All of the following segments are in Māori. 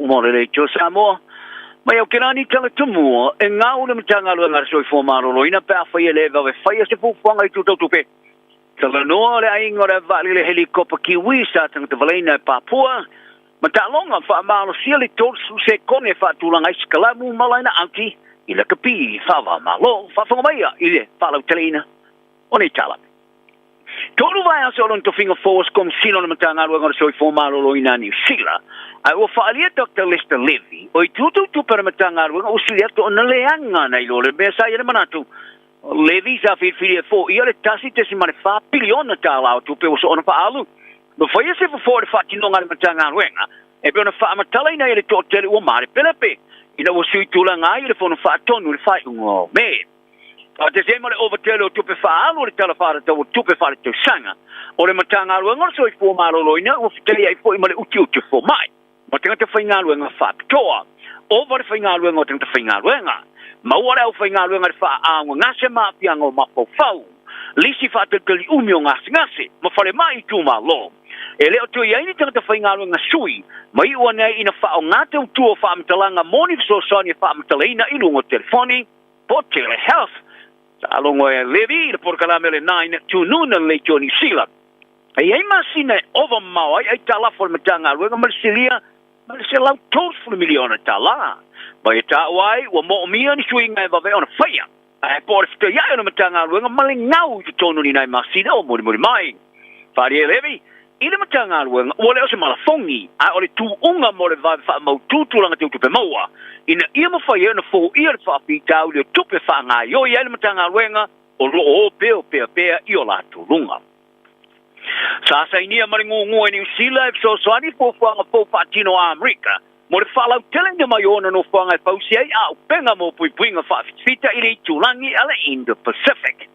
umore jo Samoa. Mai o kirani tanga tumu e ngau le mtanga lo ngar soi fo maro loina pa fa ele va fa se fu fanga i tutu tupe. Tala no le ai ngora vali le helikopter kiwi sa tanga te valena Papua. Mata longa fa malo siali tot su se kone fa tulanga iskalamu malaina anki ila kapi fa va malo fa fa mai ile fa lo telina. Oni tala. Tolu vai a solo to finger force kom sino na matanga lo ngor soi fo malo loina ni sila. Ai o fa alia Dr. Lester Levy. Oi tu per matanga lo o silia to na leanga na ilo le besa ia manatu. Levy sa fi fo ia le tasi te simane fa billion ta la tu pe so ona fa alu. No foi esse for de fato não era matanga ruenga. E pe ona fa matala ina ile to tele o mare pelepe. Ina o sui tulanga ile fo no fa tonu le fa un me. Te sembra overtelo tu pe fa alu le telefone tu pe fa te sanga. O le matanga ruenga so i fo malo loina o fiteli ai fo i male uti fo mai. Ma tenga te whainga luenga whakatoa. Over whainga luenga o tenga te whainga luenga. Ma ora au whainga luenga wha aunga ngase maapianga o mapau. Lisi whatatali umio ngase. Ma whale mai tu ma lo. E leo tu iaini tenga te whainga luenga sui. Ma i ua nei ina wha o ngate utua wha amatalanga moni so sani wha amatalaina ilungo telefoni. Po telehealth. Sa alongo e levi le porkalamele 9 tu nuna le Johnny Sila. E ai masina over mau ai tala for matanga luenga marsilia. Maar se lau tos voor milione tala. Ba ta wai wa mo mi ani swing ai va ve on fire. Ai por sto ya no matanga luenga malingau te tonu ni nai masina o mo mai. Fari levi ina matanga luenga o le o se malafongi. Ai o le tu unga mo le va fa mo tu langa tu pe moa. Ina ia mo fire no fo ia fa pi tau le tu pe fa nga yo ia le matanga luenga o lo pe io la tu lunga. Sasa inia maringungu ni usila so swani po fanga po patino America. Mo le fala telling de mayona no fanga pausia a penga mo puinga fa fita ile tulangi ala in the Pacific.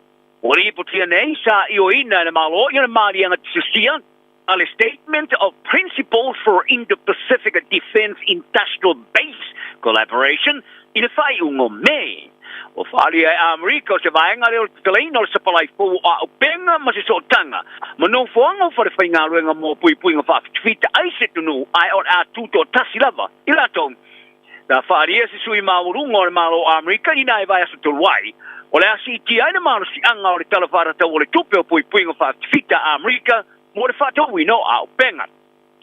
Ori putia nei sa ioina na malo ina mari anga tsia a statement of principles for Indo-Pacific Defense Industrial Base collaboration in a fai ungo me. O whaari ai Amerika o se vaenga leo teleina o se palai fōu a o penga ma se so tanga. Ma no whaanga o whare whainga ruenga mō puinga whawhita ai se tunu ai o a tūto tasi lava. Ila tōng. Na whaari e se sui maurunga o le malo o Amerika ina e vai asa tolwai. O le asi iti aina malo si anga o le talawhara tau o le tupe o puinga whawhita Amerika mo le whatau ino a o penga.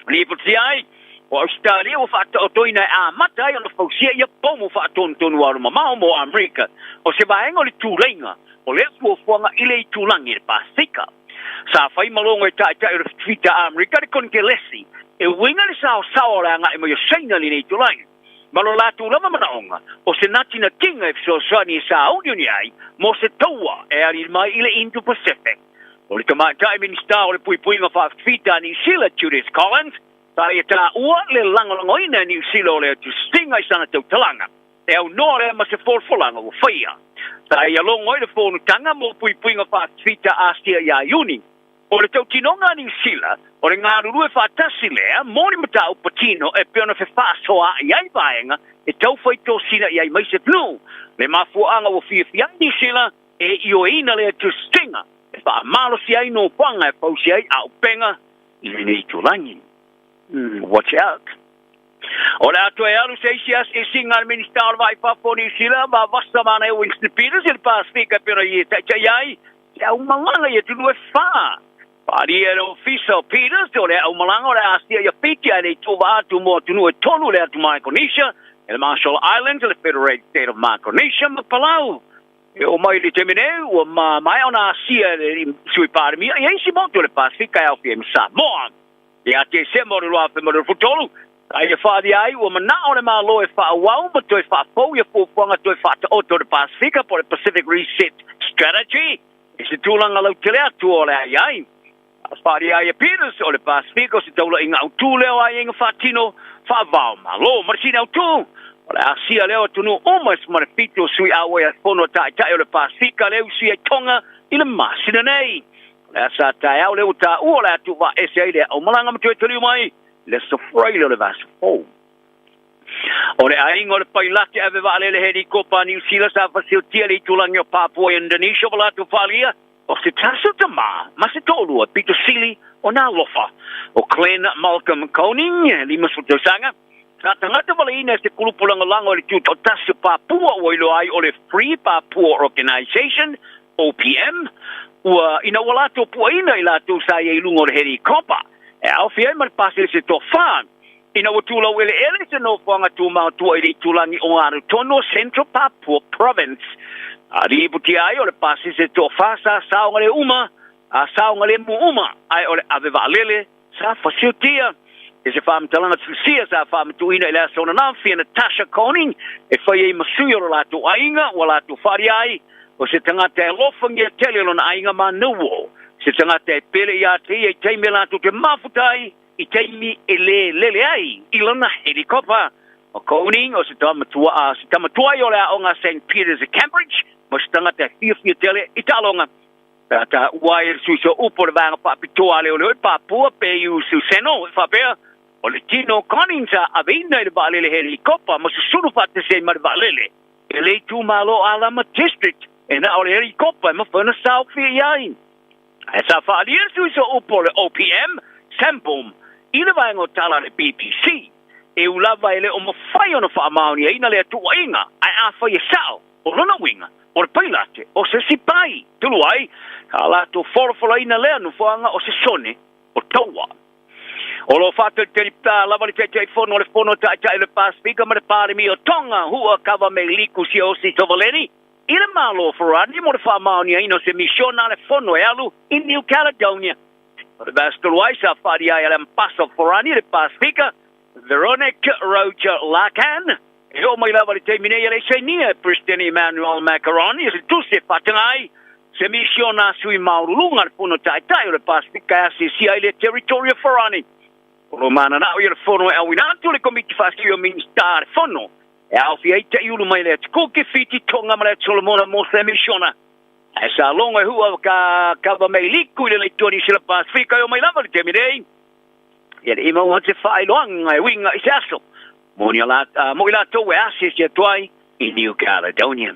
Liputi ai. O Australia o whata o toina a mata ai ono whausia ia pomo whaton tonu aru mamao mo Amerika. O se vaenga o le tūreinga, o le atu o whuanga ile i tūlangi le Pasifika. Sa whai malongo e tai o le whita Amerika le konke lesi, e winga le sao saoranga e mo yo seina li nei tūlangi. Malo la tūlama manaonga, o se natina tinga e so sani e sa unioni ai, mo se taua e ari mai ile Indo-Pacific. O le tamatai minista o le puipuinga whawhita ni Sheila Judith Collins, Tari ta ua le langolangoina ni silo le tu stinga i sana tau talanga. E au nore ma se forfolanga o whaia. Tai alongo i le whonu tanga mo puinga whaatwhita astia ia iuni. O le tau tinonga ni sila, o le ngā rurue whaatasi lea, moni mata o patino e peona fe whaasoa i ai vaenga, e tau whaito sina i ai maise tnu. Le mafuanga o whiawhia ni sila, e io ina le tu stinga. E wha malo si ai no whanga e pausi ai au penga, i le tulangi. Watch out. Ora ato e alu se isi as e singa al minister vai pa New Zealand va vasta mana e Winston Peters il Pasifika pero i ta iai e un malanga e tu e fa. Pari e official Peters ora un malanga ora asia ia piti ai tu va tu mo tu no e tonu le atu Micronesia e le Marshall Islands le Federated State of Micronesia ma palau. E o mai le temene o mai ona asia sui parmi e isi mo tu le Pasifika au fi Samoa. E a te se mori roa pe mori futolu. Ai e whaadi ai, ua mana o le maa lo e wha awau, ma toi wha pou e fuwanga toi wha te oto le Pasifika po le Pacific Reset Strategy. E se tūlanga lau te lea tu o le ai ai. A whaadi ai e Peters o le Pasifika o se taula inga au tū leo ai inga whatino, wha avau ma lo, marasina au tū. O le asia leo tunu omas ma le fito sui awe a whono tai tai o le Pasifika leo sui ai tonga i le masina nei. Le asa tai au leo ta ua le atu wa ese ai le au malanga matue taliu mai, le sofraile o le vasa fau. O le aingo le pailate ave vale le helikopter New Zealand sa fasiltia le tulangi o Papua Indonesia o la tu falia, o se taso tama, ma se tolu o Peter Seeley o na lofa, o Glenn Malcolm Koning, lima sanga, Na tangata wala ina se kulupulangalango le tuto tasu Papua o ilo ai o le Free Papua Organization, OPM, ua ina wala to pua ina ila tu sa ye lungo le helikopter. E au fia man pasi se to fan. Ina watula wele ele se no whanga tu mau tua ili tulangi o aru tono Central Papua Province. Ari iputi ai o le pasi se to fasa saonga le uma, a saonga le mu uma, ai o le ave valele, sa fasiutia. E se whaamtalanga tusia sa whaamtuina ila sona namfia Natasha Koning, e whaia i masuia o latu ainga, o latu whariai, o se tangata e lofangi a tele lona ainga manuo, se tangata e pele i ati e teime latu te mafutai, i teimi e lele ai, i lona helikopter, o Koning, o se tamatua i o lea o ngā St. Peter's e Cambridge, mo se tangata e whiawhia tele i talonga. Ta wire suiso upo le vanga papitoa le ole Papua pe u suseno fa pe o le tino Koninsa avina le vale le helikopter ma su sulu fatte se mar valele e le tu malo Alama district e na o le helikopter ma fana south ai e sa fa le suiso upo le OPM Sembom i le vanga tala le BBC e u lava ele o mo fai ona fa mauni e ina le tu inga ai a fa ye sao o lona winga o le pailate o se sipai tulu ai ala to forfola ina lea no fanga o se sone o taua o lo fato te lava le te fono le fono ta le Pacifica ma le pare mi o Tonga hua kava me liku si o si tovaleni ina malo forani mo le famani ino se missiona le fono e alu in New Caledonia o le bastolo ai sa fari ai le passo forani le Pacifica Veronica Roger Lacan e o mai lava le te minea le senia President Emmanuel Macron e se tu se fatangai se missiona sui maurulunga le fono tai o le Pacifica si ai le territorio forani o mana na o le fono e awinatu le komiti fasio ministar fono e au fia te iulu mai le tkuke fiti tonga ma le Solomona mo se missiona e sa longa hua ka me liku le toni se le Pacifica o mai lava le te minei e le ima wante fai loanga e winga i saso mo ila to e asis e tuai i New Caledonia.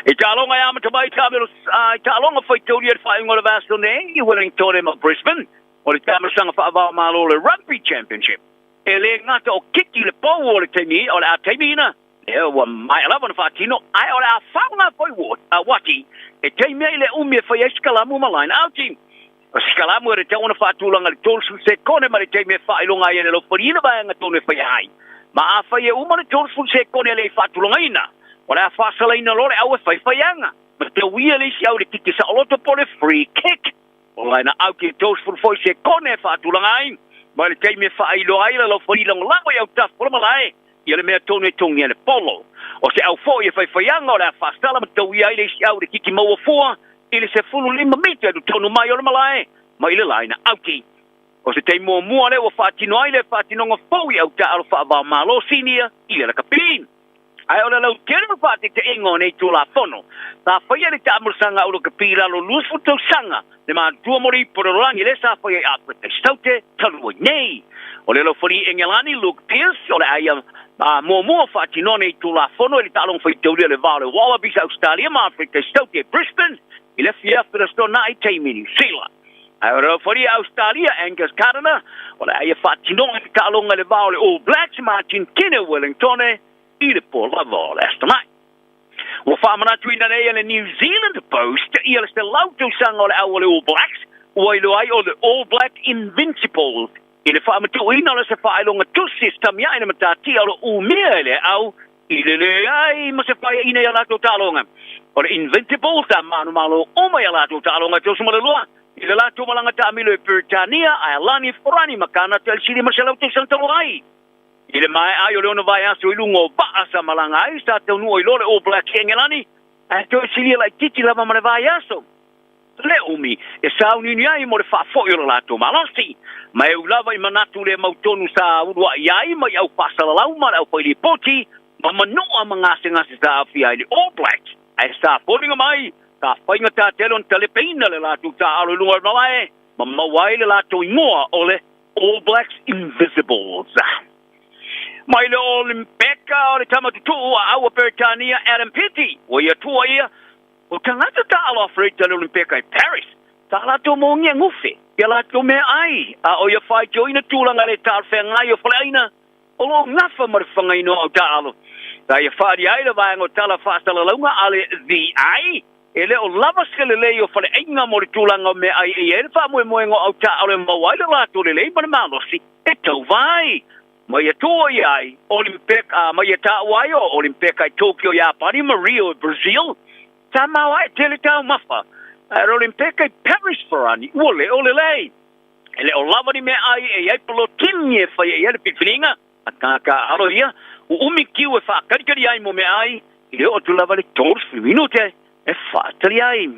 E talonga ya ma tabai tamelo talonga foi tauria fai ngora vasto ne i Wellington ma Brisbane o le tamelo sanga fa va malo le rugby championship e le ngata o kiki le po o le temi o le atemina e o mai 11 fatino ai o le fauna foi wati e temi le umi foi escalamu malaina outing o scalamu re tawona fatulanga le tolsu se kone ma le temi fa ilonga ye le forina ba nga tone foi ai ma fa ye uma le tolsu se kone le fatulanga ina Ora fasala ina lore au e faianga. Ma te wia le si au le kiki sa oloto po le free kick. Ola ina au ki tos for foi se kone fatulanga ai. Ma le teime fa ilo ai la lo fori lang lango au taf por malai. Ia le mea tone tongi le polo. O se au foi e faianga ora fasala ma te wia le si au le kiki mau foa. Ile se fulu 5 mita du tonu mai ora malai. Ma ile la ina au ki. O se te mua mua le o fatino ai le fatino nga foi au ta alfa va malo sinia. Ile la kapin. Ai ora lau tēnā pāti te ingo nei tō la whono. Tā whaia ni te amursanga uro ka pīra lo lusu tau sanga. Ne maa tuamori pororangi le sa whaia i Afrika staute talua nei. O le lo whari Engelani Luke Pierce o le aia mua whati no nei tō la whono. Ele tālong whai tauria le vāle Wallabies Australia ma Afrika staute Brisbane. I le whia whirasto na i teimi New Zealand. Ai ora whari Australia Angus Karana. O le aia whati no i tālonga le vāle All Blacks Martin Kine Wellington i le po lava last night. Wa whamana tuina nei le New Zealand Post i le ste lauto sanga o le awale All Blacks o ilo ai o le All Black Invincibles i le whamatu ina le se whaelonga tu system ia ina matati o le umea le au i le ai ma se whaia ina ia lato talonga o le Invincibles ta manu malo o mai lato talonga tu sumale lua i le lato malanga ta amilo e Britannia ai alani forani makana tel siri ma se lauto santa ai I le mai ai o le ona vai aso i lungo baasa malanga ai sa te unu o i lore All Black Engelani a te o sili lai titi lava ma le vai aso le umi e sa unini ai mo le whafoi o le lato malosi ma e ulava i manatu le mautonu sa urua i ai ma i au pasala lau ma au paili poti ma manoa ma ngase sa afi ai le All Blacks ai sa poringa mai ka whainga ta telon telepeina le lato ta alo lunga malae ma mawai le lato ingoa o le All Blacks Invisibles Mai le Olimpeka o le tamatu tua au Britannia Adam Petty. O ia tua ia. O tangata ta ala frita le Olimpeka i Paris. Ta la to mo ngia ngufe. Ia la to me ai. A o ia fai joina tulanga le tal whengai o whalaina. o ngafa mar whangai no au ta'alo. Ta ia whaari aile vai ngo tala whaastala launga ale the ai. Ele o lava skele lei o whale inga mori tūlanga me ai e ele wha moe moe ngo au ta'alo e mawaile rātou le lei mana malosi. E tau vai. Mai e tō i ai, Olympic, mai e tā wai o Olympic ai Tokyo i Apari, ma Rio, Brazil. Tā mau ai tele tau mafa. Olympic ai Paris wharani, ole lei. Ele o lava ni me ai e ai palo tinye whai e ele pitwhininga. A kāka aro ia, o umi kiu e wha karikari ai mo me ai, i leo o tu lava le tōrs whiwinu te, e whaatari ai.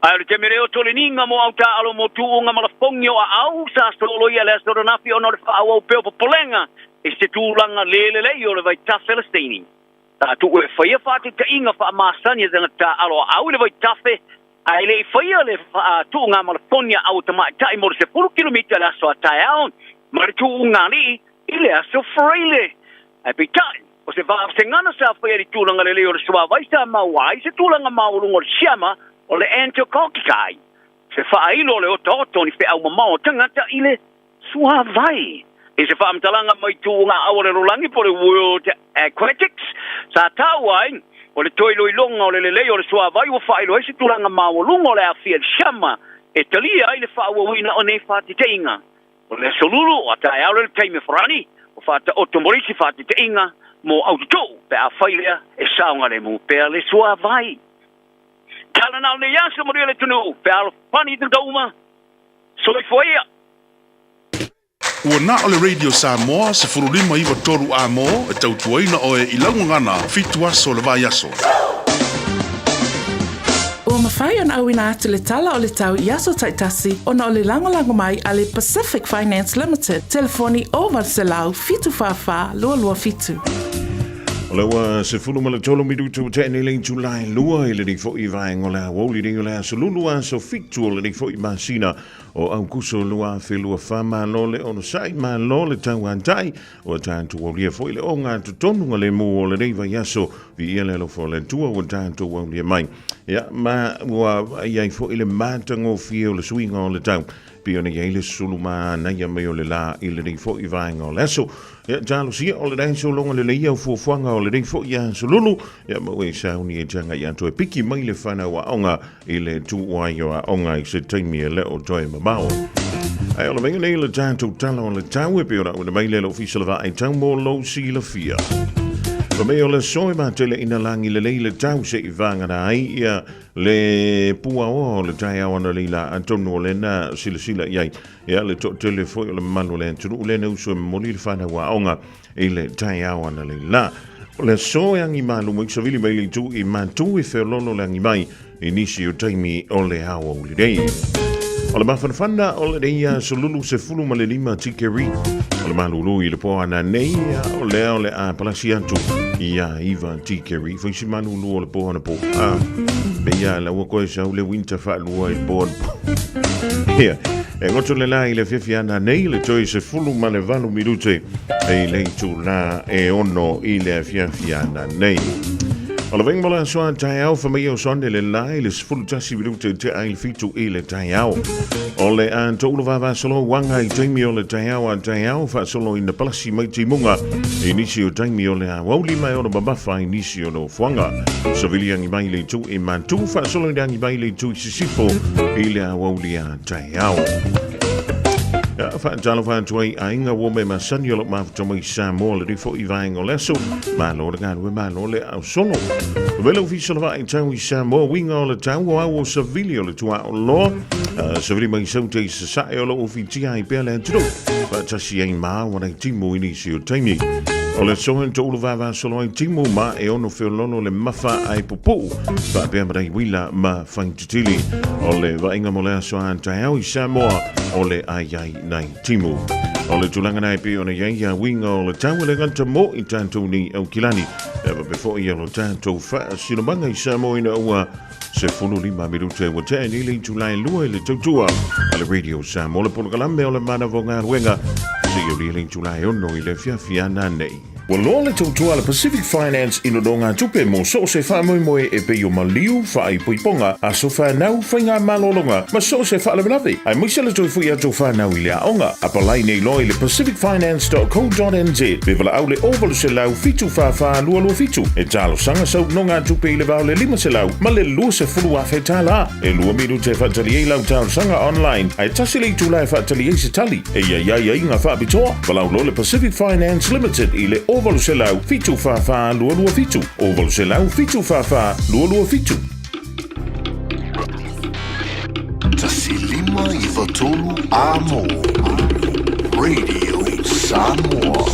Ai te mere o tole ninga mo au ta alo mo tu unga malafongi o au sa solo ia le soro nafi o nore wha au peo polenga e se tūlanga lelele i o le vai ta Celestini. Ta tu ue whaia whaate ta inga wha maasani e zanga ta alo au le vai tafe ai le whaia le tu unga malafongi au ta mai ta i moro se 4 kilomita le aso a tai aon ma le tu unga li i le aso freile. Ai pe tai o se vaa se ngana sa whaia li tūlanga le leo le sua vai sa mawai se tūlanga maurungo le siama o le ento kokikai. Se whailo le o toto ni whi au mamao tangata i le sua vai. E se whaamtalanga mai tūnga au le rolangi po le World Aquatics. Sa tauai, o le toilo i longa o le lelei o le sua vai o whailo e se tūlanga mao lungo le awhia le shama. E talia ai le whaua wina o nei whati te inga. O le solulu o atai au le teime wharani. O whata o tomorisi whati te inga. Mo au tō pe a whailea e saunga le mu pēr le sua vai. Kala nao le yasa mo le tunu, pe alo pani te tauma, soi foia. Ua na o le radio Samoa, se furulima iwa toru a mo, e tau tuaina o e ilangu ngana, fitu aso le vai aso. Ua mawhai an awina atu le tala o le tau i aso taitasi, ona o le langolango mai a le Pacific Finance Limited, telefoni o Valselau, fitu whawha, lua lua fitu. Lewa se fulu mala tolo midu tu te ne ling July lua ile dik fo I vai ngola woli ding la so lulu so fitu le dik fo I masina o au kuso lua fe lua fama lole ono sai ma lole tau antai o tantu woli fo ile onga tu tonu le mo le dei vai yaso vi ele lo fo le tua o tantu woli mai ya ma wa ia fo ile matango fio le swinga le tau pione ile sulu ma na ya me le la ile dik fo I vai ngola so ya jalo si o le dai so longa le ia fo fuanga o le dei fo ia so lulu ya mo e sa uni e janga ya to piki mai le fana wa onga ile tu wa yo onga I se taimi le o toi mamao ai o le menga le tanto talo le tawe pe ora o le mai le official va ai tambo lo si la fia o me o le soi ma tele ina langi le leile tau se I vanga na ai ia le pua o le tai awana leila antono le na sila iai ia le to tele foi le manu le tunu le na uso moni le fana wa onga I le tai awana leila le soi angi malu mo so vili mai tu I mantu e ferlono le angi mai inisi o taimi o le hawa o le dei o le mafanafana o le deia solulu se fulu ma le lima tikeri o le malulu I le po ana nei o le a palasi atu ia iva tikeri foi si malulu o le po ana po beia la wo ko sa le winter fa lu I po ia e ngoto le la I le fiafiana nei le toi se fulu ma le valu minute e le tu la e ono I le fiafiana nei o le vengmola soa tai au fa mai o sonde le lai le sfulu tasi minute te ai fitu I le tai au o le an tolu va solo wanga I taimi o le tai au fa solo in the palasi mai timunga inisi o taimi o le wauli mai o le babafa inisi o no fuanga so viliangi mai le tu I mantu fa solo ndangi mai le tu sisifo I le wauli a tai au ya fa jalo fa tuai ainga wo me masani o ma tomai Samoa le fo I vai ngoleso ma lo le gan we ma lo le au sono velo official va in tau Samoa winga o le tau o civilio le tua o lo civili mai so te sa e o lo officia I pele tro fa tasi ai ma wana timo inisi o taimi o le sohen to ulo va solo in timo ma e ono feolono le mafa ai popo fa pe amrai wila ma fangtili o le va inga mo le so antau Samoa o le ai nai timo o le tulanga nai pe ona ia winga o le tau le ganta mo I tanto ni au kilani eva before ia lo tanto fa sino manga I Samoa ina ua se fulu lima minute wa te ni le July lua le tautua ale radio Samoa le polo kalame o le mana vonga ruenga se i le July ono I le fiafiana nei Wa lo le tautua le Pacific Finance ino donga tupe mo so se wha moe e pe o maliu wha ai puiponga a so wha nau whainga malolonga ma so se wha lewenawe. Ai moise le toi fui ato wha nau I lea onga. Apalai nei loi le pacificfinance.co.nz be wala au le ovalu se lau fitu wha lua fitu. E talo sanga sau nonga tupe I le vau le 5 se lau ma le lua se fulu a whetala. E lua miru te whatali e lau talo sanga online. Ai tasi le tu lai whatali e se tali. E ia inga wha bitoa. Walau lo le Pacific Finance Limited I le ovalu se lau fitu wha lua fitu. Ovalu se lau fitu wha lua fitu. Tasilima I Watolu Amo Radio Samoa.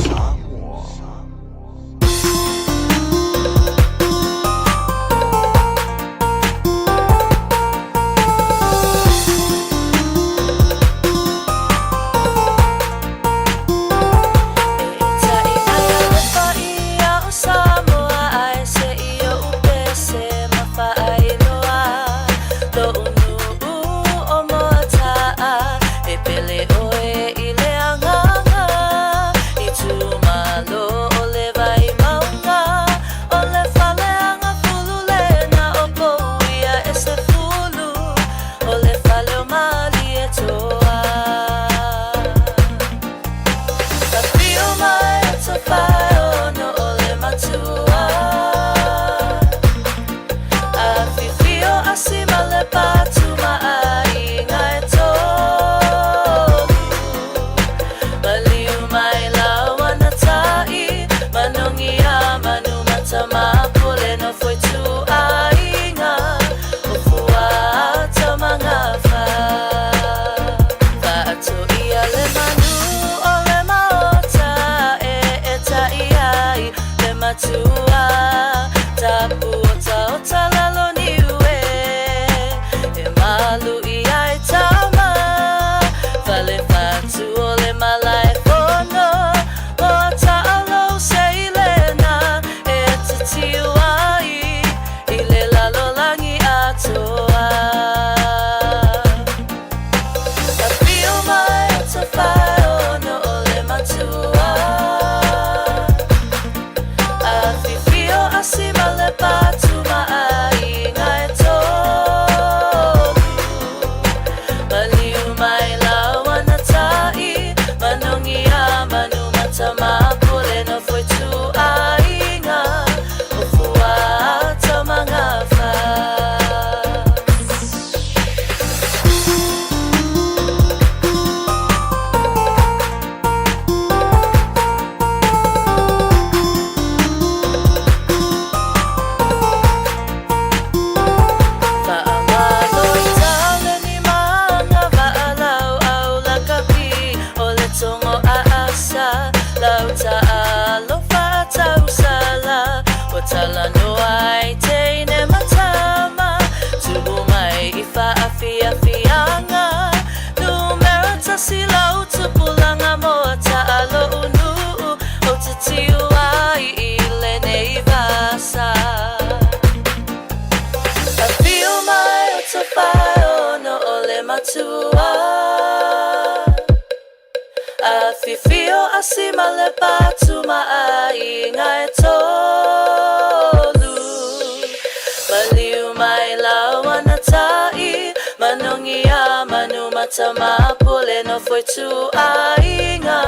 Tama pule no foi tu ainga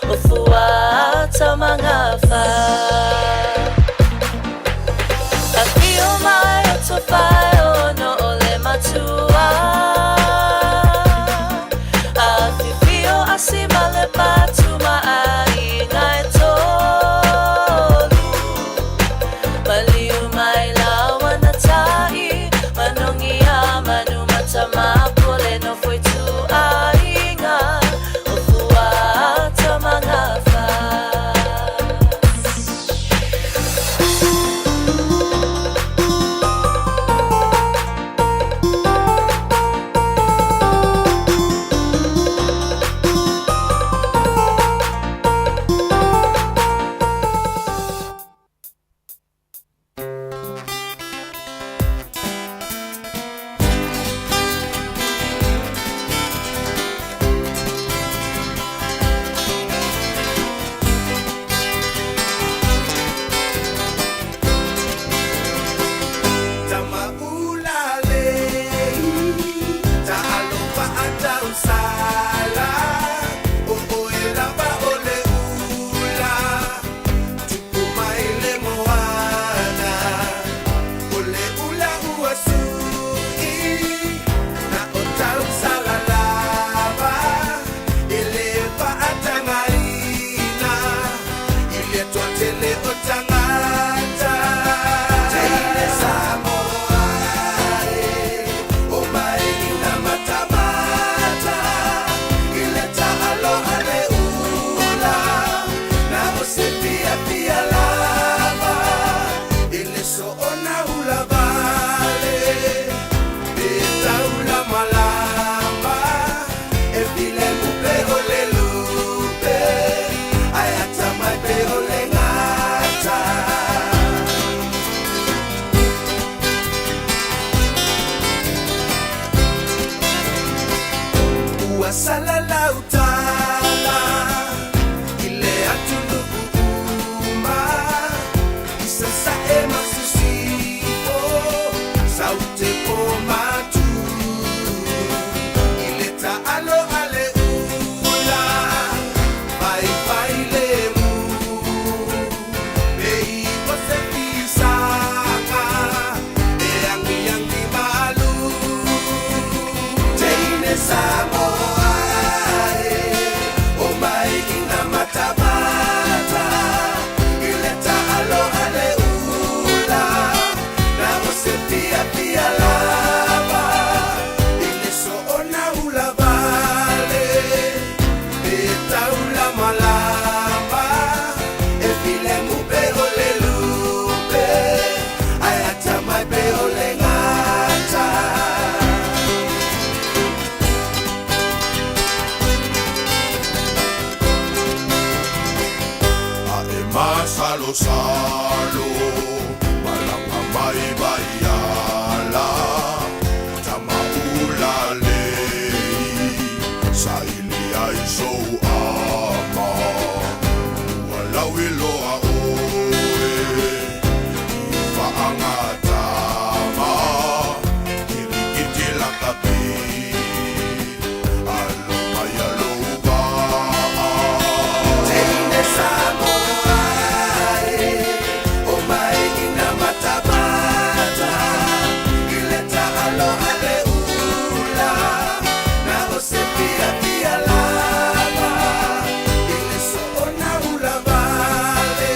o fua tamanga fa a fio mai to fa no ole matua a fio asima le patuma ainga to baliu mai la wana tai manongia manu matama pule no foi ainga o fua tamanga fa salo malanga mai baiala tama ulale saili ai so ama walau iloa oe faangatama kirikiti lakapi alo mai alo ba teine Samoa o mai ina matabata ileta alo ale ula na o se pia pia lava ile so ona ula vale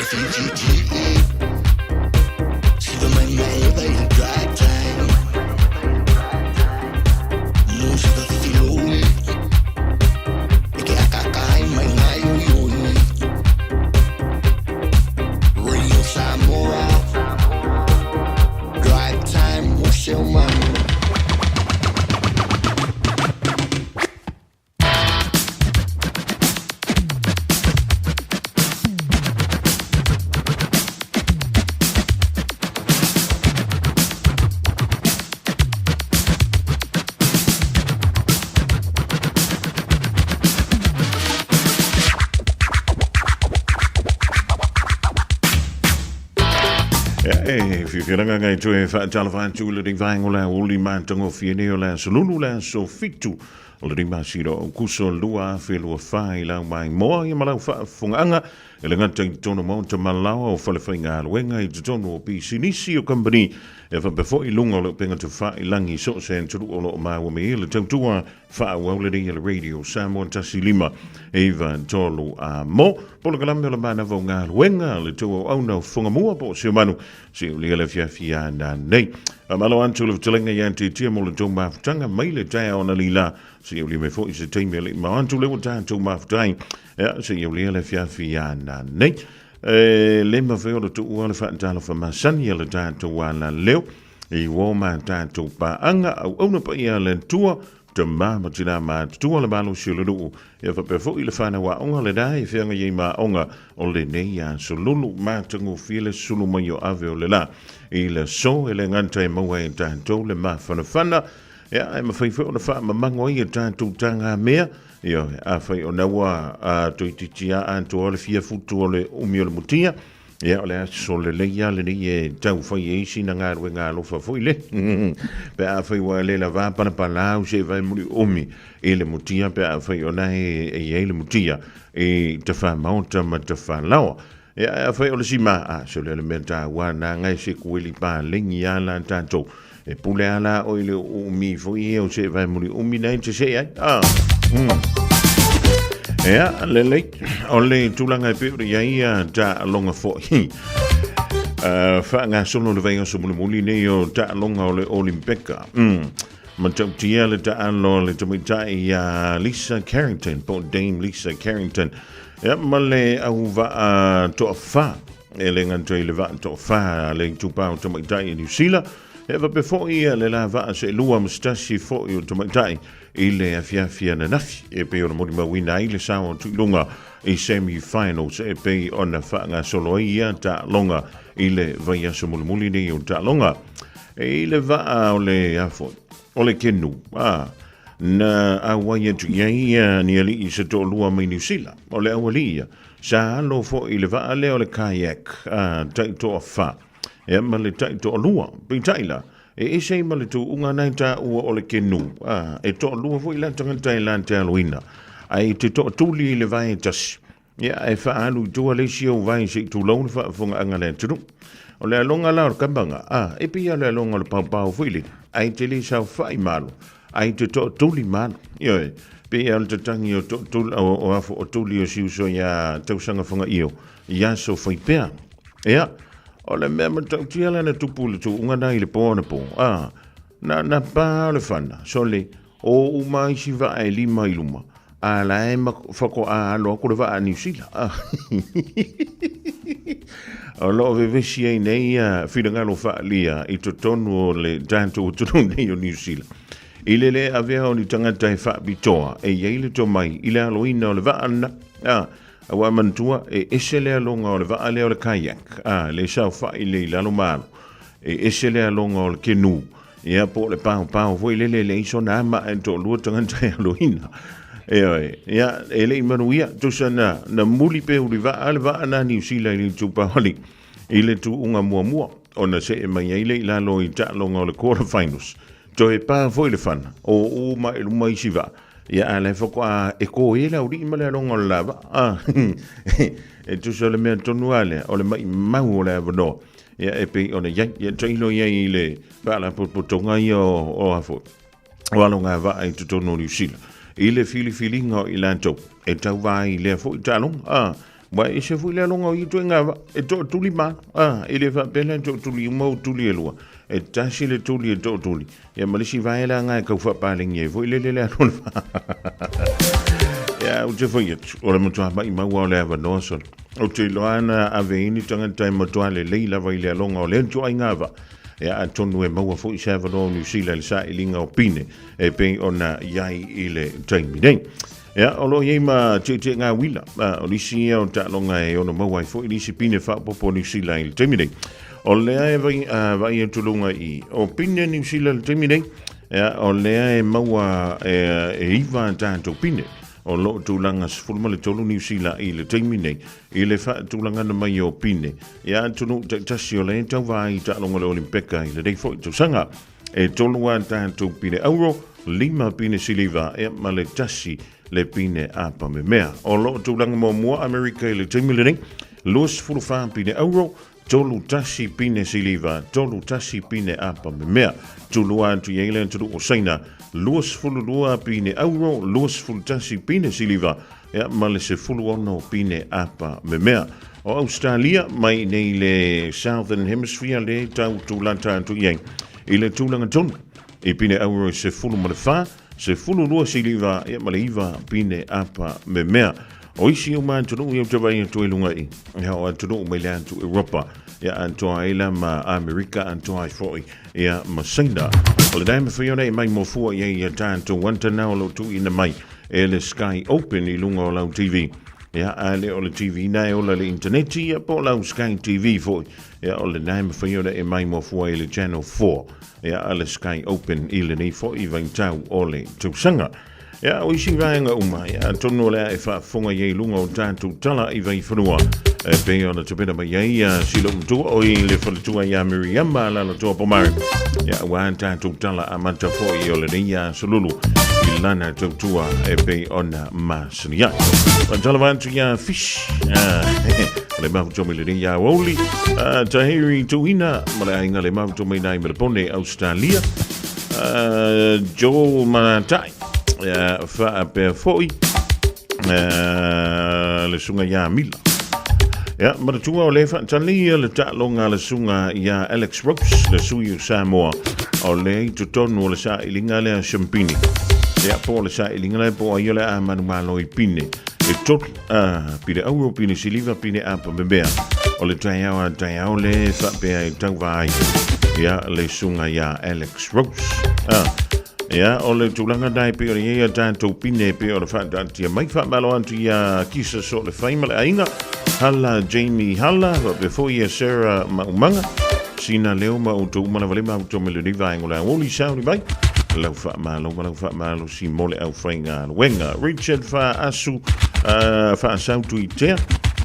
F-U-G-G-E. Schiet op mijn mail bij je drive time. Música filone. Ik ga kakai mijn naioyoi. Radio Samoa. Drive time, what's your man? Fioranga ngai tue fa talafan tu le ding vai ngola uli mantango fieneo la solulu la so fitu o le ding masiro kuso lua felo fa ila mai mo i malau fa funganga ele ngata tono mo te malau o fale fainga luenga i tono pi sinisi o company e fa before i lunga lo penga te fa ilangi so sen tu o lo ma o me le tua fa o le ding le radio Samoa Tasilima eva tolu a mo polo kalambe le mana vonga luenga le tu o no funga mo po se manu se o le fia na nei amalo antu le telenga yanti tiamo le toma tanga mai le tai ona lila se o le me fo i se time le ma antu le ta toma tai ja se o le fia na nei le ma fe o le tu o le fa tala fa masani le ta to wala leo i wo ma ta to pa anga au ona pa ia le tua te mama tina ma tua le balo se le do e fa pe fo i le fa na wa onga le dai fe nga ye ma onga o le nei ya so lulu ma tango file sulu ma yo ave o le la i le so e le nganta e maua e tanto le ma fana ya e ma fai fo na fa ma mango i e tanto tanga mea yo a fai o na wa a to titia anto o le fia futu o le umi o le mutia ya o le so le le ya le ni e tau fai e si na ngā rue ngā lofa fo i le pe a fai wa le la va pana pana o se vai muri umi e le mutia pe a fai o na e le mutia e te fa maunta ma te fa lawa ya fai o le sima a so le menta wa na ngai se kuili pa lengi ala tanto e pule ala o ile umi fo i o se vai muri umi nei te se ai ja le o le tulanga pe ya ia ta longa fo fa nga sono le vai so muli nei o ta longa o le olimpeka ma tau tia le ta alo le tamita ia Lisa Carrington po Dame Lisa Carrington ja ma le au va to fa ele ngantoi le va to fa le tupa o tamita i New Zealand e va before ia le la va se lua mustasi fo i tamita ile afia na nafi e pe o mo ma wina ile sa o tu longa e semi finals e pe ona fa nga solo ia ta longa ile vai so muli ni o ta longa e ile va o le afo o le kenu na awaia tu ia ni ali i se to lua mai New Zealand o le awalia sa lo fo ile va le o le kayak tai to fa e ma le tai to lua pe taila e sei male tu unga naita o le kenu e to lua foi la tanga Thailand te aluina ai te to tuli le vai tas ya e fa alu tu le sio vai se tu lo fa funga anga le tu o le longa la kambanga e pia le longa le pau foi le ai te le sa fai malo ai te to tuli malo yo pe al te tangi o to o tuli o siu so ya te sanga funga io ya so foi pe ya o le mea matau tiala na tupu le tu unga nai le pōna pō. Na pā le whana. So le, o umai si wa e lima i luma. A la e ma whako a alo ako le wa a New Zealand. O lo ve vesi e nei whirangalo wha lia i to tonu o le tanto o tonu nei o New Zealand. I le avea o ni tangata e wha bitoa e yeile to mai i le aloina o le wa ana. Awa mantua e ese le alonga o le va ale o le kayak le sa fa ile la lo malo e ese le alonga o le kenu ia po le pau foi le iso na ma ento lu tanga tai aloina ia ele manuia tu sana na muli pe u va ale va na New Zealand ni tu pa holi ile tu unga mua ona se e mai ile la lo i ta longa o le quarter finals to e pa foi le fan o mai siva ia ale foko e ko ela uri male longa lava e tu sole me tonu ale o le mai mau le no ia e pe ona ia trailo ia ile bala po tonga io o afo o longa va ai tu tonu New Zealand ile fili ngo ilanto e tau vai le fo italong Wa e se fuile longa I tu ngava e to tuli ma e le fa pela to tuli mo tuli lua e tasi le tuli e to tuli ya malisi vai la nga ka fa paling ye fuile le lon ya o te foi o le moto ba I ma wa le va no so o te loana aveini tanga tai moto le leila vai le longa o le to ngava ya atonu e maua foi se va no New Zealand sa ilinga o pine e pe ona yai ile taimi nei. Ya, olo ye ma te nga wila. O lisi o ta longa e ono mawai fo lisi pine fa popo New Zealand temine. O lea e vai e tulunga I o pine New Zealand temine. Ya, o lea e maua e iwa tanto pine. O lo tulanga sfulma le tolu New Zealand I le temine. I le fa tulanga na mai o pine. Ya, tunu tasi o le tau vai ta longa le Olimpeka I le dei fo I sanga. E tolua tanto pine euro. 5 pine siliva e ma le tasi le pine apa me mea. O lo tulanga mo mua Amerika I le temile Luas fulufa pine euro, tolu tasi pine siliva, tolu tasi pine apa me mea. Tulua tu yeile tulu o saina, luas fululua pine euro, luas fulu tasi pine siliva, e ma le se fulu ono pine apa me mea. O Australia, mai nei le Southern Hemisphere le tau tulanta tu yeng. I le tulanga tonu. I pine euro se fulu malefa, se fulu lua siliva e maleiva pine apa me mea. O isi o maa tunu i o te vai tu ilunga I. Ia o tunu o meile antu Europa. Ia antoa ila ma Amerika antoa I foi. Ia ma saina. O le daima whiona I mai mo fua ia tanto wanta nao lo tu ina mai. E le Sky Open I lunga o lau TV. Ia ale o le TV nai o le interneti ia po lau Sky TV foi. Ia o le daima whiona I mai mo fua I le Channel 4. Ia ale Sky Open I le nei foi I vaintau o le tausanga. Ya o isi vaenga uma ya tono le e fa fonga ye lunga o tantu tala I vai whanua e pe ona te pena mai ia silo mtua o I le whaletua ya Miriamba la toa pomari ya wan tantu tala amanta fo I o le neia solulu I lana tautua e pe ona masinia tala vantu ya fish le mafu tome le neia woli tahiri tuina ma le ainga le mafu tome nai me le pone Australia Joel Manatai fa pe foi le sunga ya mila ya ma tu o le fa tali le ta longa le sunga ya Alex Ropes le suyu Samoa o le tu tonu le sa ilinga le champini ya po le sa ilinga le po yo le a manumalo I pine e tot pine euro pine siliva pine apa bebea o le taiao le fa pe tau vai ya le sunga ya Alex Ropes Ya, o le tulanga dai pe o ia tanto pine pe o le whata tia mai whamalo antu ia kisa so le whaima le ainga. Hala Jamie Hala, pe fo ia Sarah Maumanga. Sina leo ma uto umana vale ma uto melodi vaengo la woli sauri bai. Lau whamalo si mole au whainga wenga. Richard wha asu wha sautu I tea.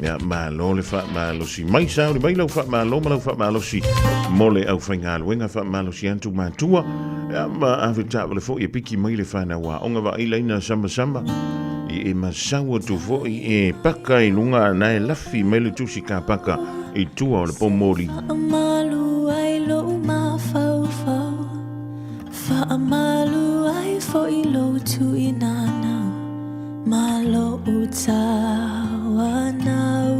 Ya malo le whamalo si mai sauri bai lau whamalo si mole au whainga wenga whamalo si antu matua. Ya ma avita le fo I piki mai le fana wa onga va ilaina samba I masawa tu fo I paka I lunga na lafi mai le tusi ka paka I tua o le pomori amalu ai lo ma fau fa amalu ai fo I lo tu inana malo utawa nau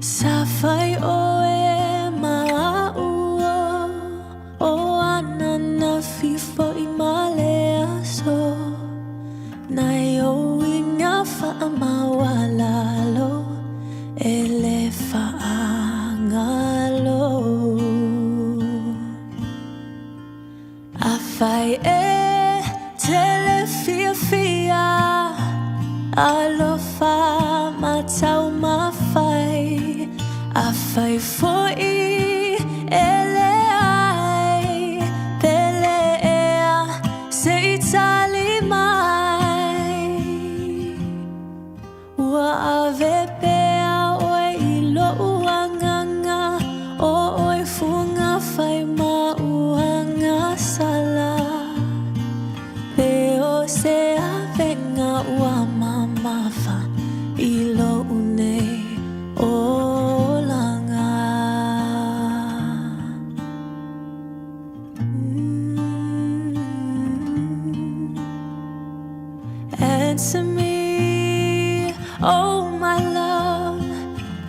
safai o mawalalo elefa angalo afai telefia alofa matau mafai afai foi Answer me Oh my love,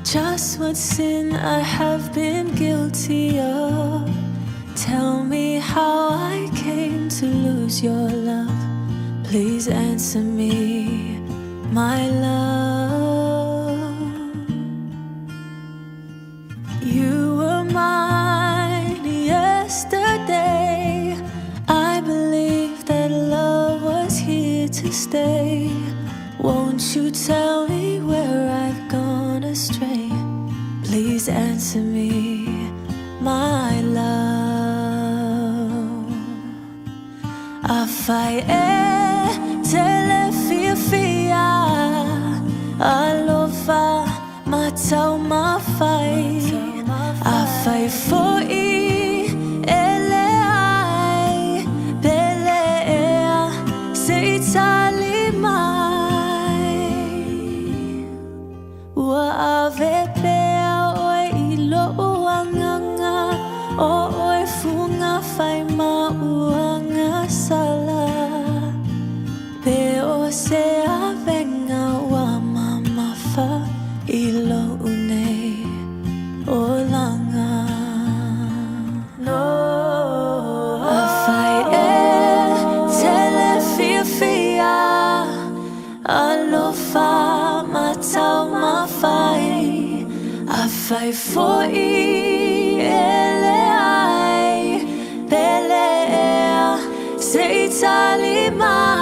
just what sin I have been guilty of. Tell me how I came to lose your love. Please answer me, my love. You were mine yesterday. I believed that love was here to stay. Won't you tell me where I've gone astray? Please answer me, my love. Afai telefia alofa matau mafai. Afai foi eleai belea seitali mai. Wa ave pea oi ilo uanganga o oi funga fai ma uanga sala. Peo se avenga wa mama fa ilo une olanga. No afai telefia alofa matau mafai. Afai foi eleai belea seitali mai.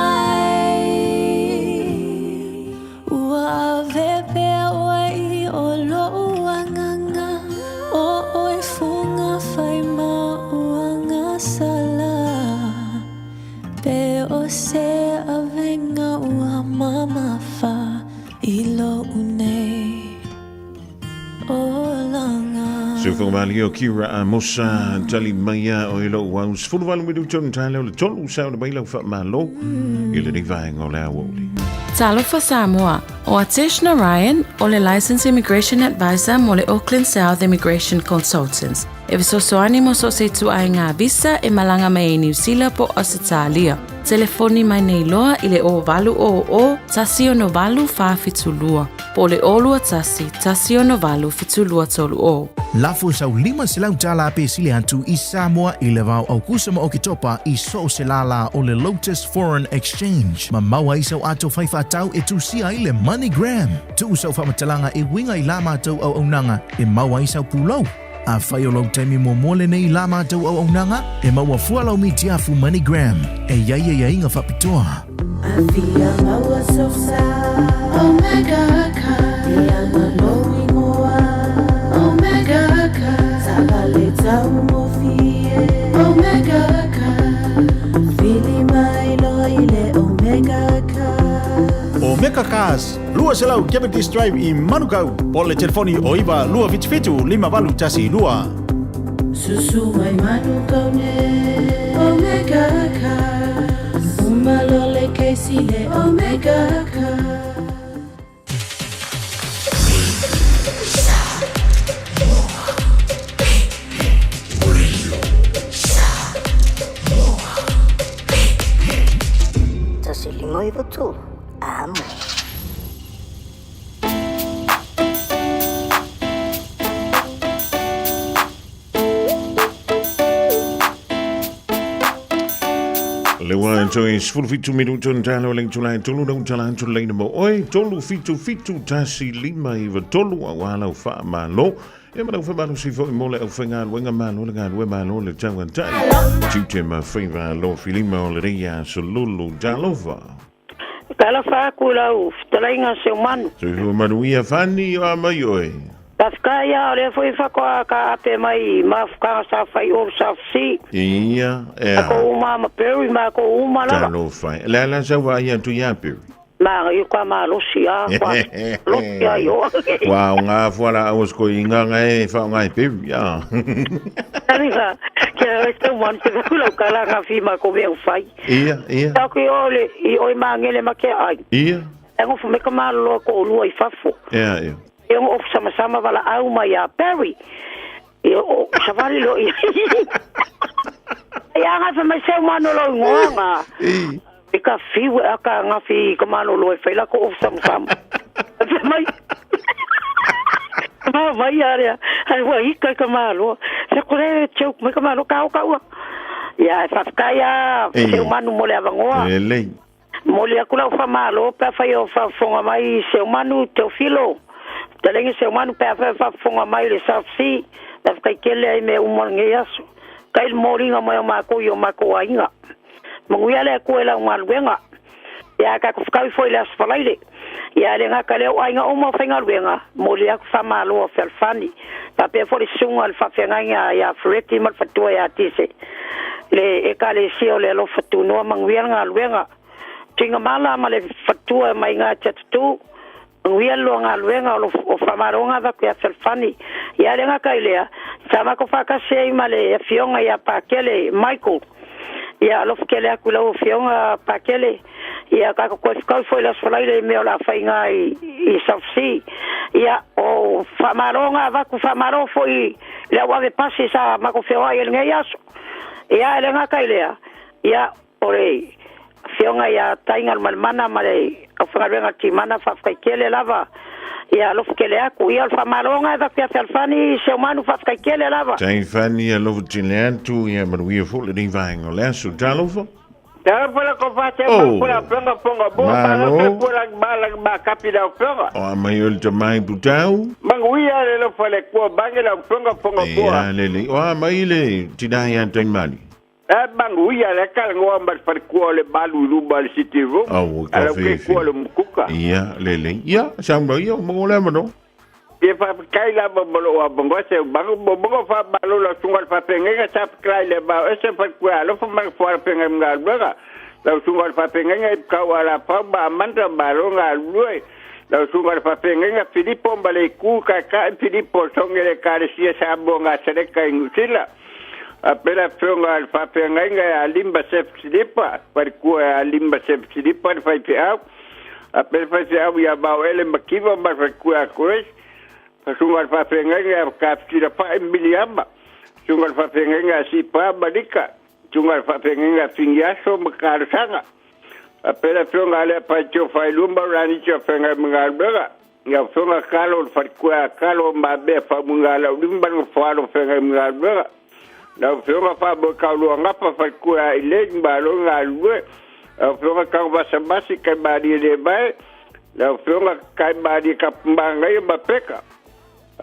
Ua vepe oi o lo uanganga o oi funga fai ma uanga sala. Pe o se avenga ua mama fa ilo une olanga. Sufo Malio Kira Mosa Tali Maya Oilo was full of Alwidu John Tyler, the total sound of Bailo Fat Malo, Ila Divine or La Woli. Talofa Samoa, o Atishna Ryan, o le Licensed Immigration Advisor mo le Auckland South Immigration Consultants. E viso so animo so se tu ai ngā visa e malanga mai e New Zealand po o se tālia. Telefoni mai nei loa i le o valu o tasio no valu wha fitulua. Po le olua tasio no valu fitulua tolu o. Lafo sau 5 selau tala pe sile atu i Samoa i le vau au kusama o kitopa i so se lala o le Lotus Foreign Exchange. Ma maua i sau ato whaifa tau e tu sia i le MoneyGram. Tu sau whamatalanga e winga i lama tau au aunanga e maua i sau pulau. A whai o lau taimi mo mole nei lama tau au aunanga e maua fualau mi tiafu MoneyGram. E iaia inga whapitoa. A via maua sosa Omega ka e ama lowi moa Omega ka Sabale tau mo fie Omega ka Fili mai lo ile Omega ka Omega Cars, lua selau Cavendish Drive i Manukau. Pole telefoni o iwa lua vitfitu 5 tasi lua. Susu mai Manukau ne Omega ka Umalole keisile Omega ka. Moi votu amo. Lewa enjoy full fit 2 minutos en talo leng tulai tolu dong jalan tulai mo oi tolu fitu tasi 5 i tolu awala fa malo e mana fa malo si fo mo le ofenga wenga malo le ngadwe malo le tanga tai chiche ma feva lo filima le ria solulu jalova Kala fa kula uf, talainga se umanu. So manuia fani o amayoe. Tafkaya le foi fa ka pe mai mafka sa fai o sa si. Ia, Ko uma ma peri ma ko uma la. Talo fai. La sa wa ia tu ia peri. Ma io qua ma lo sia qua. Lo sia io. Wa nga fora os ko inga ngai fa ngai peri ya. Taliga. Este one te kula kala nga fi ma ko be fai. Ia. Ta ko ole I o mangele ma ke ai. Ia. Engo fu me ka ma lo ko lu I fafo. Ia. Engo of sama wala au ma ya Perry. O savali lo. Ya nga fa me se mano lo ngoanga. Ka fi aka nga fi ka mano lo fai la ko of sama. mai vai area ai wai ka malo se kore cheu me ka malo kau ya fa kaya se humano mole avangoa Lei. mole akula fa malo pa fa yo fa fonga mai se humano Teofilo Talengi se humano pa fa fonga mai le safsi da fa kele ai me umonge yaso kai moringa mai mako yo mako ainga manguia ko ela ngalwenga ya ka fa foi las falaile ya le nga kale ainga uma fenga lwenga mole ak fa malo felfani pa pe for sunga al fa fenga ya freti mal fatua ya tise le ekale sio le lo fatu no manguia ngalwenga tinga mala male fatua mai nga chatu ngwia lo ngalwenga lo famaronga va ku ya felfani ya le nga kailea sama ko fa ka sei male fionga ya pakele Michael ya lo kele akula o fionga pakele ya ka ko foi las falaile me la fainga i safsi ya o famaronga va ku famaro foi la wa de pasi sa ma ko fionga el ngeyaso ya le nga kailea ya ore fionga ya tainga malmana male o fanga timana fa kele lava ya lo kele aku ya famaronga va ku felfani se manu fa kele lava Zijn Fanny en Love Chileantu, ja, maar wie voelen die van Engels, zo talovo? Daar pula ko fa te pula ponga bo para pula balag ba kapida ponga. Oh, maar jullie te mij butau? Manguia le lo fale ko bangela ponga bo. Ja, lele. Oh, maar jullie tidak yang tuin mali. Manguia le kal ngomba par ko le balu rubal sitivo. Oh, ala ko le mukuka. Ja, lele. Ja, samba yo mongole mano. E fa kai la bolo wa bongo se bongo fa balo la sungal fa penga sa kai le ba ese fa ko alo fa mang fa penga ngal bega la sungal fa penga ka wala fa ba manta balo ngal lui la sungal fa penga Filippo mbale ku ka Filippo songele kare sia sa bonga sele ka ingutila apela sungal fa penga alimba se Filippa par ko alimba se Filippa fa pia apela fa ya ba ele makiva ba fa ko sungal fa pengenga kaptira pa embiliamba sungal fa pengenga si pa badika sungal fa pengenga fingiaso makarsanga apela sungal pa cho fa lumba rani cho penga mengalbega ya sungal kalo fa kalo mabe fa mungala lumba fa lo penga mengalbega la sungal fa bo kalo ngapa fa kwa ile mbalo ngalwe sungal ka va sabasi ka badi le bai la sungal ka badi ka mbanga ba peka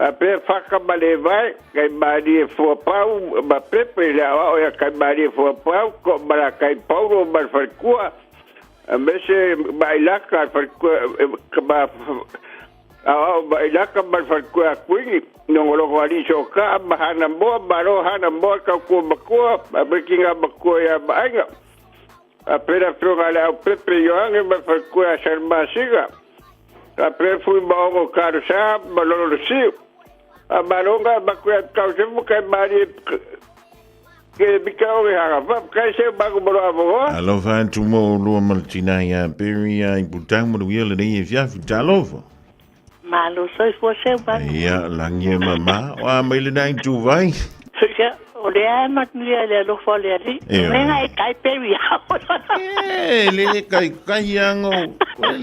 ape faka balevai kai badi fo pau ba pepe la o ya kai badi fo pau ko bala kai paulo bar farkua ambese bailaka farkua ba bailaka bar farkua kwini nongolo wali soka bahana bo baro hana bo ka ko bakua abekinga bakua ya bainga apera froga la pepe yo anga bar farkua sarmasiga apre fui bago karsa balolo si abalonga bakua kause bukai mari ke bikao ha va kai se bago bolo avo Allo van tumo lo maltina ya peria i butang mo wiele ni via futalovo Malo soi fo se ba Ja, lang je mama wa mele nai tu vai Ja, ole ama tlia le lo fo le ri Venga kai peria le kai yango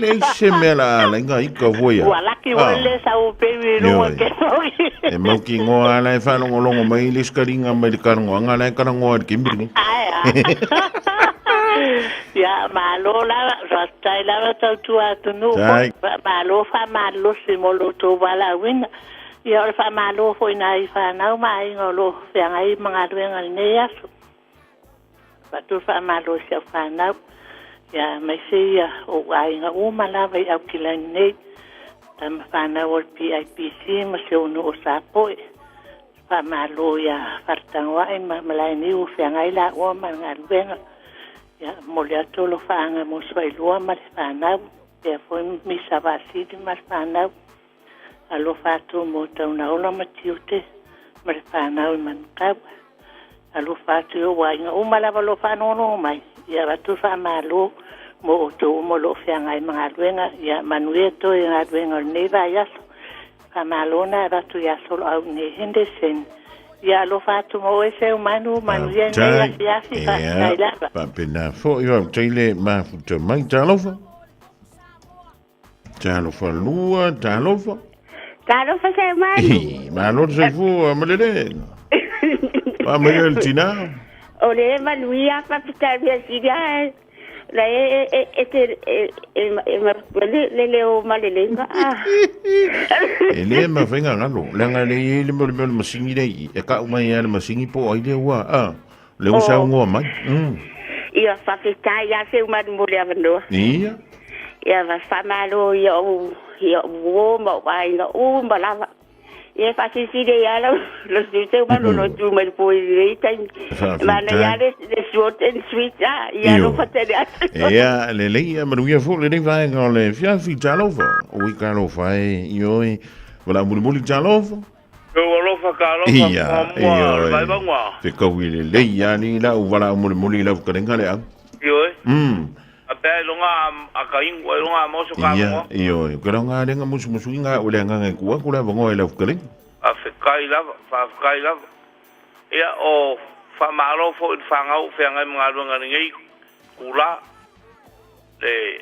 le se mela la ngai ka voya Wala ki wale sa o pewi no ke e mo ki ngoa la fa no longo mai le skaringa mai ka ngoa la ka ngoa ki mbini ya malo la rasta la tu atu no malo fa malo si molo to wala win ya fa malo foi nai fa na mai ngolo fa ngai mga duenga ne ya fa tu fa malo si fa na ya mai se ya o ai nga o mala vai au kilane tam fa na o PIPC ma se uno o sapo fa malo ya fartangwa ai malai ni u fa ngai la o ma ngalwenga ya molia tolo fa nga mo swai lua ma fa na ya foi mi sabasi di ma fa na alo fa tu mo ta una ola ma tiute ma fa na man ka alo fa tu wa nga o mala lo fa no mai ya ba tu fa malo mo to mo lo fa ngai mga luenga ya manueto ya luenga ne va ya fa malo na ba tu ya solo au ne hindesen ya lo fa tu mo ese humano manuia ne ya si fa la pa pena fo yo tele ma futo mai talofa Talofa lua, talofa. Talofa se manu. Malo se fu amalele. Amalele tina. Ole manuia pa pitaria sidia. La le o malelenga. Ele ma venga ngalo. Langa le mo masingi dei. E ka uma ia le masingi po ai le wa. Le usa ngo mai. Ia fa pitaia se uma mo le avendo. Ia. Ia va fa malo ia o mo vai no lava. Ia fa si de ia lo se uma lo tu me po i tai. Ma na ia de short and sweet ia no fatele. Ia le ia manuia fo le vai ngole fia fi talova. O i kalo fai ioi. Wala muli talova. Alofa ka alofa vai bangwa. Te kawile le ia ni la wala muli la karenga le au. Ioi. Ape longa akaingwa longa moso ka mo. Iyo, karonga lenga musu inga ole nga kuwa kula bongo ele fukele. Afkai lava. Ia o fa malo fo fanga u fanga ngalo ngai kula le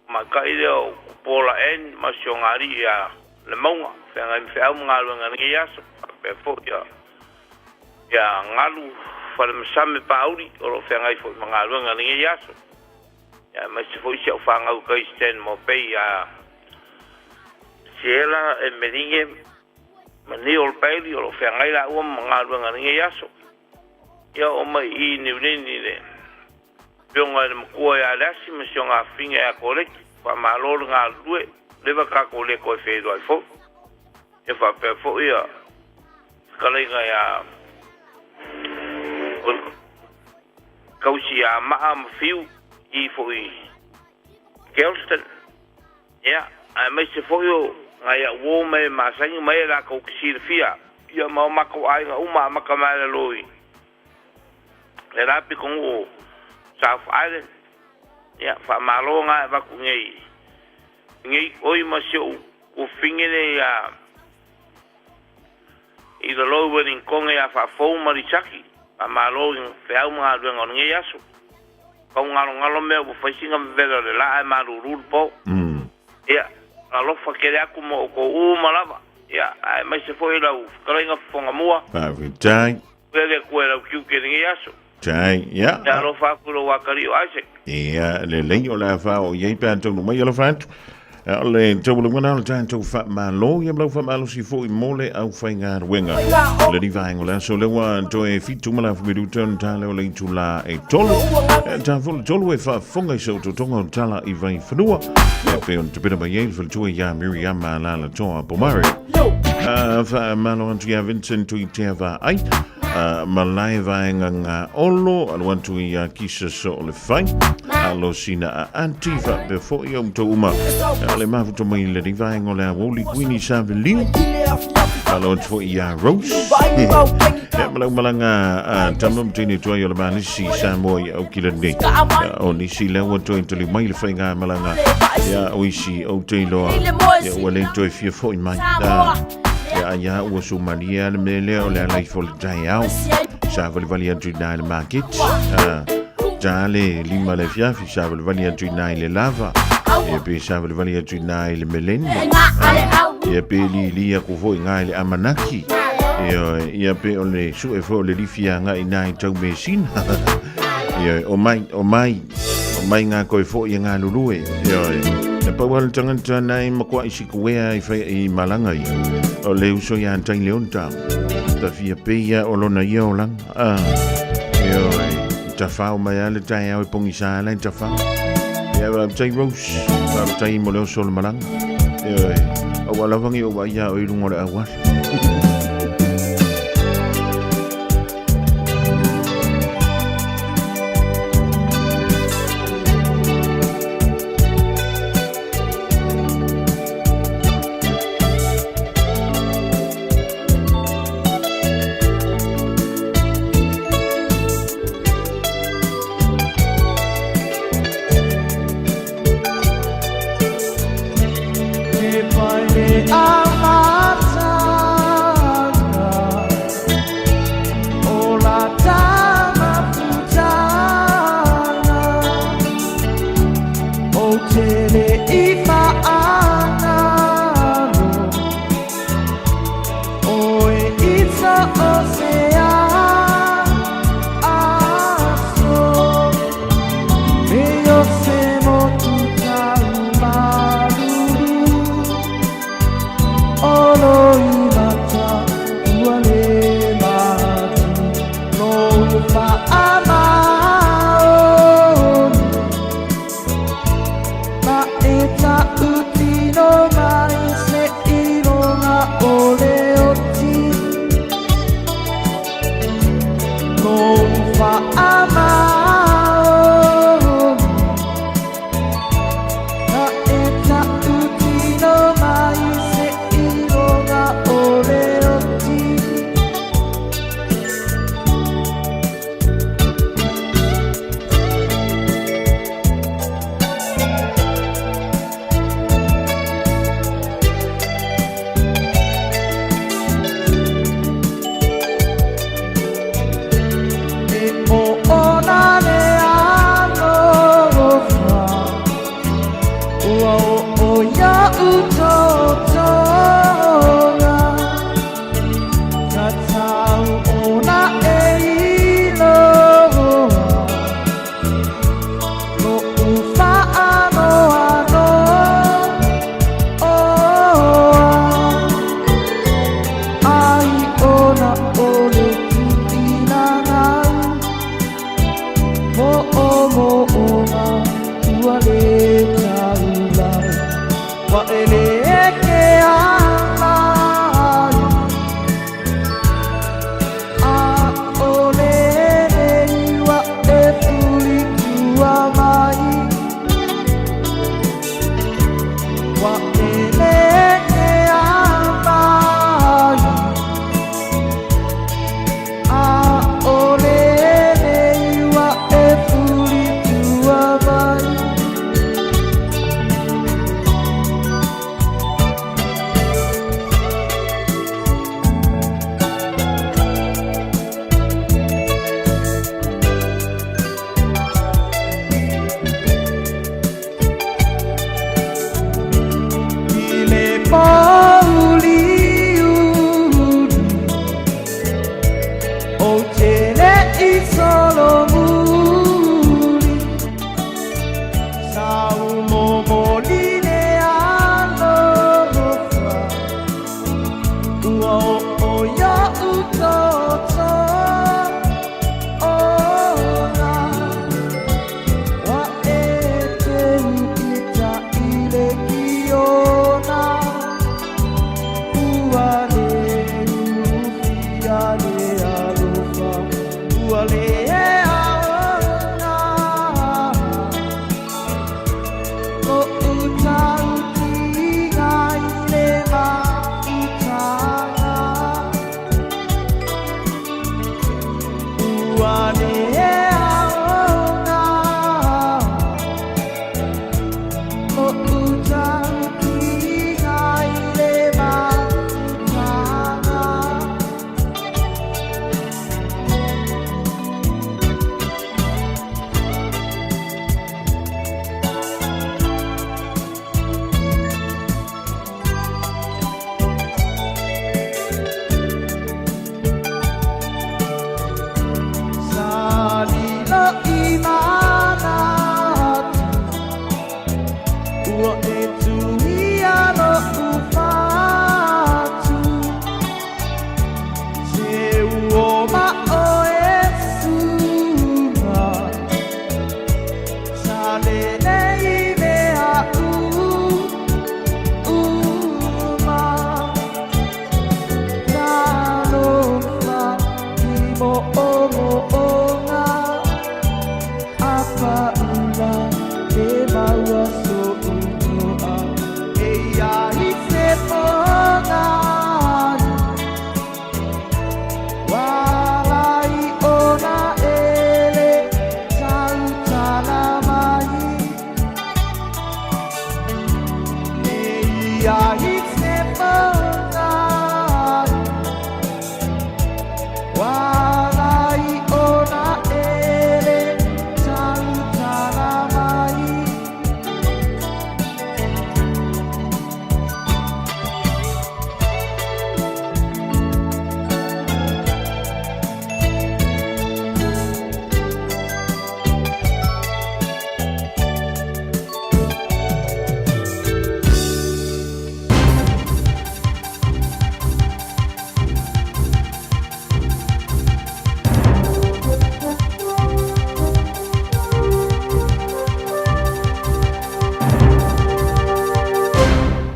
makai de pola en masiongari ya le monga fanga ngalo ngai yaso pe fo ya ngalu fa le msame pauli o fanga fo ngalo ngai yaso. Ja, mas se foi seu fanga o que está mo pei a Ciela e Medinge Manil Peli o fanga la o mangalwa ngani yaso. Ya o mai I ni le. Pionga le mkua ya lasi msionga finga ya kolek pa malol nga lue leva ka kole ko fe do fo. E fa pe fo ya. Kalenga ya kausi ya ma fiu I foi Kelston a mai se foi ngai a wo mai masangi mai la ko kisirfia ia mau mako ai nga uma makamala loi le rapi con o South Island fa malonga va ku ngai oi masio o fingene ya I the low wedding konga ya fa fo marichaki a malong fe au ma do ngai aso kau ngalo me o facinga vela le la ma ruru po ia alo fa kele aku mo ko u malava ia ai mai se foi la u kalenga fonga mua pa vitai pele ko la ku ke ni yaso tai ia alo fa ku lo wakari o ase ia le lengo la fa o ye pa to no mai lo fa le tobolo ngana tanto fa malo ia blau fa malo si foi mole au fainga wenga le divine la so le wa to e fitu mala fu du turn tale le tu la e tolo ta fu tolo e fa fonga so to tonga tala I vai fanua e pe on te pena ba ye fu to ya Miriam la la to po mari fa malo antu ya Vincent tu te va ai malai vaenga olo alwantu ia kisa so le fai alo sina antifa before yom to uma le mafu to mai le vaenga le woli queenie saveliu alo to ia rose malanga tamam tini to yo le mani si samo ya okilani oni si le wo to into le mai le fainga malanga ya oisi o te lo ya wale to fia fo in mai ya o Somalia le mele o le lai fol jaiao sa vali antu na le market jale lima le fia fi sa vali antu na le lava e pe sa vali antu na le melen e pe li ko vo ngai le amanaki e pe o le su e fo le li fia ngai na tau mesin e o mai nga ko fo ye nga lulu e pa wal tangan tanai makwa isikwe I malanga o le uso ya antai leonta ta fia peia o lona ia o lang ta fao mai ale tai au pongi sa la ta fa ya ba tai rose ba tai mo le sol malang o wala vangi o wa ya o ilungo le awa Amata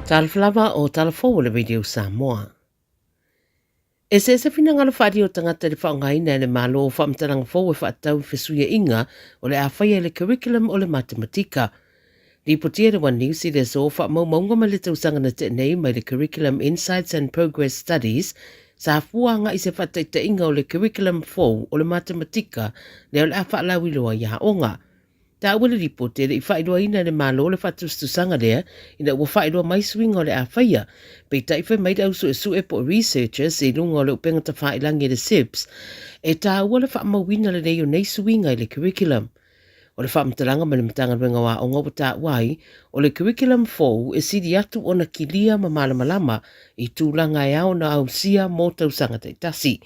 Talflava o talafo o le video Samoa. E se fina ngala whaari o tangata le whaongaina le malo o whamtaranga fōu e whaatau whesuia inga o le awhaia le curriculum o le matematika. Ripotia le One News i le so wha maunga ma le tausanga na te nei mai le Curriculum Insights and Progress Studies sa fuanga i se whataita inga o le curriculum fōu o le matematika le o le awha lauiloa ia onga. Ta wale ripote le i whaidoa ina le malo le whatustusanga lea ina ua whaidoa mai swinga o le awhaia. Pei taiwhai mai au su e po researchers e lunga o le upenga ta whailangi le SIPS e ta wale whaamawina le nei o nei swinga i le curriculum. O le whaamtaranga ma le matangaruenga wa o ngopata wai, o le curriculum 4 e sidi atu o na kilia ma malamalama i tūlanga e au na au sia mō tausanga taitasi.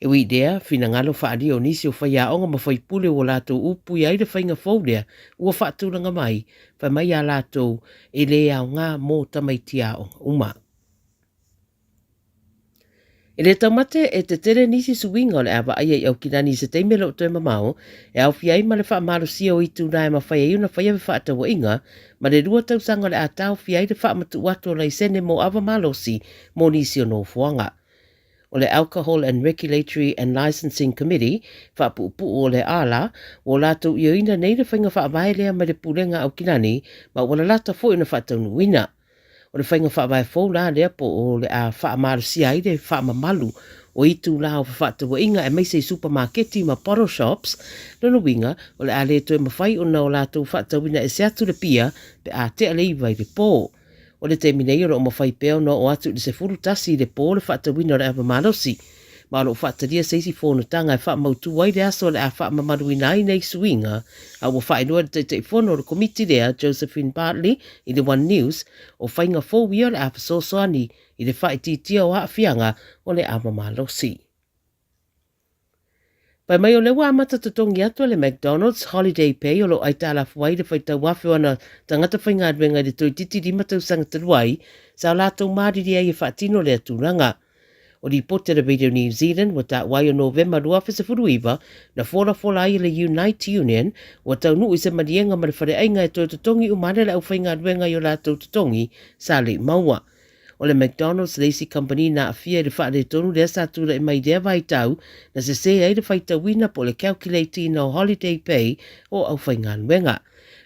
E wi dea, fina ngalo whaari o nisi o whaia onga ma whaipule o lātou upu i aire whainga whaudea ua whaatūlanga mai, whai mai a lātou e le au ngā mō tamaitia o uma. E le taumate e te tere nisi suwinga o le awa ai au kinani se teimelo o toi mamao, e au fiai ma le wha maru sia o i tūnai ma whai iuna whai awe wha atawa inga, ma le rua tausanga le atau fiai le wha matu ato lai sene mo awa malosi mo nisi o no fuanga. O le Alcohol and Regulatory and Licensing Committee, wha pupu o le ala, o lātou i oina nei le whainga wha awae lea ma le pulenga au kinani, ma wala lata fo ina wha taunu wina. O le whainga whaavae fōu la lea po o le a whaamaru sia i le whaamamalu o itu la o whaatawa inga e meisei supermarketi ma bottle shops, nono winga o le a le toi mawhai o na o lātou whaatawina e se atu le pia pe a te aleiwa i le pō. O le teminei o mawhai pēo no o atu le se furu tasi i le pō le whaatawina o le awamalosi. Ma lo whaataria seisi whono tanga e whaamautu wai le aso le a whaamamaru ina i nei suinga, a ua whainua le te whono o le komiti lea Josephine Bartley i le One News o whainga fōwi o le a whasosoani i le whaititia o haafianga o le amamalosi. Pai mai o le wa amata tatongi atu le McDonald's Holiday Pay o lo aitala fuai le whaitau wafi ana tangata whainga adwenga le toi titi lima tausanga taruai sa o lātou mariri ai e whaatino le aturanga. O li pote le Radio New Zealand wa ta wai o November lua fese furuiva na fora ai le Unite Union wa tau nuu i se marienga ma le whare ainga e toi tatongi umane le au whainga adwenga i o lātou tatongi sa le maua. O le McDonald's Lacey Company na afia le whaare tonu lea sa tura e mai dea vai tau na se se ai le whaita wina po le calculating no holiday pay o au whainga adwenga.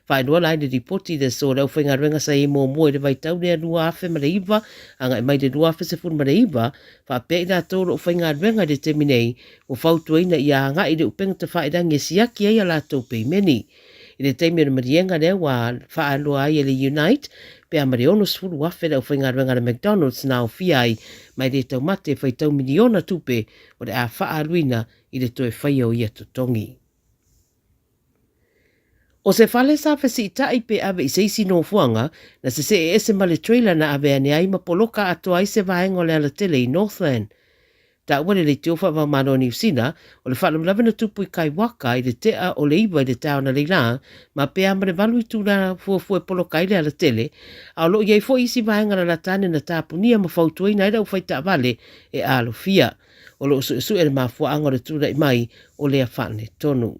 Whainua lai le ripoti le so le au whainga adwenga sa e mō mua le vai tau lea lua afe ma le iwa anga e mai le lua afe se fun ma le iwa wha pe ina tōro o whainga adwenga le te minei o whautua ina i a anga i le upenga te whaedangi e siaki ai a lātou pei meni. I le teimi o marienga lea wa whaaloa ai e le Unite pe a mariono sfuru afe le au whainga adwenga le McDonald's na o fiai mai le tau mate whai tau miliona tupe o le a whaaluina i le toe whaia o ia tutongi. O se whale sa whesi i tai pe ave i seisi no fuanga, na se e ese ma le trailer na ave ane ai ma poloka atoa i se vaenga o le ala tele i Northland. Ta wale le tiofa wa mano ni usina, o le whalam lavena tupu i kai waka i le tea o le iwa i le tau na leila, ma pe ama le valu i tūna fuafue poloka i le ala tele, a lo iei fo isi vaenga na latane na tapunia ma fautua ina ira ufaita vale e alo fia. O lo su e le mafua anga le tūna i mai o le a whane tonu.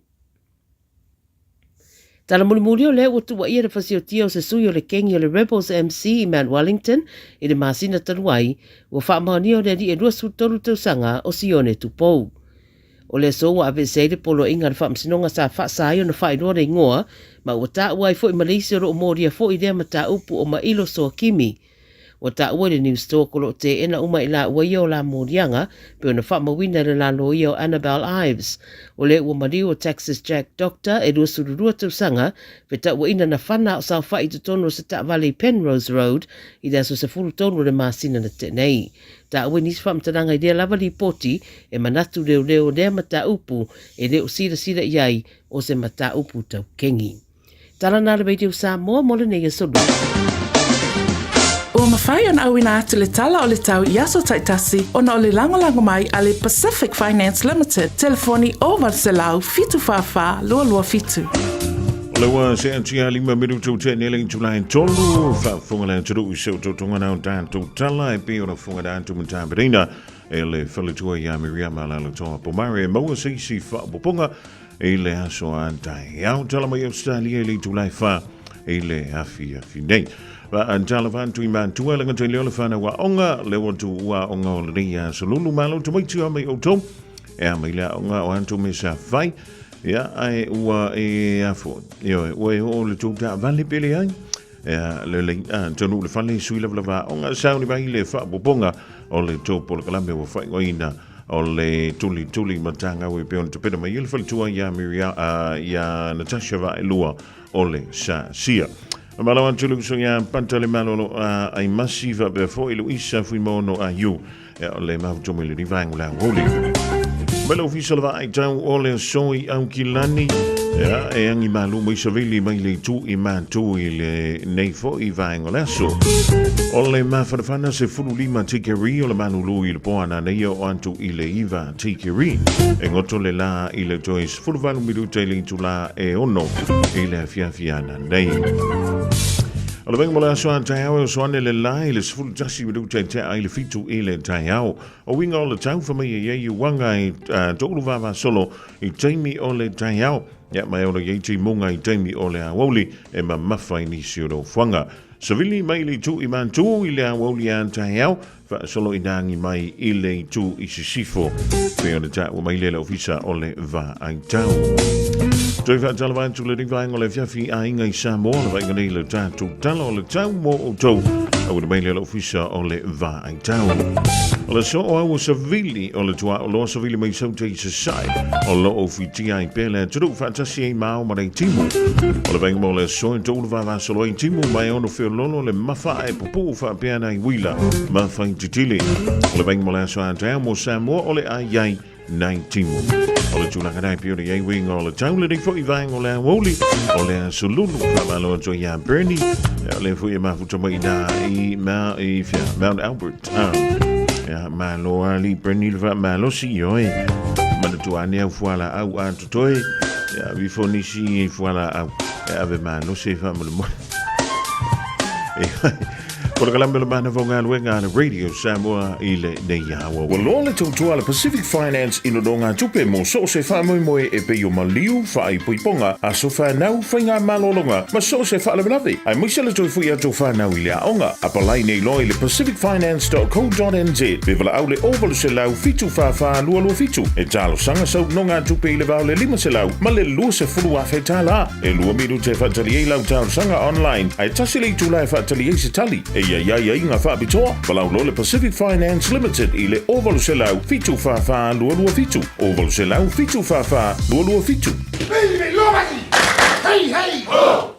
Tala mulimuli o le o tua ia le whasio tia o se sui o le kengi o le Rebels MC i Mount Wellington i le masina taluai o whaamahani o le li e rua sutolu tausanga o Sione Tupou. O le so wa ave seide polo inga le whaamsinonga sa whaasai o na whaeroa le ngoa ma ua ta ua i fo i Malaysia ro o moria fo i rea ma ta upu o ma ilo soa kimi. O ta ua le news store kolo te ena uma i la ua ia o la morianga pe o na whaamawina le la lo ia o Annabelle Ives. O le ua mari o Texas Jack Doctor e rua sururua tausanga pe ta ua ina na whana o sao whai tu tono se ta Valley Penrose Road i da so se furu tono le masina na tenei. Ta ua nisi whaamtananga i rea lava li poti e manatu reo rea mata upu e reo sira iai o se mata upu tau kengi. Tala nā le Radio Samoa mo le nei a solu. Ua mawhai ona awina atu le tala o le tau i aso taitasi ona o le langolango mai a le Pacific Finance Limited. Telefoni o Varselau fitu whawha lua fitu. Lewa se antia lima minutu te neling Julai tolu whafunga le turu i seo totonga nao tātou tala e pe ora funga dātu mtaberina e le whalitua i a Miriama la le toa pomare e maua seisi whaapoponga e le aso a tai. Au tala mai Australia le Julai wha e le afi nei. Wa antala vantu i mantua langa te leo le whana wa onga le watu wa onga o le rea salulu malo tu maitu a mai o tom e a mai lea onga o antu me sa whai ia ai ua e afo io ue o le tu ta vale pele ai le tonu le whale sui la va onga sauni vai le wha poponga o le topo le kalambe wa whai ngoina o le tuli matanga we pe on te pena mai le whale tua ia Miria ia Natasha va e lua o le sa sia. Malawan tulu so ya pantale malolo ai massiva be fo ilu isa fui mono a you le ma jomo le divang la holi. Belo official va ai tau ole soi au kilani Ya, e angi malu mai savili mai le tu I mātou I le nei fo I vaenga leso. O le mawhanawhana se furu lima tikeri o le manulu I le poana nei o antu I le iwa tikeri. E ngoto le la I le tois furu valu miru te le tula e ono I le fiafiana nei. O le venga mo le asoa tai au e soane le lai le sifuru tasi miru te ai le fitu I le tai au. O winga o le tau whamai e iei wanga I tōru wawa solo I teimi o le tai au. Ya mai ona yeiti munga I teimi o le awoli e ma mawhai ni siuro whanga. Savili mai le tu I mantu I le awoli an tai au, fa solo I nangi mai I le tu I sisifo. Pe o le tau mai le ofisa o le va ai tau. Toi fa tala vantu le ringvaenga o le fiafi a inga I Samoa, le vaenga nei le tatu tala o le tau mo o tau. Au le mai le ofisa o le va ai tau. O le so o au savili o le tua o loa savili mai saute I se sai. O lo o fiti ai pele turu fantasi ai mao ma rei timu. O le venga mo le so en tolu va solo ai timu mai ono feo lono le mafa e popu fa peana I wila. Mafa I titili. O le venga mo le so antea mo Samoa o le ai ai nai timu. O le tūlanga nai pio de ai winga o le taule rei fo I vaenga o le awoli. O le sululu fa malo to ya Bernie. O le fo I mafuta mai na I Mount Albert. Ya malo ali Bernie va malo si oi. Mana tuane au fuala au antutoi. Ya vifonisi e fuala au. Ave malo se fa mo. Por kalambele bana vonga luenga na Radio Samoa ile ne yawo. Well le to ala Pacific Finance ino donga tupe mo so se fa mo e pe yo maliu fa I poiponga a so fa nau fainga malolonga ma so se fa lavi. Ai misele to fu ya to fa nau ile aonga. Apalai nei lo ile pacificfinance.co.nz. Be vala aule oval se lau fitu fa lu fitu. E talo sanga so nonga tupe ile va le lima se lau. Ma le lu se fulu a fetala. E lu mi du te fa tali lau talo sanga online. Ai tasile tu la fa tali se tali. Ya inga fa bitoa, walau lo le Pacific Finance Limited I le ovalu se lau fitu fa lua fitu. Ovalu se lau fitu fa lua fitu. Hey, lomaki! Hey, hey! Oh!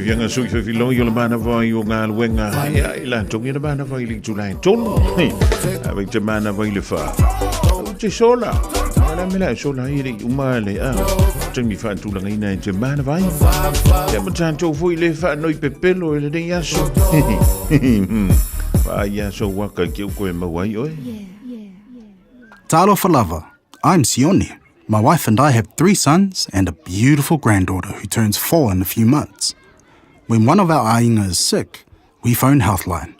Yang sui fe filo yo le mana vai o ngā luenga ia i la tongi le mana vai li Julai tolu avec te mana vai le fa te sola ala mela sola i ri uma le a te mi fa tu langa ina te mana vai te mo tanto foi le fa noi pepelo le de yaso va yaso waka ki ko e mawai oi Talo for lover. I'm Sione. My wife and I have 3 sons and a beautiful granddaughter who turns 4 in a few months. When one of our ainga is sick, we phone Healthline.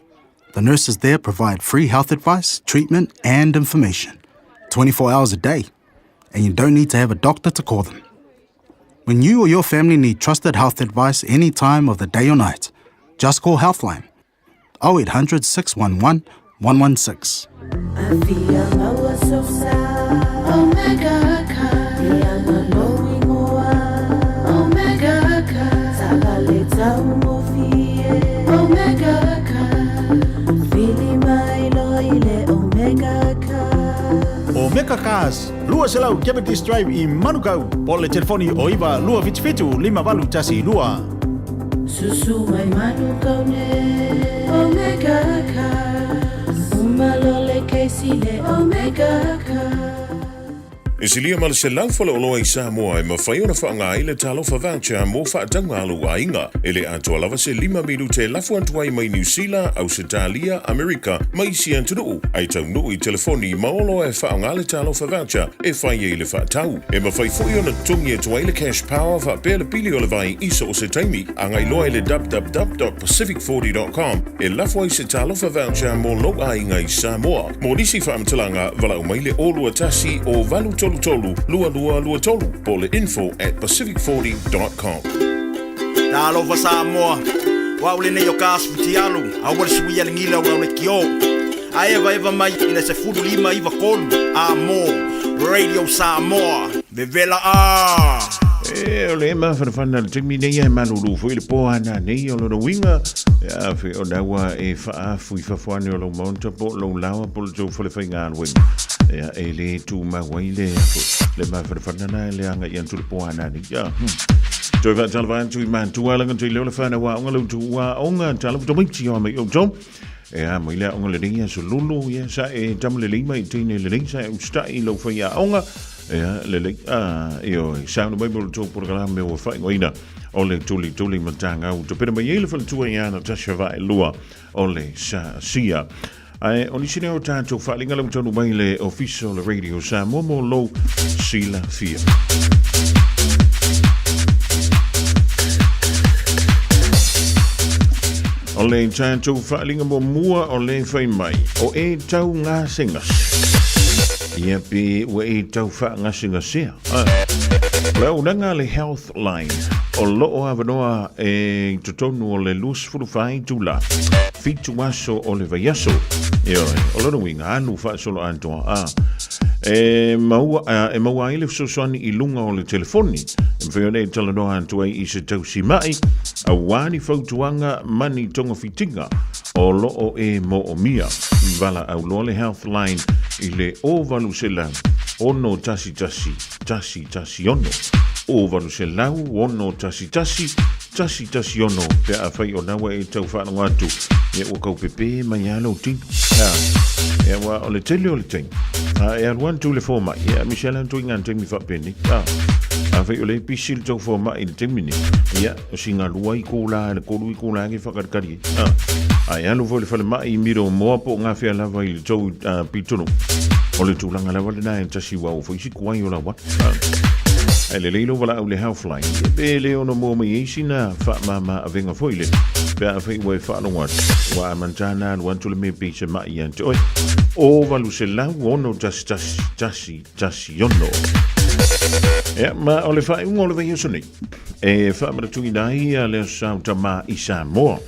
The nurses there provide free health advice, treatment, and information, 24 hours a day, and you don't need to have a doctor to call them. When you or your family need trusted health advice any time of the day or night, just call Healthline. 0800 611 116. Omega Cars, lua selau Diabetes Drive i Manukau, po le telefoni o iwa lua fitu 5 tasi lua. Susu mai Manukau ne Omega Cars, umalole keisile Omega Cars. E silia ma le se lau fala oloa I Samoa e mawhai ona whaanga I le talofa voucher mō whaatanga alu a inga. E le atua lava se 5 minute lafu antuai mai New Zealand, Australia, Amerika, mai si antunuu. Ai tau nuu I telefoni maolo e whaanga le talofa voucher e whai e le whaatau. E mawhai fui ona tungi e tuai le cash power wha pēle pili o le vai iso o se taimi. Angai loa le www.pacific40.com e lafu ai se talofa voucher mō lo a inga I Samoa. Mō nisi whaamtalanga wala umai le olua tasi o valu tolu lua tolu po le info@pacific40.com. Talo fa Samoa. Wa ule ne yo kasputi alu. Awal sui ya ngila wa ule kio. Aeva eva mai ina se fudu lima iva kolu. Amo Radio Samoa. Vevela ole ma fanafana le timi nei e manulu foi le poana nei o lo winga ya fe o dawa e fa fu fa fani o lo monta po lo lawa po jo fo le fainga wen ya ele tu ma waile le ma fanafana na le anga yan tu le poana nei ya jo va talvan tu man tu ala ngan tu le fana wa ngalo tu wa onga tala to mi ti o me o jo ya mo ile onga le dinga so lulu ya sa e tamle le mai tine le dinga sa sta i lo fa ya onga ya le io sound bible to programma me o fa ngoina ole tuli matanga u to per me ile fa tu ya na tasha va lua ole sa sia ai oni sine o tanto fa linga lo to mai le official radio sa momo lo sila fia ole tanto fa linga mo mua ole fa mai o e tau nga singas ia pe we tau fa ngasinga sia la unanga le health line o lo o avanoa e totonu o le lus furu fai tula fitu aso o le vaiaso o lo winga anu fa solo antoa e maua ile fsosoni i lunga o le telefoni mfeone talano antoa i se tau simai a wani fautuanga mani tonga fitinga o lo o e mo o mia vala au lo le health line ile ovalu sela ono tasi ono ovalu sela ono tasi ono pe afai ona wa e tau fa ngatu e o kau pepe maialo tin e wa ole tin e one two le forma e Michelle antu ngante mi fa peni afai ole pisil tau forma in 10 minutes ya singa luai ko la ko lui ko la ngi fa kari ai alu vole fale mai miro mo po nga fe la vai tau pitono ole tu langa la vale na tasi wa fo isi ko yo la wa ele leilo wala au le healthline be le ono mo me isina fa mama avenga foile be afai we fa no wa mantana wan tu le me piche mai yan oi o valu se la ono tasi ono ya ma ole fa un ole ve soni e fa ma tu dai ale sa tama isa mo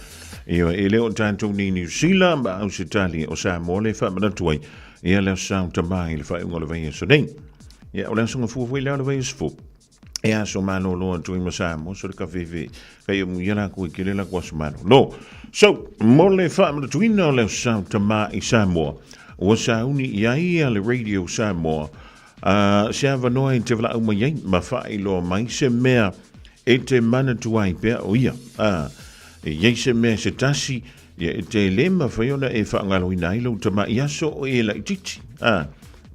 io ele o tanto ni New Zealand ba Australia o sa mo le fa ma tu ai e ale sa tama il fa un ole ve soni ya ole so fu fu le ole ve fu e a so mano lo tu mo sa mo so ka vive kai mu yana ku ke le la kwa mano no so mo le fa ma tu no le sa tama isa mo o sa uni ia le radio sa mo se avanoa i te wala au mai ma whai loa mai se mea e te mana tuai pia o ia e iei se mea se tasi e te lema whaiona e whaangalo i nai lau tama i aso o e lai titi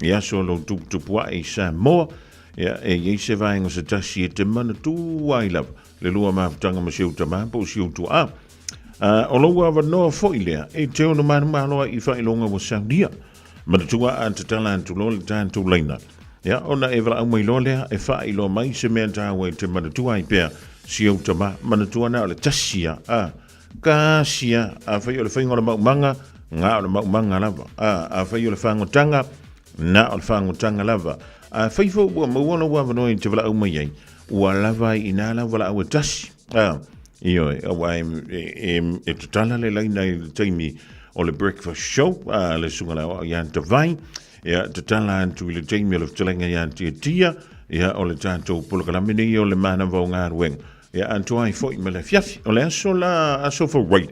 i aso lau tupua e sa moa e iei se vaenga se tasi e te mana tuai lau le lua maafutanga ma siu tama po siu tua o lau avanoa foilea e te ono manu maloa i whailonga wa Saudia ma tua an te tala an tu lo le tantu leina ya ona e vela mai lo le e fa i lo mai se menta we te manatua i pe si o tama manatua na le tasia ka sia a fa yo le faingo le manga nga le manga lava a fa yo le fango tanga na le fango tanga lava a fa fo mo wona wa no te vela mai ai wa lava ina la vela o tasi io wa e totala le leina i taimi o le breakfast show le sungala ya te vai ya te tala tu le Jamie of Telenga ya tia ya o le tanto polo mini o le mana vo ngarwen ya anto ai foi me le fiafi o le aso for right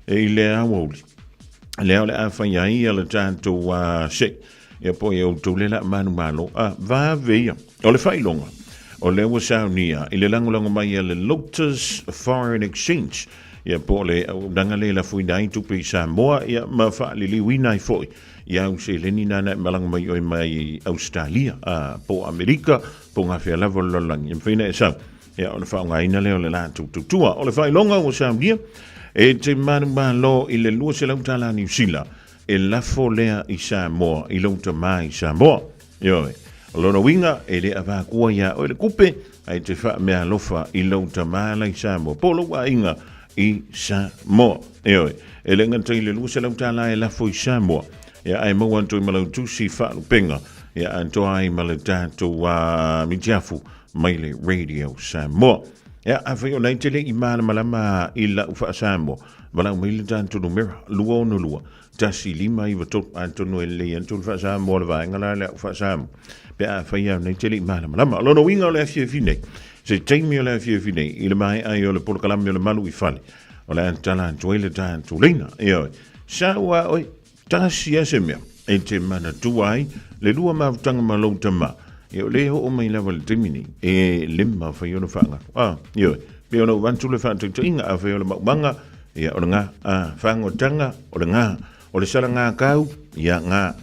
e le awoli le o le afa ya ia le tanto se ya poi o tu le la manu malo va via o le failonga o le wasaunia ile lango mai le Lotus Foreign Exchange ya pole dangale la fui dai tu pe Samoa ya ma fa li wina foi ya se le ni nana malang mai Australia po America po nga fe la volang im fina sa ya on fa nga ina le la tu o le fa longa o sa dia e te man lo ile lu se la utala New Zealand e la folea i Samoa i lo ta mai Samoa yo lo no winga e le ava ku ya o le kupe ai te fa me alofa i lo ta mai Samoa po lo wa inga i Samoa e le ngata i le lu se la utala e la foi Samoa ya ai mo wanto malo tu si fa penga ya anto ai malo tanto mitiafu mai le radio Samoa Ya afai o nai tele I mana malama ila ufa samo. Wala umili tanto numera lua no lua. Tasi lima I vato Antonio ele Antonio fa samo le vai ngala le ufa samo. Pe afai o nai tele I mana malama. Lono winga le afia fine. Se taimi o le afia fine. Ile mai ai o le polkalami o le malu I fale. O le antala antuele tanto leina. Io. Sawa oi tasi asemia. E te mana tuai le lua mavutanga malo tama. Io le ho o mai lava le temini e lemma fa yo no fanga io pe ono vantu le fa tu inga a fa yo manga ia o nga fango tanga o nga o le sala nga kau ia nga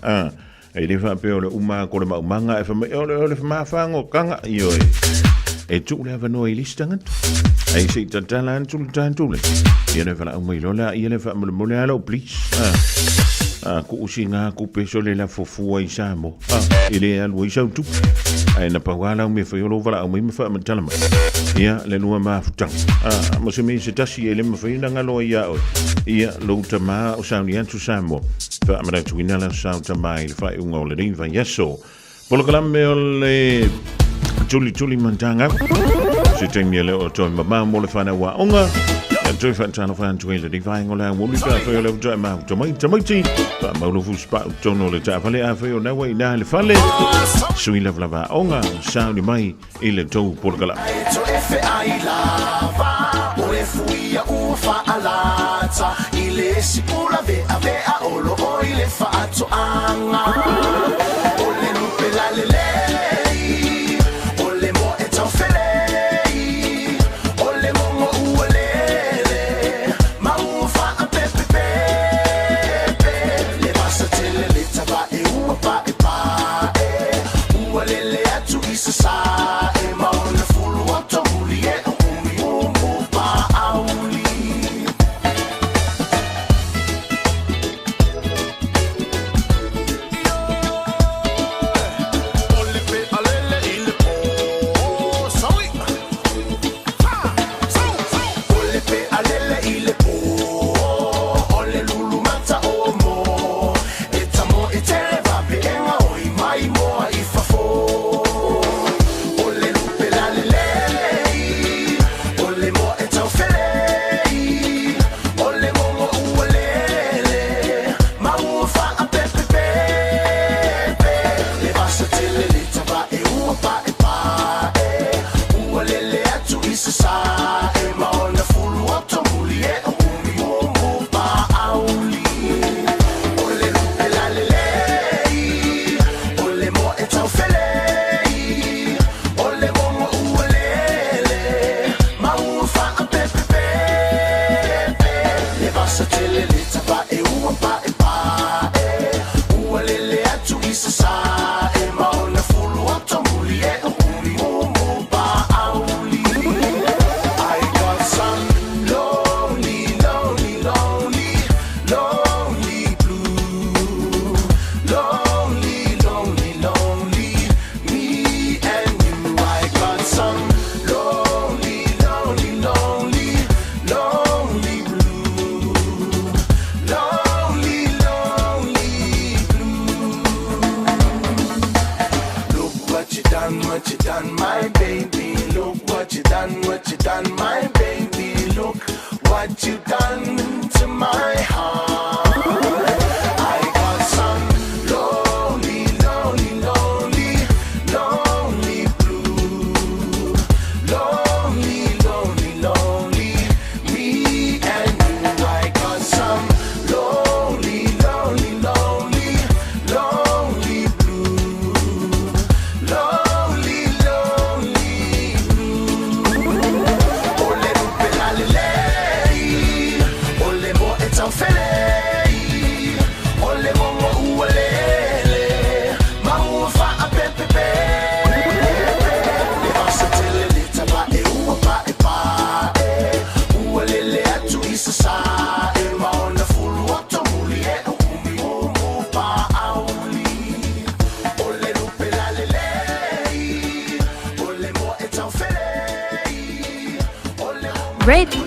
e le fa pe o le uma ko le manga e fa o le fa fango kanga io e tu le va no i listanga ai se tantala tu tantu le ia le fa o mai lo la ia le fa mo le alo please ku usinga ku peso le la fofu ai samo ile al wo sau tu ai na pawala me fa yo lo vala me fa mentala ia le lua ma futang mo se me se tasi ele me fa ina ngalo ia ia lo tama o sa ni antu samo fa amara tu ina la sa tama il fa un ole rin va yeso polo kalam me ole tuli mantanga se temi le o to ma mo le fa na wa onga Joy Fantano fan to the divine on and woolly for your love drama to my but Molo spout John or the Tavale Afeo no way now the Fale Sweet love lava onga sound mai il to Porgala ile sipula ve avea olo ile fatto anga ole lupe la lele ole mo et en fele ole mo ole sa e ma una fulu otto mulie umi umu pa auli ole pe alele il po soi ole pe alele il po ole lulu mata omo etamo etere va pe enga oi mai mo I fa fo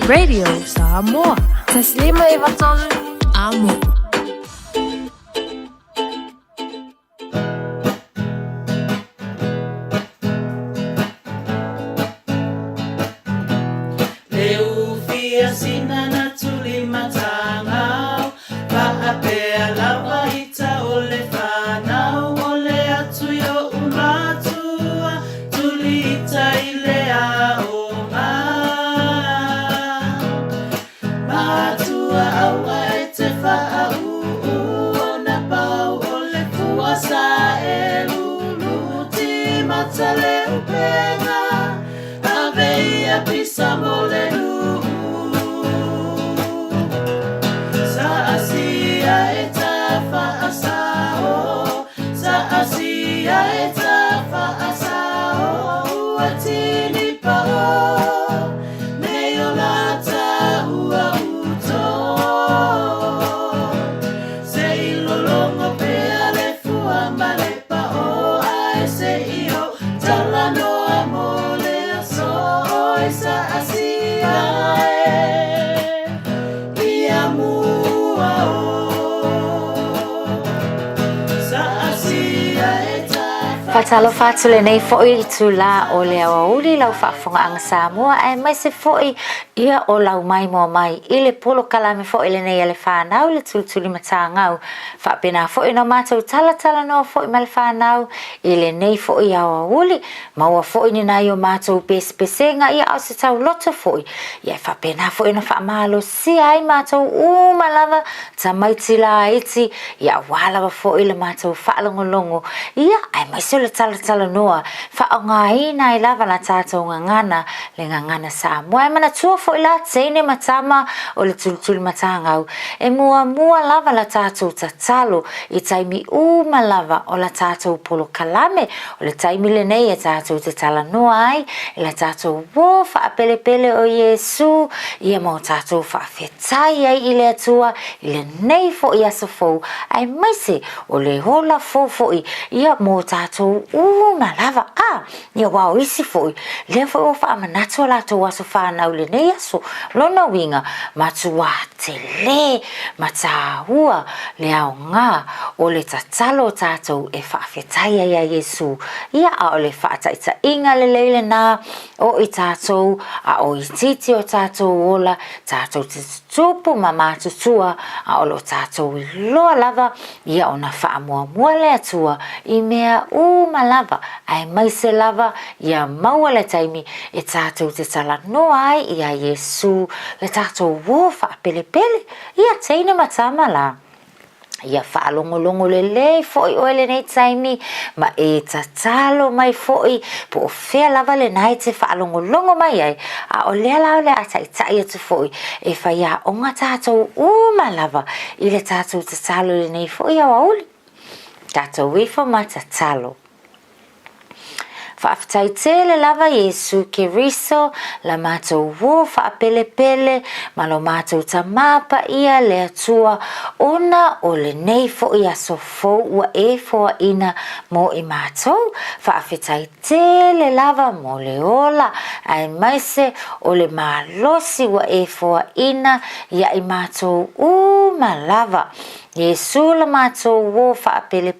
Radio Samoa. Taslima Ivatol Amo. sina na tuli matangau Paapea lawa ita ole whanau Ole atu yo umatua Tuli ita ile a o ngā Matua aua e te whaau Ona pau ole fuasa e lulu Ti matale upenga Aveia pisa mole Sa asia e ta whaasao Sa asia e ta whaasao Atini pao Neo lata ua uto Se ilolongo pea le fua male pao Ai se io tala noa mole aso Sa asia e Ia mua Sa asia e ta Fatalo fatule nei foi tu la o le auli lau whaafonga ang Samoa ai mai se foi ia o lau mai mo mai i le polo kalame foi le nei ale whanau le tultuli matangau whaapena foi no mātou tala no foi ma le whanau i le nei foi au auli maua foi ni nai o mātou pesenga ia au se tau loto foi ia whaapena foi no whaamalo si ai mātou malava ta mai tila iti ia walawa foi le mātou whaalongolongo ia ai mai se le tala noa whaonga ina i lava la tātou ngangana le ngangana Samoa e mana tua fo i la teine matama o le tulutuli matangau e mua lava la tātou tatalo i taimi uma lava o la tātou polo kalame o le taimi le nei e tātou te tala noa ai e la tātou wo whaapele o Yesu ia mo tātou whaafetai ai i le atua i le nei fo i aso fo ai maise o le hola fo i ia mo tātou malava ia wao isi foi le foi o fa manato la to waso fa na ule ne yaso lona winga matua te le mata hua le au nga o le tatalo tato e fa fetai ya Yesu ia o le fa taita inga le leile na o i tato o i titi o tato ola tato te tupu mama tutua o lo tato lo lava ia ona fa mua le atua i mea malava ai mai se lava ia maua le taimi e tātou te tala noa ai ia Yesu le tātou wofa pele ia teine matama la ia whaalongolongo le foi o ele nei taimi ma e tatalo mai foi po fea lava le nai te whaalongolongo mai ai a o lea lau le ataitai atu foi e whaia o ngā tātou lava i le tātou tatalo le nei foi au auli tātou wifo ma tatalo Whaafitai tele lava Yesu ke riso la mātou wo whaapele malo mātou ta mapa ia le atua ona o le nei fo i aso fo ua e fo ina mo i mātou whaafitai tele lava mo le ola ai maise o le malosi ua e fo ina ia i mātou lava Yesu la mātou wo whaapele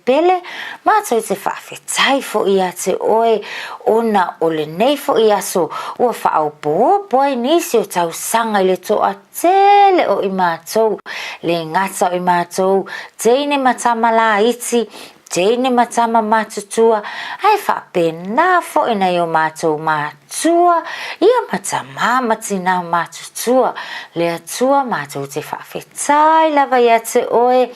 mātou te whaafetai fo ia te oe ona o le nei fo i aso ua whaau poi nisi o tau sanga i le toa tele o i mātou le ngata o i mātou teine matama la iti teine matama matutua ai whaapena fo ina i o mātou matua ia matama matina matutua le atua mātou te whaafetai lava ia te oe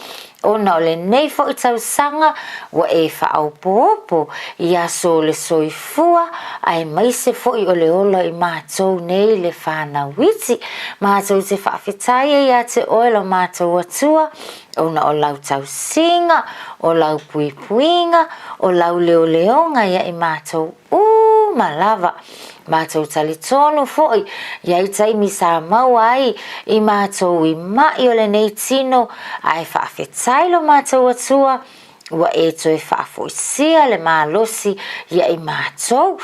ona o le nei fo i tau sanga wa e whaau poopo i aso le soifua ai maise fo i o le ola i mātou nei le whana witi mātou te whaafetai i a te oe lo mātou atua ona o lau tau singa o lau puipuinga o lau leoleonga ia i mātou malava mātou tali tonu foi iai taimi sa mau ai i mātou i mai o le nei tino ai whaafetai lo mātou atua ua e toe whaafoisia le malosi ia i mātou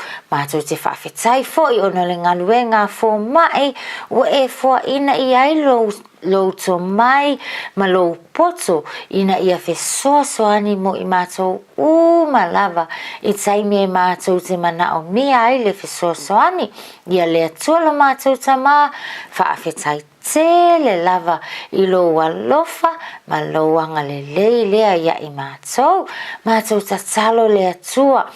te whaafetai foi ono le ngaluenga fo mai ua e fo ina i ai lo lo to mai ma lo poto ina ia fesoasoani mo i mātou malava i taimi e mātou te mana o mea ai le fesoasoani ia le atua la mātou tamā whaafetai tele lava i lo walofa ma lo anga le lei lea ia i mātou tatalo le atua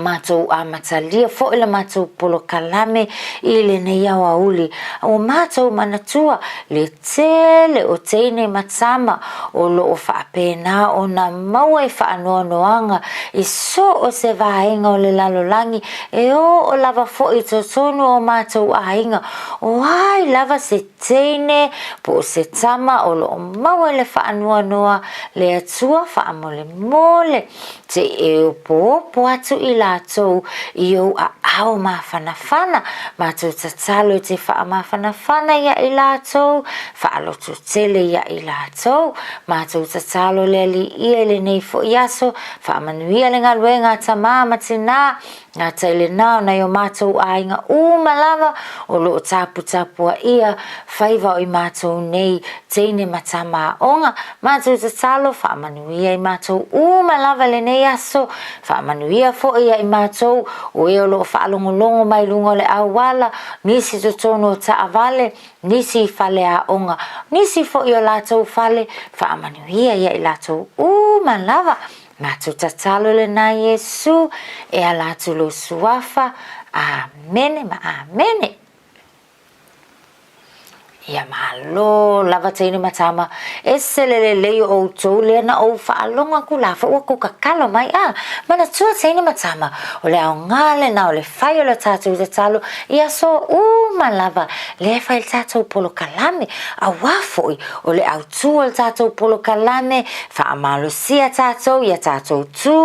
mātou a matalia fo ila mātou polo kalame i le nei au auli o mātou manatua le tele o teine matama o lo o whaapena o na maua i whaanoanoanga i so o se vahenga o le lalolangi e o lava fo i totonu o mātou ahinga o ai lava se teine po se tama o lo o maua le whaanoanoa le atua whaamole mole te e o po atu i lātou i au a au mawhanawhana mātou tatalo te wha mawhanawhana ia i lātou whaalotu tele ia i lātou mātou tatalo le li ia le nei fo iaso whaamanuia le ngā luenga tamā matina ngā taile nao na o mātou ainga malava o lo tapua ia whaiva o i mātou nei teine matama onga mātou tatalo whaamanuia i mātou malava le nei aso whaamanuia fo ia i mātou o e o lo whaalongolongo mai lungo le awala nisi totono o taavale nisi fale a onga nisi fo i o lātou fale whaamanuia ia i lātou malava mātou tatalo le na Yesu e a lātou lo suafa amene ma amene ia malo lava teine matama e selele leo o tou le na o whaalonga ku la o ku kakalo mai mana tua teine matama o le au ngale na o le whai o le tātou te talo ia so malava le whai tātou polo kalame a wafoi o le au tu o le tātou polo kalame wha amalo sia tātou ia tātou tu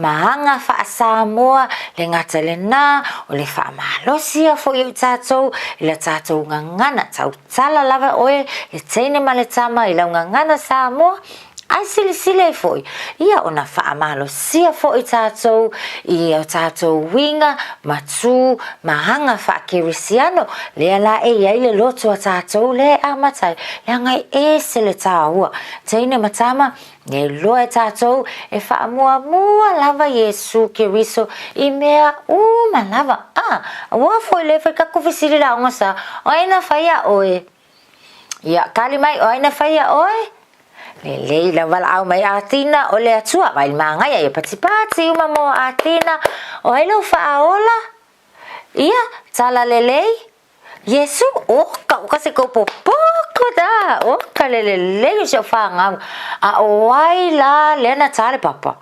mahanga wha Samoa le ngata le na o le wha amalo sia fo i tātou i le tātou ngangana tau sala lava oe le teine maletama i launga ngana Samoa ai sile foi ia ona whaamalo sia foi tātou i au tātou winga matu mahanga whakerisiano lea la e iai le loto a tātou le amatai lea ngai e sele tāua teine matama ne loe tātou e whaamua lava Yesu Keriso i mea lava ua foi le whaikakufisiri la onga sa o aina whaia oe ia kali mai o aina whaia oe le la wala au mai atina o le atua vai manga ia patipati uma mo atina o elo faaola ia tala lele Yesu o ka se ko popo da o ka lele se fanga a o ai la lena tale papa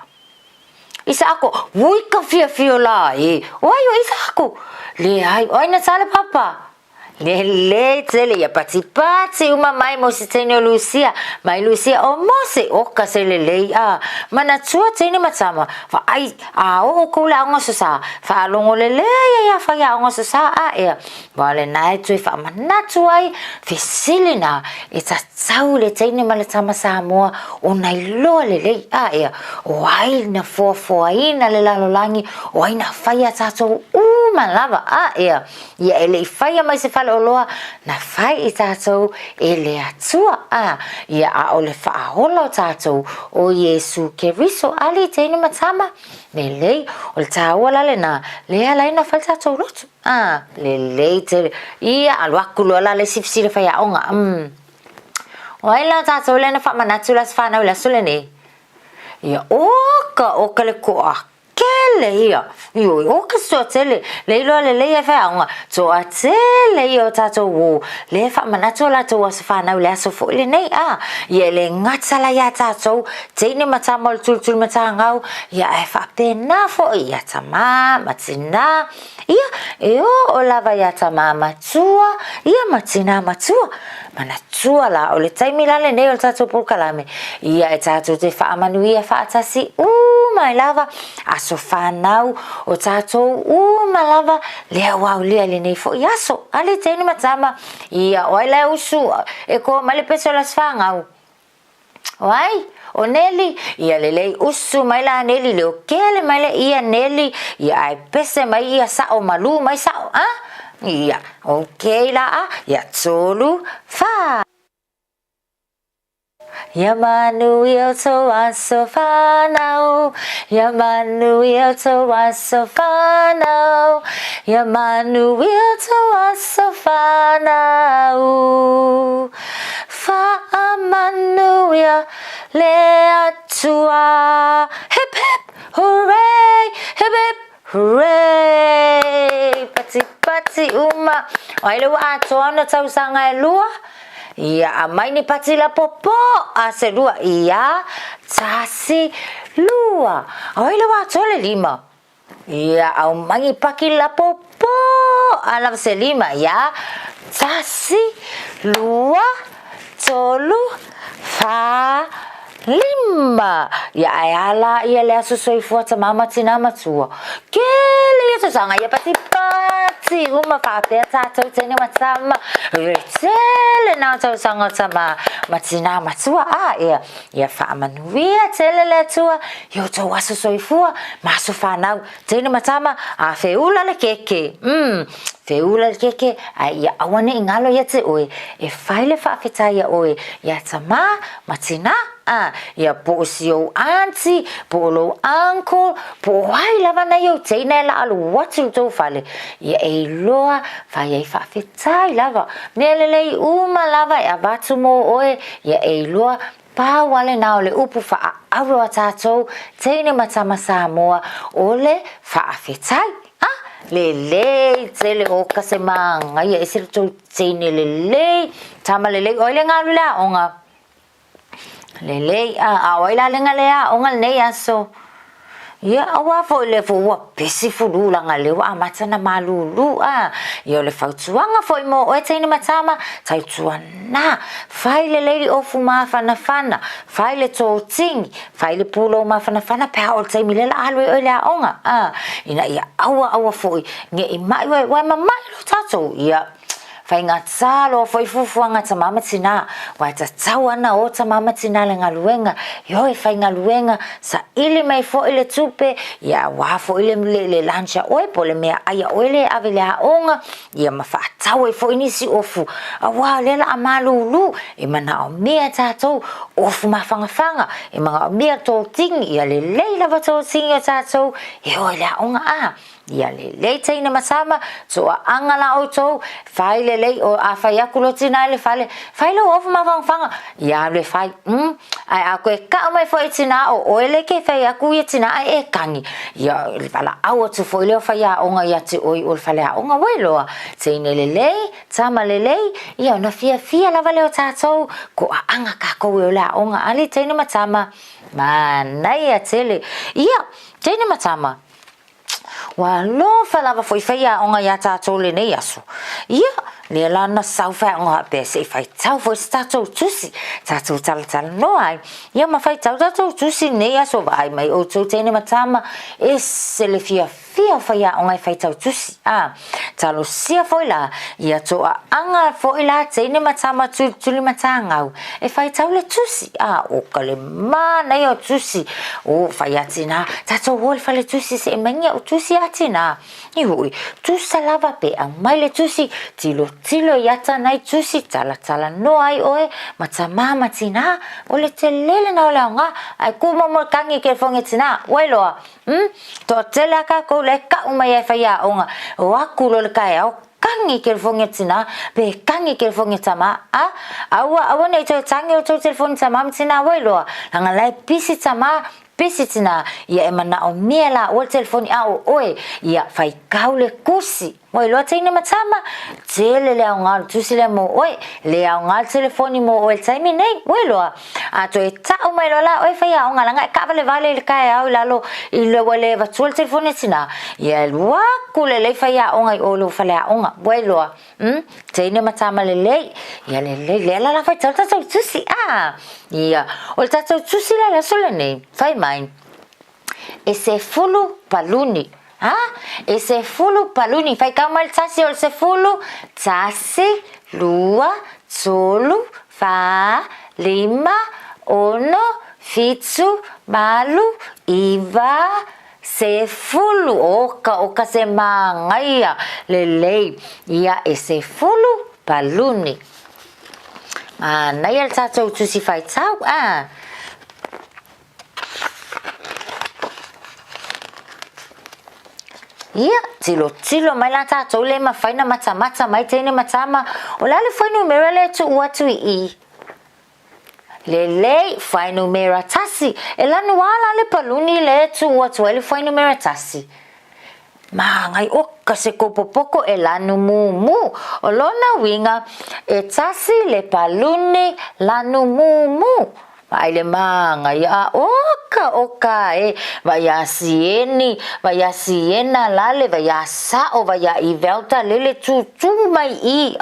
isa ako vui ka fiola o ai isa ako le ai o ina tale papa le tele ia patipati uma mai mo se tene Lucia mai Lucia o mose o ka se le mana tua tene matama fa ai o ko la ngo sa fa longo le ia fa ya ngo sa ia vale nai tu fa manatu ai fisilina ita tsau le tene maletama Samoa o nai lo le ia o ai na fo ai na le lalolangi o ai na fa ya tato malava ia ele fa ya mai se oloa na fai i tātou e le atua ia a o le whaahola o tātou o Yesu Keriso ali teine matama me lei o le tāua lale na lea lai na fai tātou lotu le lei te ia aluaku loa la le sifisi le fai aonga o ai la tātou le na whamanatu las whanau la sule ne ia oka le koa kele ia o ka so tele le lo le fa nga so a tele o tato wo le fa manato la to was fa na le so fo le nei ye le ngatsala ya tato teine mata mol tul mata ngau ya fa pena fo ya tama matina ia o lava ya tama matua ia matina matua mana tua la o le taimi la le nei o tato por kalame ia e tato te fa manuia fa tasi mai lava aso fanau o tātou malava lea wau lea le nei fo iaso ale teine matama ia oi le usu e ko male peso las fangau oi o Nelly ia le usu mai la Nelly le o kele mai le ia Nelly ia ai pese mai ia sa o malu mai sa ia okay la ia tsolu fa Ia manuia tō aso whanau. Ia manuia tō aso whanau. Ia manuia tō aso whanau. Whaamanuia le atua. Hip hip, hooray, hip hip, hooray. Pati pati uma. Ai lewa atoa na tau sanga e lua. Ia mai ni pati la popo a se lua. Ia tasi lua. Ai lewa atoa le lima. Ia au mangi paki la popo ala se lima. Ia tasi lua tolu fa lima. Ia ala ia le aso soifua ta mama tina matua. Kele ia sanga ia pati pati uma fa pe tatou tene matama. Tele na tau sanga tama matina matua ia fa manuia tele le tua yo tau aso soifua maso fa nau tene matama a feula le keke. Feula le keke ia awane ingalo ia te oe e faile fa fetaia oe ia tama matina ia po sio auntie po lo uncle po ai lava na yo tena la alu watu to fale ia e loa fa ia fa fetai lava nelele uma lava ia batu mo oe ia e loa pa wale na ole upu fa aro atato tene matama Samoa ole fa fetai lele tele o kasemanga ia esir to tene lele tama lele ole ngalu la onga lele oila lenga lea onga nei aso ia awa fo le fo wa pesi fu lula ngale wa matana malulu ia le fautuanga fo mo o tene matama taituana faile lady ofu ma fana faile to ting faile pulo ma fana pa o te milela alwe oila onga ina ia awa fo nge i mai wa mama lo tato ia fai ngā tsalo foi fufuanga ta mama tina wa ta tawana o ta mama tina le ngaluenga yo fai ngaluenga sa ili mai fo ile tupe ya wa fo ile le lancha oi pole mea aya oile avele onga ya mafa tawe fo inisi ofu wa le la amalulu e mana o mea tato ofu mafanga e manga mea to ting ya le leila va to ting ya tato yo le onga ia le teina masama so angala auto faile le o afaya kulotina le fale o mafanga ia le fai ai ako e ka mai foi tina o ele ke fai aku ia tina ai e kangi ia le fala au tu foi le fai onga ia te oi o fale onga welo teina le tama le ia na fia la vale o tato ko anga ka ko la onga ali teina matama mana ia tele ia teina matama wa lo falava foi feia onga ya tatou le nei aso ia le lana saufa onga pe se fai tau foi tatou tusi tatou tal no ai ia ma fai tatou tusi nei aso vai mai o tau tene matama e se le fia faia onga fai tau tusi talo sia foi la ia to anga foi la tene matama tuli matanga e fai tau le tusi o kale mana yo tusi o fai atina tatou wol fai le tusi se menga o tusi atina i hui tu salava pe ang mai le tusi tilo yata nai tusi tala no ai oe matama matina o le telele na ola nga ai kuma mo kangi ke fonge tina wailoa to tele ka ko le ka umai faia onga o akulo le kai o kangi ke fonge tina pe kangi ke fonge tama awa nei to tangi o to telefon tama tina wailoa nga lai pisi tama pisitina ia emana o miela o telefoni oe ia fai kaule kusi Oi lo tine matama tele le ngal tusi le mo oi le ngal telefoni mo o time nei oi lo a to eta o mai lo la oi fa ya ngal nga ka vale le kai au la lo I le wale va tul telefoni sina ia wa kule le fa ya ngai o lo fa le nga oi lo tine matama le ia le la fa tata tusi ia o tata tusi la sole nei fai mai e se fulu paluni ese fulu paluni fai kamal tasi o se fulu tasi lua tolu fa lima ono fitu malu iva se fulu oka se mangaia lele ia ese fulu paluni Nai al tātou tusi whai tau. Ia, tilo mai la tātou le mawhaina mata mai teine matama. O la le whainu mera le tu uatu I. Le whainu mera tasi. E lanu ala le paluni le tu uatu le whainu mera tasi. Ma ngai oka se kopopoko e lanu mumu. O lona winga e tasi le paluni lanu mumu. Ai le manga ia oka vaya siena lale vaya sao vaya ivelta lele tu mai I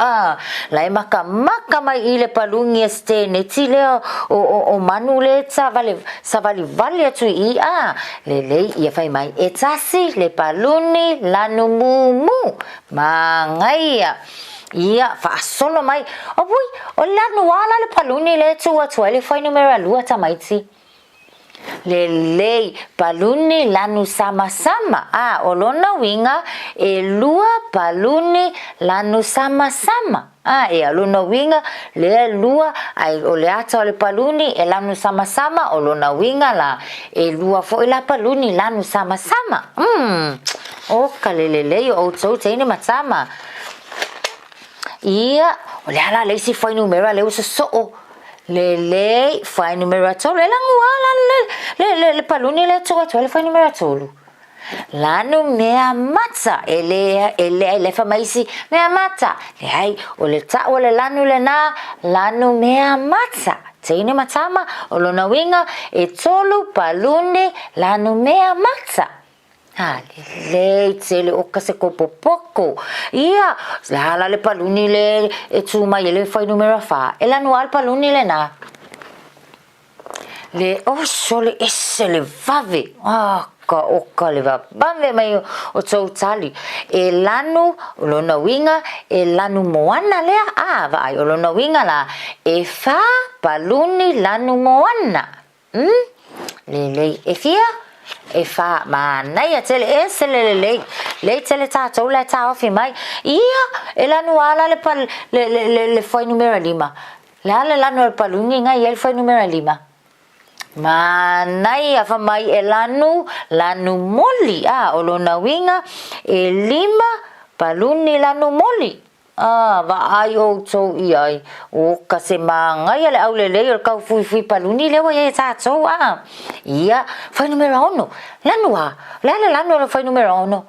lai maka mai I le palungi este neti le o manu le sa vale tu I le ia fai mai e tasi le paluni lanu mumu mangaia ia fa solo mai opui o lanu wala le paluni le tu le fai numero lua tamaiti le paluni lanu sama o lona winga e lua paluni lanu sama e aluna winga le lua ai o le ata le paluni e lanu sama o lona winga la e lua fo la paluni lanu sama o kalele o tso tene matama ia o le ala le si fai numero le uso le fai numero tolu le langua le paluni le tso le fai numero tolu lanu mea matza ele fa maisi mea matza le ai o le ta o le lanu le na lanu mea matza teine matama o lona winga e tolu paluni lanu mea matza le tele o kase kopopoko ia la le paluni le e tuma ele fai numero fa e lanu al paluni le na le sole esse le vave oka le vave mai o tau tali e lanu lona winga e lanu moana lea vai o lona winga la e fa paluni lanu moana le e fia e fa ma nai tele le tele tātou le tā ofi mai ia e lanu ala le fai numero 5 le lanu le palungi ngai e fai numero 5 ma nai afa mai e lanu moli o lona winga e 5 paluni lanu moli va ai o tau I ai o kase manga ia le au le o kau fui paluni le wa ia tātou ia fai numero 1 lanu le fai numero 1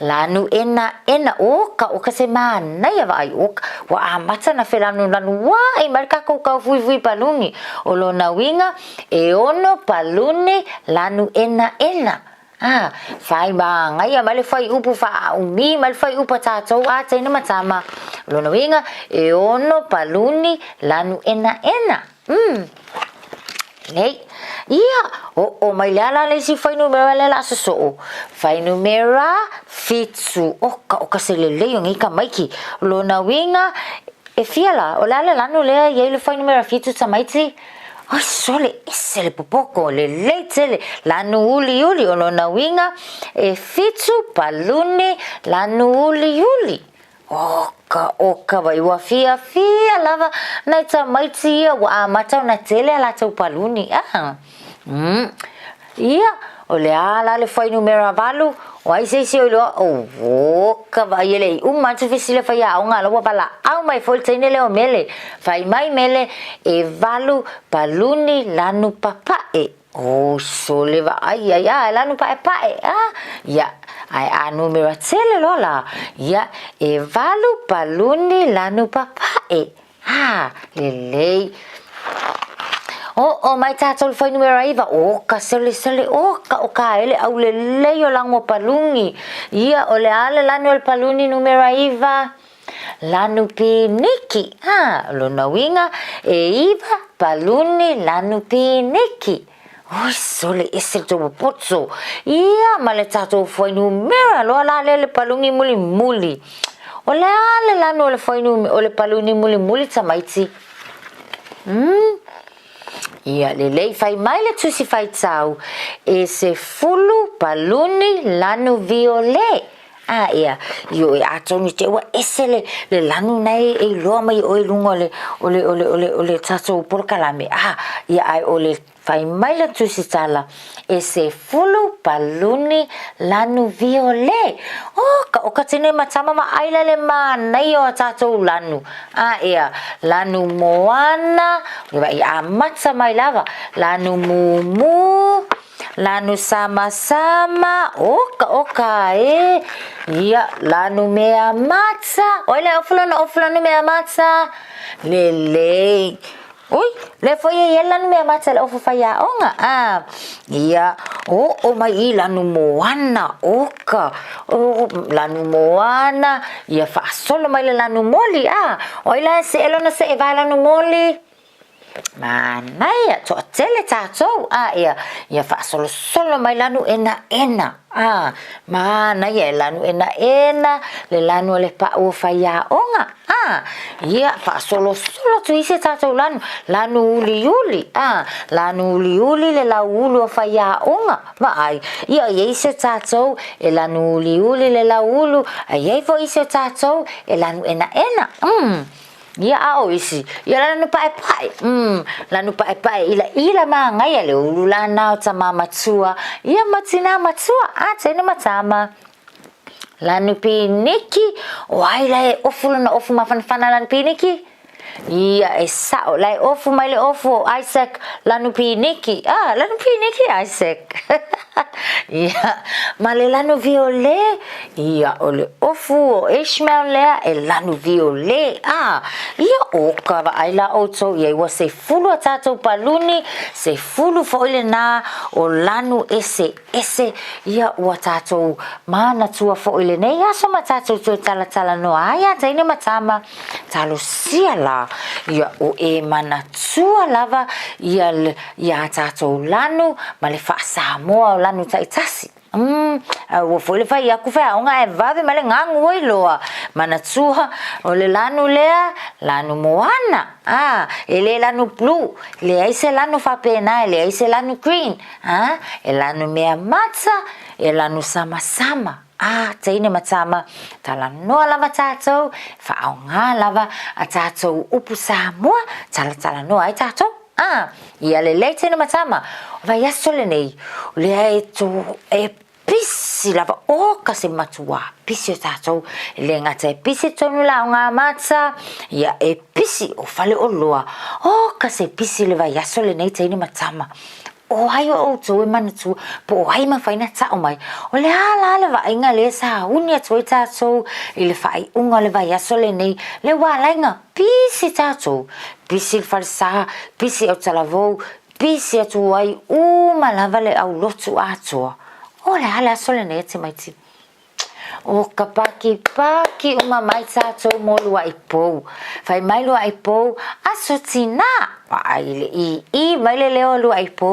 lanu ena o kase mana ia va ai wa mata na fe lanu wa e marka kau fui paluni o lona winga e 1 paluni lanu ena fai banga ia male fai upu fa umi male fai upa tātou teina matama lona winga e 1 paluni lanu ena nei ia o mai la le si fai numero la so fai numero fitsu o se le ngi ka maiki lona winga e fiala o la lanu le ia le fai numero fitsu tamaiti sole esse le popoko le tele lanu uli o lona winga e fitsu paluni lanu uli oka vai wa fia lava na tamaiti wa mata na tele la tau paluni ia o le ala le fai numero valu wai se o ka vai le matu fesile fai a nga lo pala au mai foltene le o mele fai mai mele e valu paluni lanu papae sole va ai lanu papae ia ai a numero tele lola ia e valu paluni lanu papae le o mai tātou le fai numero 5 ka sele ka ele au le o lango palungi ia o le ale lanu el paluni numero 5 lanu piniki lona winga e 5 paluni lanu piniki sole ese to potso ia male tātou fai numero lo la le palungi muli o le ale lanu le fai numero o le paluni muli tamaiti ia le fai mai le tusi fai tau e se fulu paluni lanu viole ia io e atonu te wa esele le lanu nei e loa mai o e lunga ole tatou polokalame ia ai ole fai mai la tusi tala e se fulu paluni lanu viole o ka tine matama ma aila le manai o tatou lanu ia lanu moana ia matsa mai lava lanu mumu lanu sama-sama oka ia lanu mea matsa olha ofulano mea matsa lele oi le foi lanu mea matsa le ofu faya onga ia o mai lanu moana oka lanu moana ia fa solo mai le lanu moli olha se elona se vai lanu moli Manai to tele tatou ia fa solo mai lanu ena manai lanu ena le lanu le pa o faya onga ia fa solo tu ise tatou lanu uli lanu uli le la ulu faya onga mai ia ise tatou e lanu uli le la ulu ia fo ise tatou e lanu ena ia au isi ia lanu pai lanu pai ila mangai le ulula na tama matua ia matina matua tene matama lanu piniki wai lai ofu mafana lanu piniki ia esa lai ofu mai le ofu Isaac lanu piniki Isaac ia male lanu viole ia ole ofu Ishmael lea e lanu viole ia oka va aila oto ia wa se fulu tatou paluni se fulu foile na o lanu ese ia wa tatou mana tua foile nei aso matatou tu tala no aya taine matama talo siala ia o e mana tua lava ia tatou lanu male fa Samoa lanu taitasi o foi fai aku fa nga e vave male ngangu loa mana tua o le lanu lea lanu moana ele lanu blue le aise lanu fa pena le aise lanu green e lanu mea matsa e lanu sama taine matama tala noa lava tatou fa aunga lava a tatou upu Samoa tala noa ai tatou ia le leite na matama vai asole nei le e pisi lava o kasi matua pisi tatou le ngata pisi tonu la nga matsa ia e pisi o fale o loa o kasi pisi le vai asole nei taine matama o ai o tu manatu po ai ma faina ta o mai o le ala va inga le sa unia tuita so ile fai unga le vai asole nei le wa lainga pisi tatou pisi falsa pisi o talavou pisi atu ai malava le au lotu atua o le ala asole nei te maiti o kapaki uma mai tatou mo lua ipo fai mai lua ipo asotina ai mai le leo lua ipo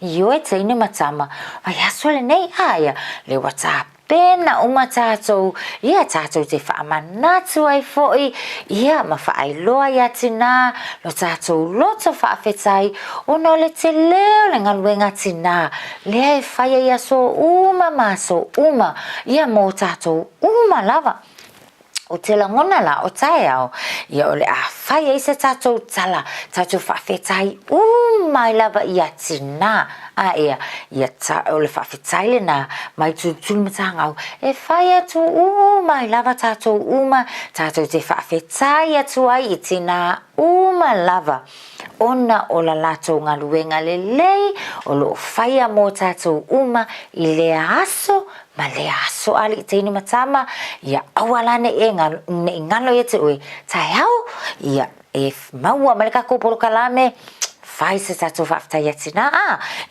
io e taine matama ai asole nei le WhatsApp pena uma tatou ia tatou te whaamanatu ai foi ia ma whaailoa ia tina lo tatou loto whaafetai ono le te leo le ngaluenga tina le whaia ia so uma ia mo tatou uma lava o te langona la o tae au ia ole whaia isa tatou tala tatou whaafetai mai lava ia tina ia ole whaafetai le na mai tu matanga au e whaia tu mai lava tatou tatou te whaafetai atu ai i tina lava ona o la latou ngaluenga le lei o lo whaia mo tatou i le aso ma le aso ali teini matama ia awalane ne ngalo ye te oi tai au ia e maua malika ko polo kalame fai se tatou whaafatai atina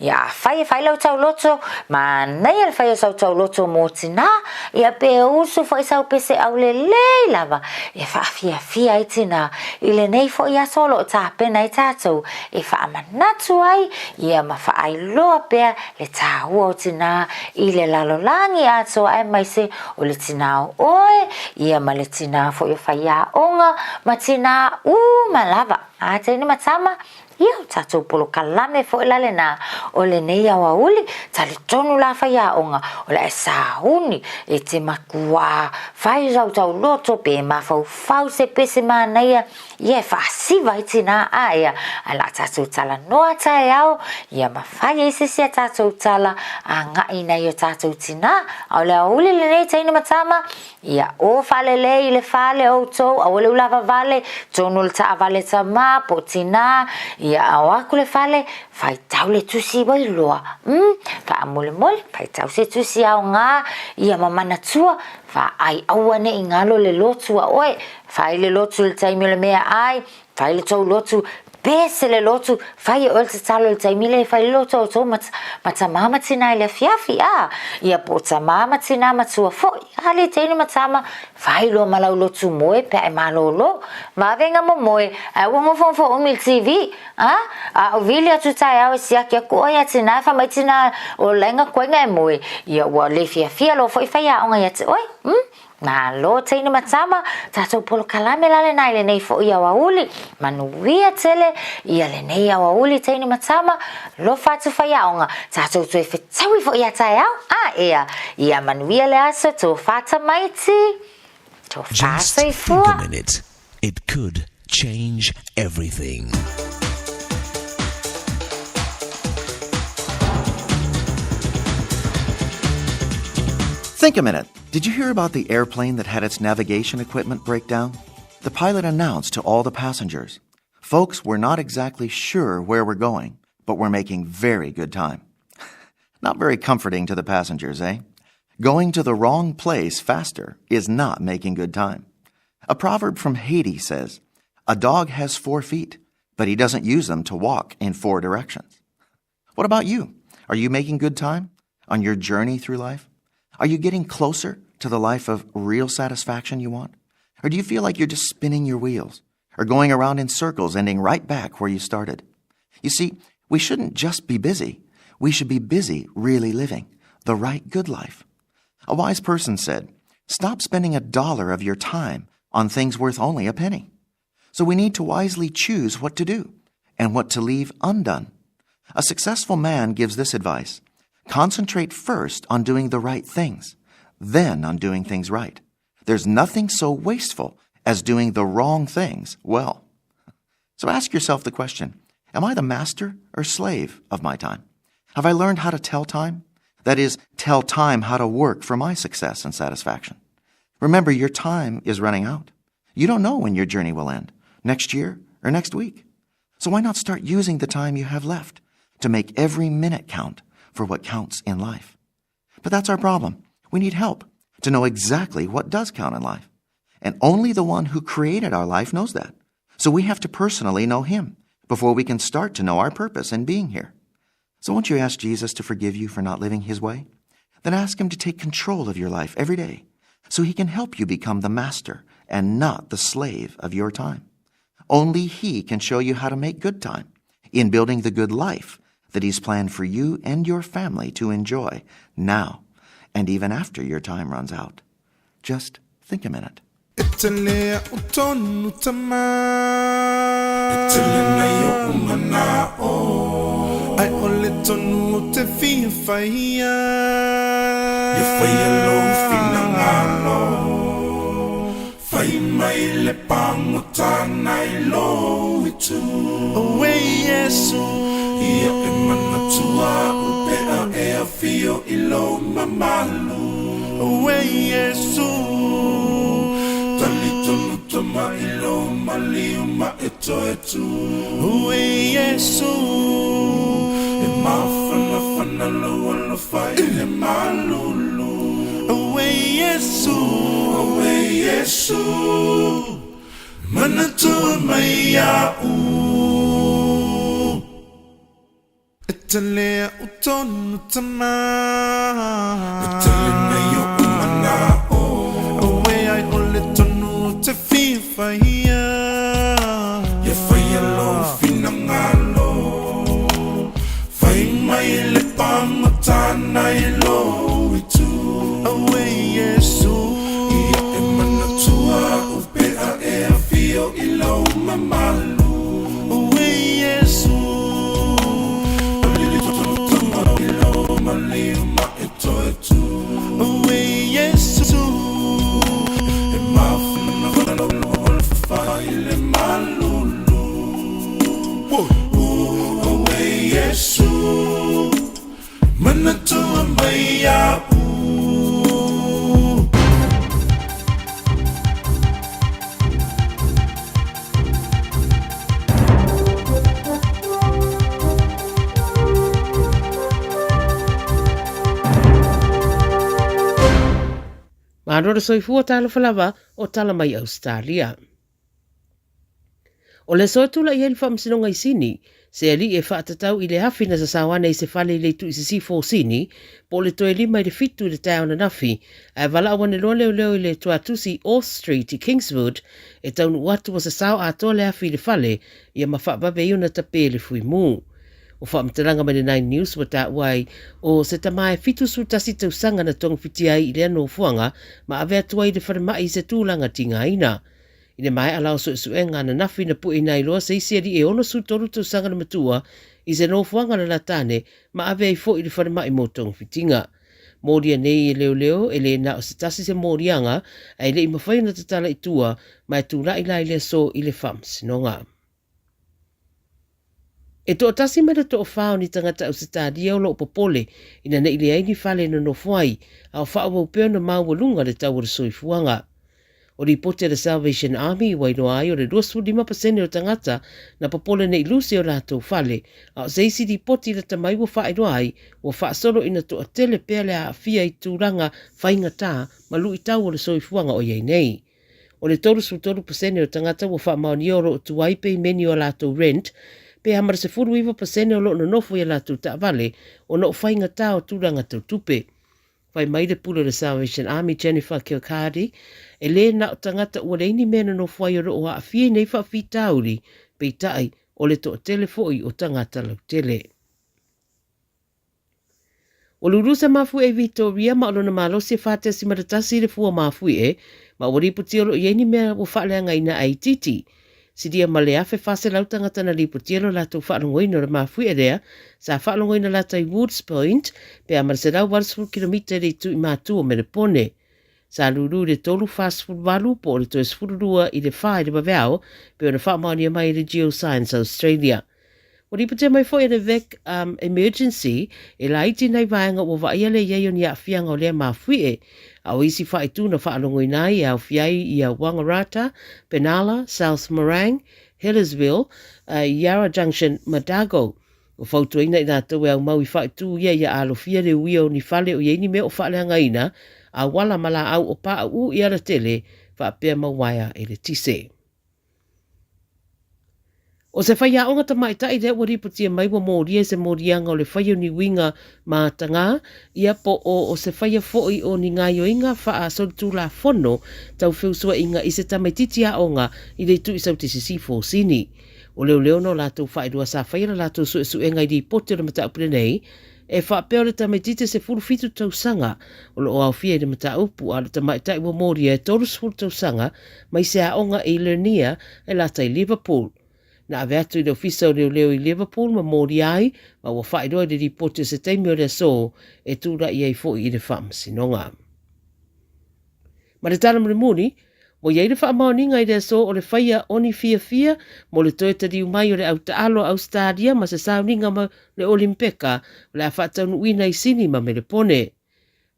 ia fai lau tau loto ma nei al fai sau tau loto mo tina ia pe usu fai sau pese au le lei lava ia whaafia tina i le nei fo ia solo ta pena i tatou e whaamanatu ai ia ma whaai loa pea le tahua o tina i le lalolangi ato ai mai se o le tina o oe ia ma le tina fo ia whai a onga ma tina ma lava teini matama ia o tātou polo kalame fo ilale na o le nei awa uli tali tonu la whaia onga o le sauni e te makua whai rau tau loto pe ma fau se pese manaia ia whaasiva i tina aia a la tātou tala noa tae au ia ma whai e se sia tātou tala a ngai nei o tātou tina o le auli le nei taina matama ia o whale le i le whale o tau a ole ulava vale tonu le taa vale tama po tina ia au aku le whale whai tau le tusi wai loa wha mole mole whai tau se tusi au ngā ia mamana tua wha ai awane i ngalo le lotu a oe whai le lotu le taimi le mea ai whai le tau lotu pese le lotu whai o le talo le taimi le whai le lotu o tau mata mama tina i le fiafi ia po ta mama tina matua foi hali teini matama whai lo malau lotu moe pe ai malolo ma venga mo moe ai wongo fonfo o mil TV a vili atu tai au sia kia koia tina fa mai tina o lenga koenga e moe ia wa le fiafia lo foi whai a onga ia te oi na lo teini matama tātou polo kalame lale nai le nei fo ia wauli manuia tele ia le nei a wauli teini matama lo fatu whaiaonga tātou tue whetaui fo ia tae au ia manuia le aso tō whata maiti tō Just think a minute. It could change everything. Think a minute. Did you hear about the airplane that had its navigation equipment break down? The pilot announced to all the passengers, "Folks, we're not exactly sure where we're going, but we're making very good time." Not very comforting to the passengers, eh? Going to the wrong place faster is not making good time. A proverb from Haiti says, "A dog has 4 feet, but he doesn't use them to walk in 4 directions." What about you? Are you making good time on your journey through life? Are you getting closer to the life of real satisfaction you want? Or do you feel like you're just spinning your wheels or going around in circles, ending right back where you started? You see, we shouldn't just be busy. We should be busy really living the right good life. A wise person said, "Stop spending $1 of your time on things worth only a penny." So we need to wisely choose what to do and what to leave undone. A successful man gives this advice: concentrate first on doing the right things, then on doing things right. There's nothing so wasteful as doing the wrong things well. So ask yourself the question, am I the master or slave of my time? Have I learned how to tell time? That is, tell time how to work for my success and satisfaction. Remember, your time is running out. You don't know when your journey will end, next year or next week. So why not start using the time you have left to make every minute count for what counts in life? But that's our problem. We need help to know exactly what does count in life. And only the one who created our life knows that. So we have to personally know him before we can start to know our purpose in being here. So won't you ask Jesus to forgive you for not living his way? Then ask him to take control of your life every day so he can help you become the master and not the slave of your time. Only he can show you how to make good time in building the good life that he's planned for you and your family to enjoy now and even after your time runs out. Just think a minute. Ai ole tonu te fia faia Ia faia lo fina ngalo Fai mai le pango tanai lo itu Owe Yesu Ia e mana tua upea e a fio ilo mamalu Owe Yesu Tali tonu tama ilo maliu ma eto etu Owe Yesu Mafana lo fai le malulu Away Yesu Manatu maya u Etale utonu tama Etale na yo umana o Away I ole tonu te fifa ya Ya faya lo finangalo Mai le pamatanai lo itu Away Yesu Ia e mana tua upea e a fio ilo mamalu Away Yesu malulu. Away Yesu, manatua maya. Marora soifua tala falava o tala mai Australia. O le soitula i heli whamsinonga i sini, se ali e whaatatau i le hawhina sa sawane i se whale i le tu i se sifo sini, po le toe lima i le fitu i le taona nafi, a wala awane loa leo i le tuatusi Orth Street i Kingswood, e taunu watu wa sa sao a toa le hawhi i le whale, i a mawhababe iuna tape le fui mū. O whaamtaranga mai le 9 News wa ta wai o se tamae fitu su tasi tausanga na tonga fiti ai i le anō fuanga ma avea tua i le wharamai i se tūlanga tinga ina. I le mai alao so isu enga na nafi na pu i nai loa se isi eri e ono su toru tausanga na matua i se nō fuanga na latane ma avea i fo i le wharamai mo tonga fitinga. Moria nei e leo e le na o se tasi se morianga ai le i mawhai na tatala i tua ma e tūra i lai le so i le wham sinonga. E to tasi mera to whao ni tangata o se tādia o lo popole ina nei le aini whale na no whai au whao wau peo na mawalunga le tau ora soifuanga. O ripote le Salvation Army wai no ai o le 25% o tangata na popole nei lusi o rātou whale au se isi ripoti le tamai wa whae no ai wa wha solo ina to a tele pea le a fia i tūranga whainga tā ma lu i tau o le soifuanga o iei nei. O le 3% o tangata wa wha maoni oro o tuai pei meni o rātou rent pe hamara se 4% o lo no nofo i latu ta vale o no whainga tā o tūranga tau tupe. Whai mai le pula le Salvation Army Jennifer Kilcardi e le na o tangata ua reini mena no whai o roa a fie nei whawhi tauri pe tai o le to telefoi o tangata lau tele. O lurusa mafu e Victoria ma olo na malo se whate si maratasi le fua mafu e ma o riputi olo i eini mea o whaaleanga ina ai titi. Si dia malea fe fase lau tangata na riputielo lato whaalongoina ra mafui area, sa whaalongoina latai Woods Point, pe amara se rau 1 kilometer i tu i mātua me le pone. Sa lulu le tolu fast food walu po le to esfururua i le whae le baveao, pe o na whaamania mai le Geoscience Australia. O ripute mai fo e le vec emergency, e la iti nei vaenga o vaia le iei o ni a fianga o lea mafui e, au isi whae tu na whaalongoina i au fiai i a Wangaratta, Penala, South Morang, Hillersville, Yarra Junction, Madago. O whautua ina i nā tau e au mau i whae tu ia i a alo fia le uia o ni whale o iei ni mea o whaaleanga ina, a wala mala au o paa u i ara tele, whaapea mawaia e le tise. O se whai aonga ta mai tai rea wariputia mai wa mōria se mōrianga o le whai o ni winga mātanga, ia po o se whai a fōi o ni ngai o inga wha a sotu la whono tau whiusua inga i se tamaititi aonga i le tu i sauti si sifo sini. O leo leo no lātou whai rua sa whai ra lātou su enga i di pote o mata upre nei, e wha peo le tamaititi se furufitu tau sanga o lo au fia i le mata upu a le tamaitai wa mōria e torus furu tau sanga mai se aonga i Lernia e latai Liverpool. Na ave atu i le ofisa o leo i Liverpool ma mōri ai, ma wa whaeroa i le ripote se teimi o le so e tūra i ei fo i le wham sinonga. Ma le tala mrimuni, mo iei le whaamaoninga i le so o le whaia oni fia mo le toe tari umai o le Aotearoa Australia ma se sauninga ma le Olimpeka o le a whaataunu uina i sini ma me le pone.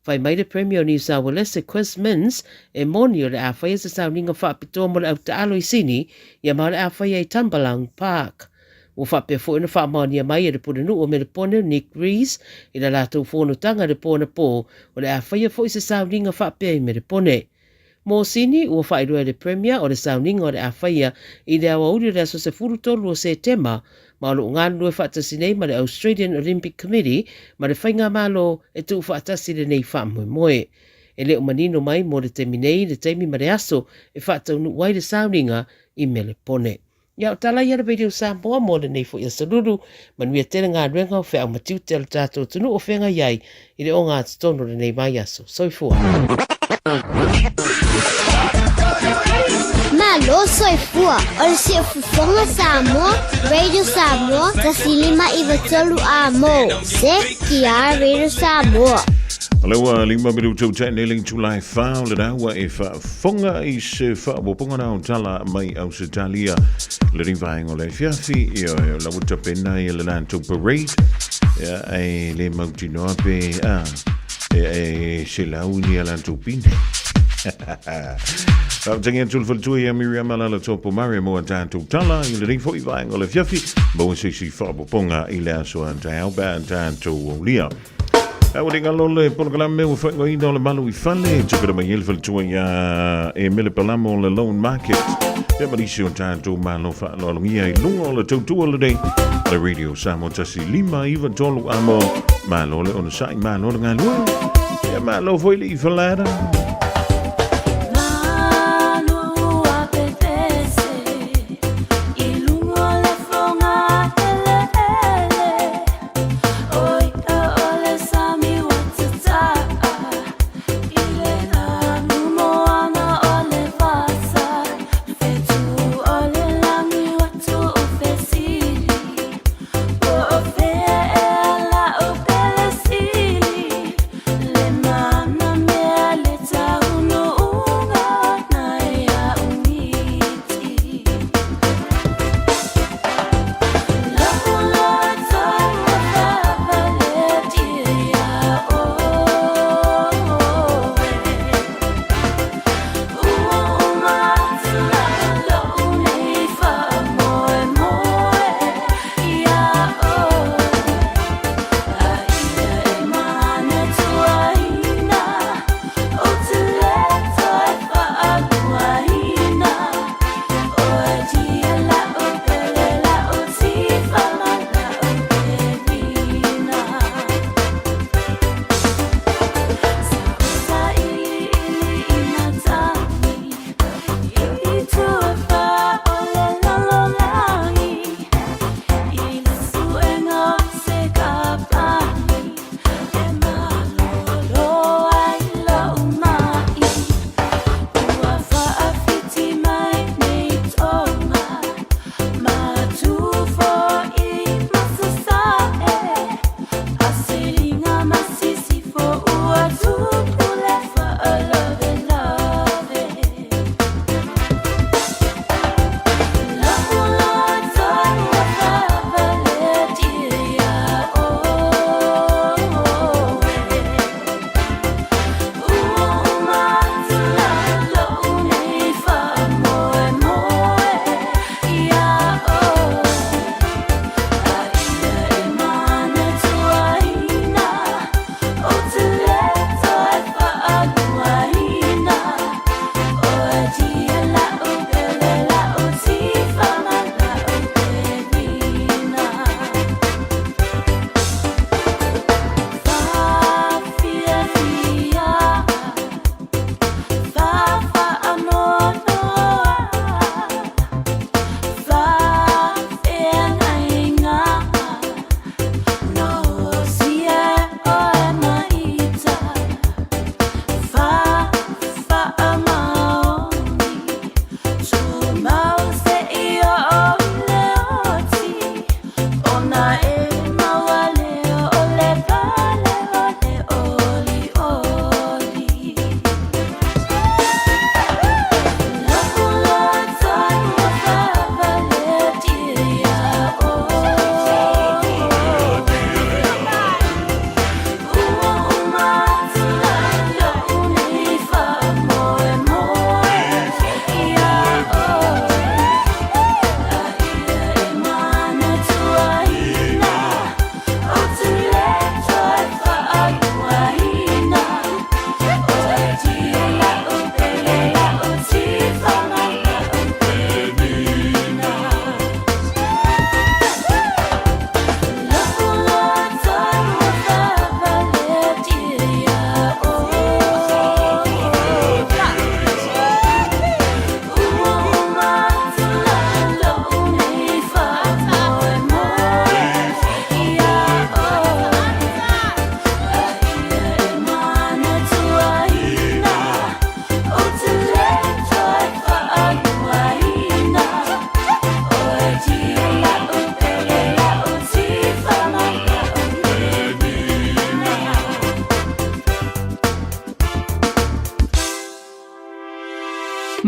Whai mai le Premier o New South Wales e Chris Minns e moni o le a whaia se sauninga whaapitoa mo le Aotearoa i sini ia ma le a whaia i Tambalang Park. O whapea fo ina whaamania mai e le pone o me le pone Nick Rees i la lātou whonotanga le pōna pō o le a whaia fo i se sauninga whapea i me le pone. Mō sini, ua whaeroa le Premier o le sauninga o le a whaia i le awa uri le aso se furutolu o se tema ma lo ngānu e whaatasi nei ma le Australian Olympic Committee ma le whainga malo e tu whaatasi le nei whaamoe moe. E leo manino mai mo le temi nei le teimi ma le aso e whaataunu wai le sauninga i me le pone. Ia o tala ia le video Samoa mo le nei fo ia saluru ma nui a tele ngā ruenga o whea o matiu te al tātou tunu o whenga iai i le o ngā titono le nei mai aso. Soifua. Malo soifua, o le sio fufonga Samoa, Radio Samoa, tasilima i vatolu a mo, se ki a Radio Samoa. Alewa lima minuto tene ling tulai fao le dawa e fa fonga i se fa boponga na tala mai au se talia le rinvaingo le fiafi io la muta pena i le lanto parade ya e le mautino pe e se la uni ala lanto pine Tangi tul faltu ya Miriam ala la topo Mario mo tanto tala i le rinfo i vaingo le fiafi bo se si fa boponga i le aso antao ba tanto lia Awinga lole program me with go in le malu I fale to put my yellow to ya e mele palamo le loan market. Ya marisio tanto malo fa lo mia lungo le to holiday. The radio samo tasi lima even tolu amo malo le on sai malo ngalo. Ya malo foi li falada. Time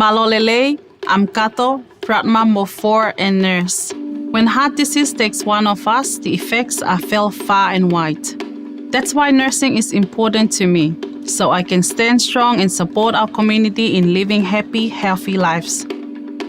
Malolele, Amkato, Pratma Mofor, and nurse. When heart disease takes one of us, the effects are felt far and wide. That's why nursing is important to me, so I can stand strong and support our community in living happy, healthy lives.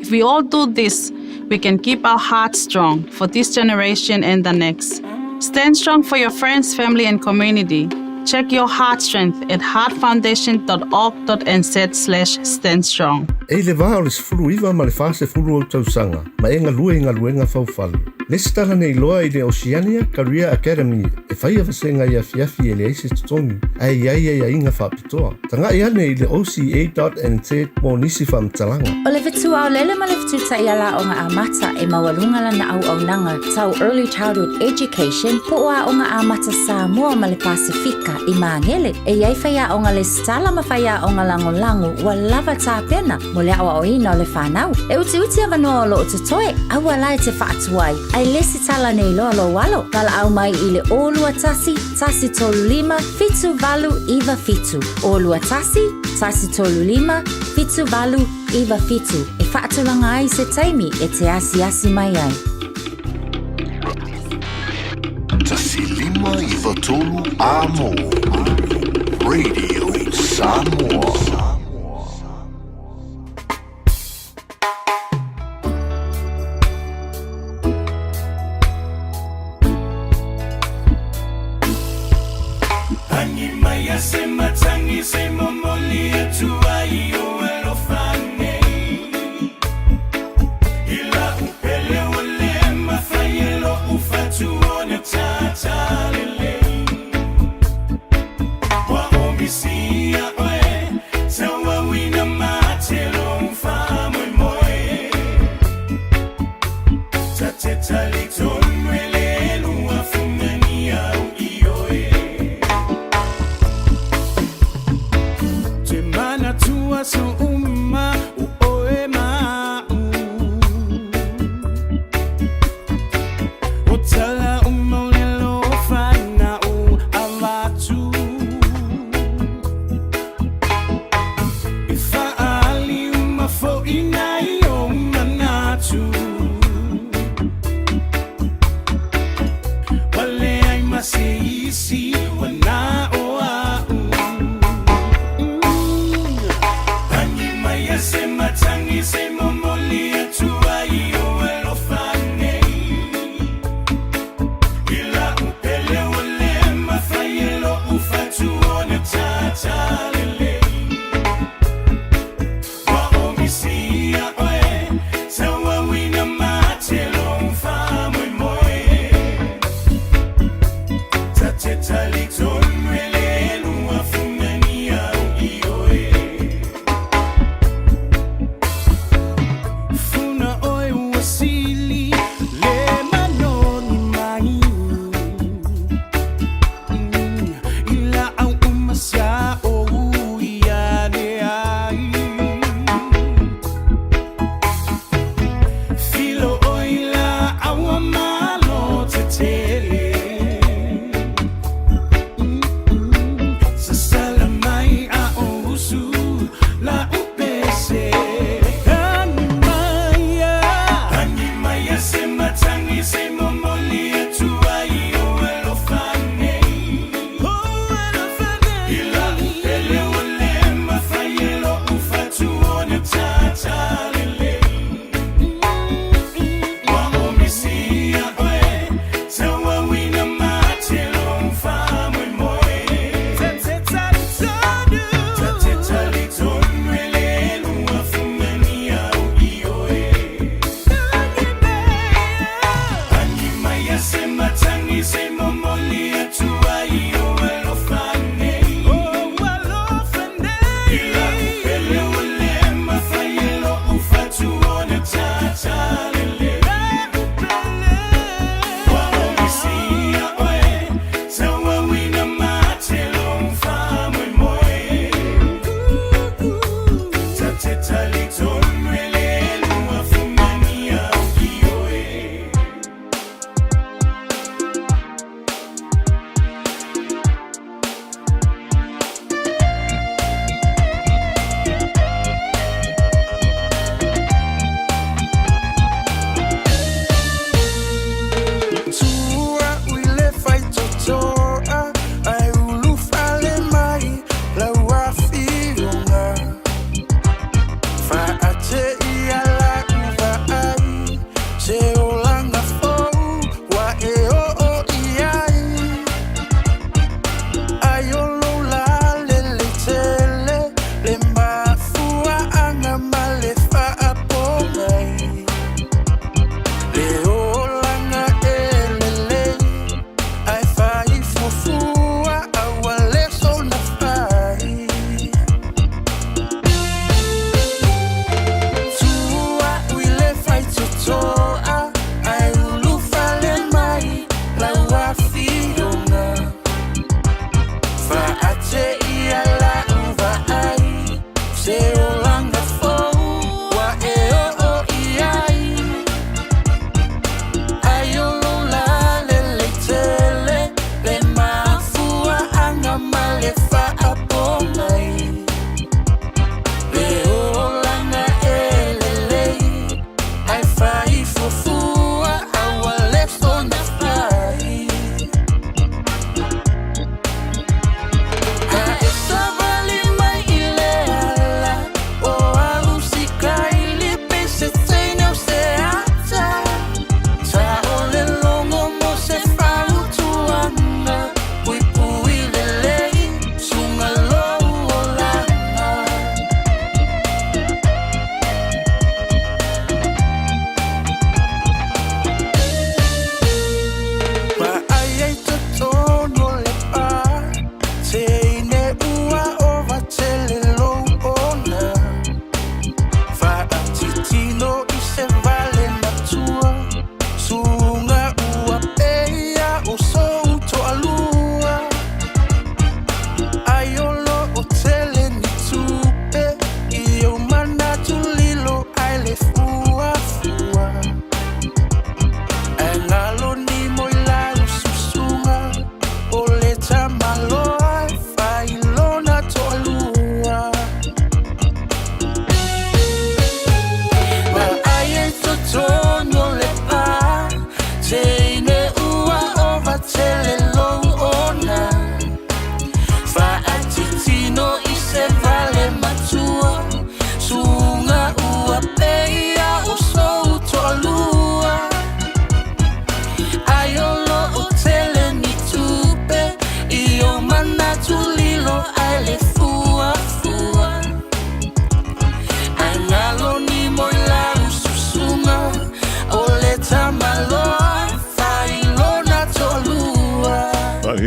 If we all do this, we can keep our hearts strong for this generation and the next. Stand strong for your friends, family, and community. Check your heart strength at heartfoundation.org.nz/standstrong. E le vā o le sifuru iwa ma le fase furu o tausanga, ma e ngalua i ngaluenga faufalu. Le stara nei loa i le Oceania Career Academy e whaia vasenga i a fiafi e le eise tutongi, ai ai inga whapitoa. Tanga i ane i le OCA.nz mō nisi whamtalanga. O le vitua o lele ma le vituta i ala o ngā amata e mawalunga lana au nanga tau early childhood education po oa o ngā amata Samoa ma le Pasifika i Mangele e iai whaia o ngā le stala ma whaia o ngā langolango wa lava tā pena mo le awa o ina o le whanau. E uti a wanoa o lo o tutoe, aua lai te whaatuai, ai lesi tala nei loa lo walo, kala au mai i le olua tasi, tasi tolu lima, fitu valu, iwa fitu. Olua tasi, tasi tolu lima, fitu valu, iwa fitu. E whaatulanga ai se taimi e te asi mai ai. Tasi lima, iwa tolu, amo. Radio Samoa.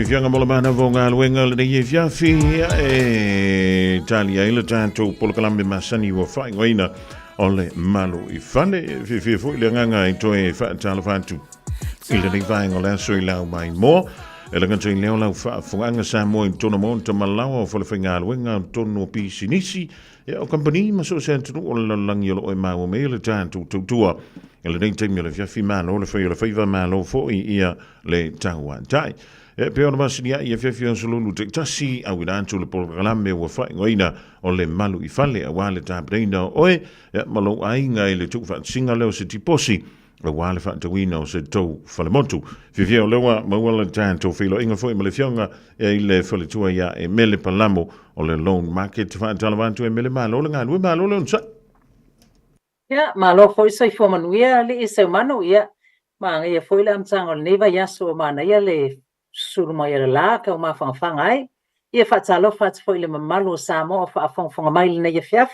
Fianga mola mana vonga luenga le ye fiafi e Italia ile tanto polkalambe masani wo fa ngoina ole malo I fane fi fu le nganga I toe fa tala fantu ile ni va ngola so ila mai mo ele kan tsin leo la fa funga sa mo tono mo to malawa fo le finga luenga tono pi sinisi e o company ma so sentru o lang yolo o ma o mele tanto tua ele ding tim yolo fiafi man ole fa yolo fa malo fo ia le tawa tai e pe ona masinia ia fiafia solulu te tasi au ina antu le polkalame ua fai ngoina o le malu I fale a wale tapreina oe e malo ainga I le tuku singa leo se tiposi a wale whaatawina o se tau falemotu fiafia o lewa mawala tanto filo inga foi male fionga e le faletua ia e mele palamo o le loan market whaatalawantu e mele malo le ngā lue malo le unsa ia malo foi sai fo manuia le I se manu ia ma ngia foi le amtanga o le neiva yaso mana ia le suru mai la ka ma fanga ai ia fatalo fat foi le mamalo samo fa fonga mai le ia fiaf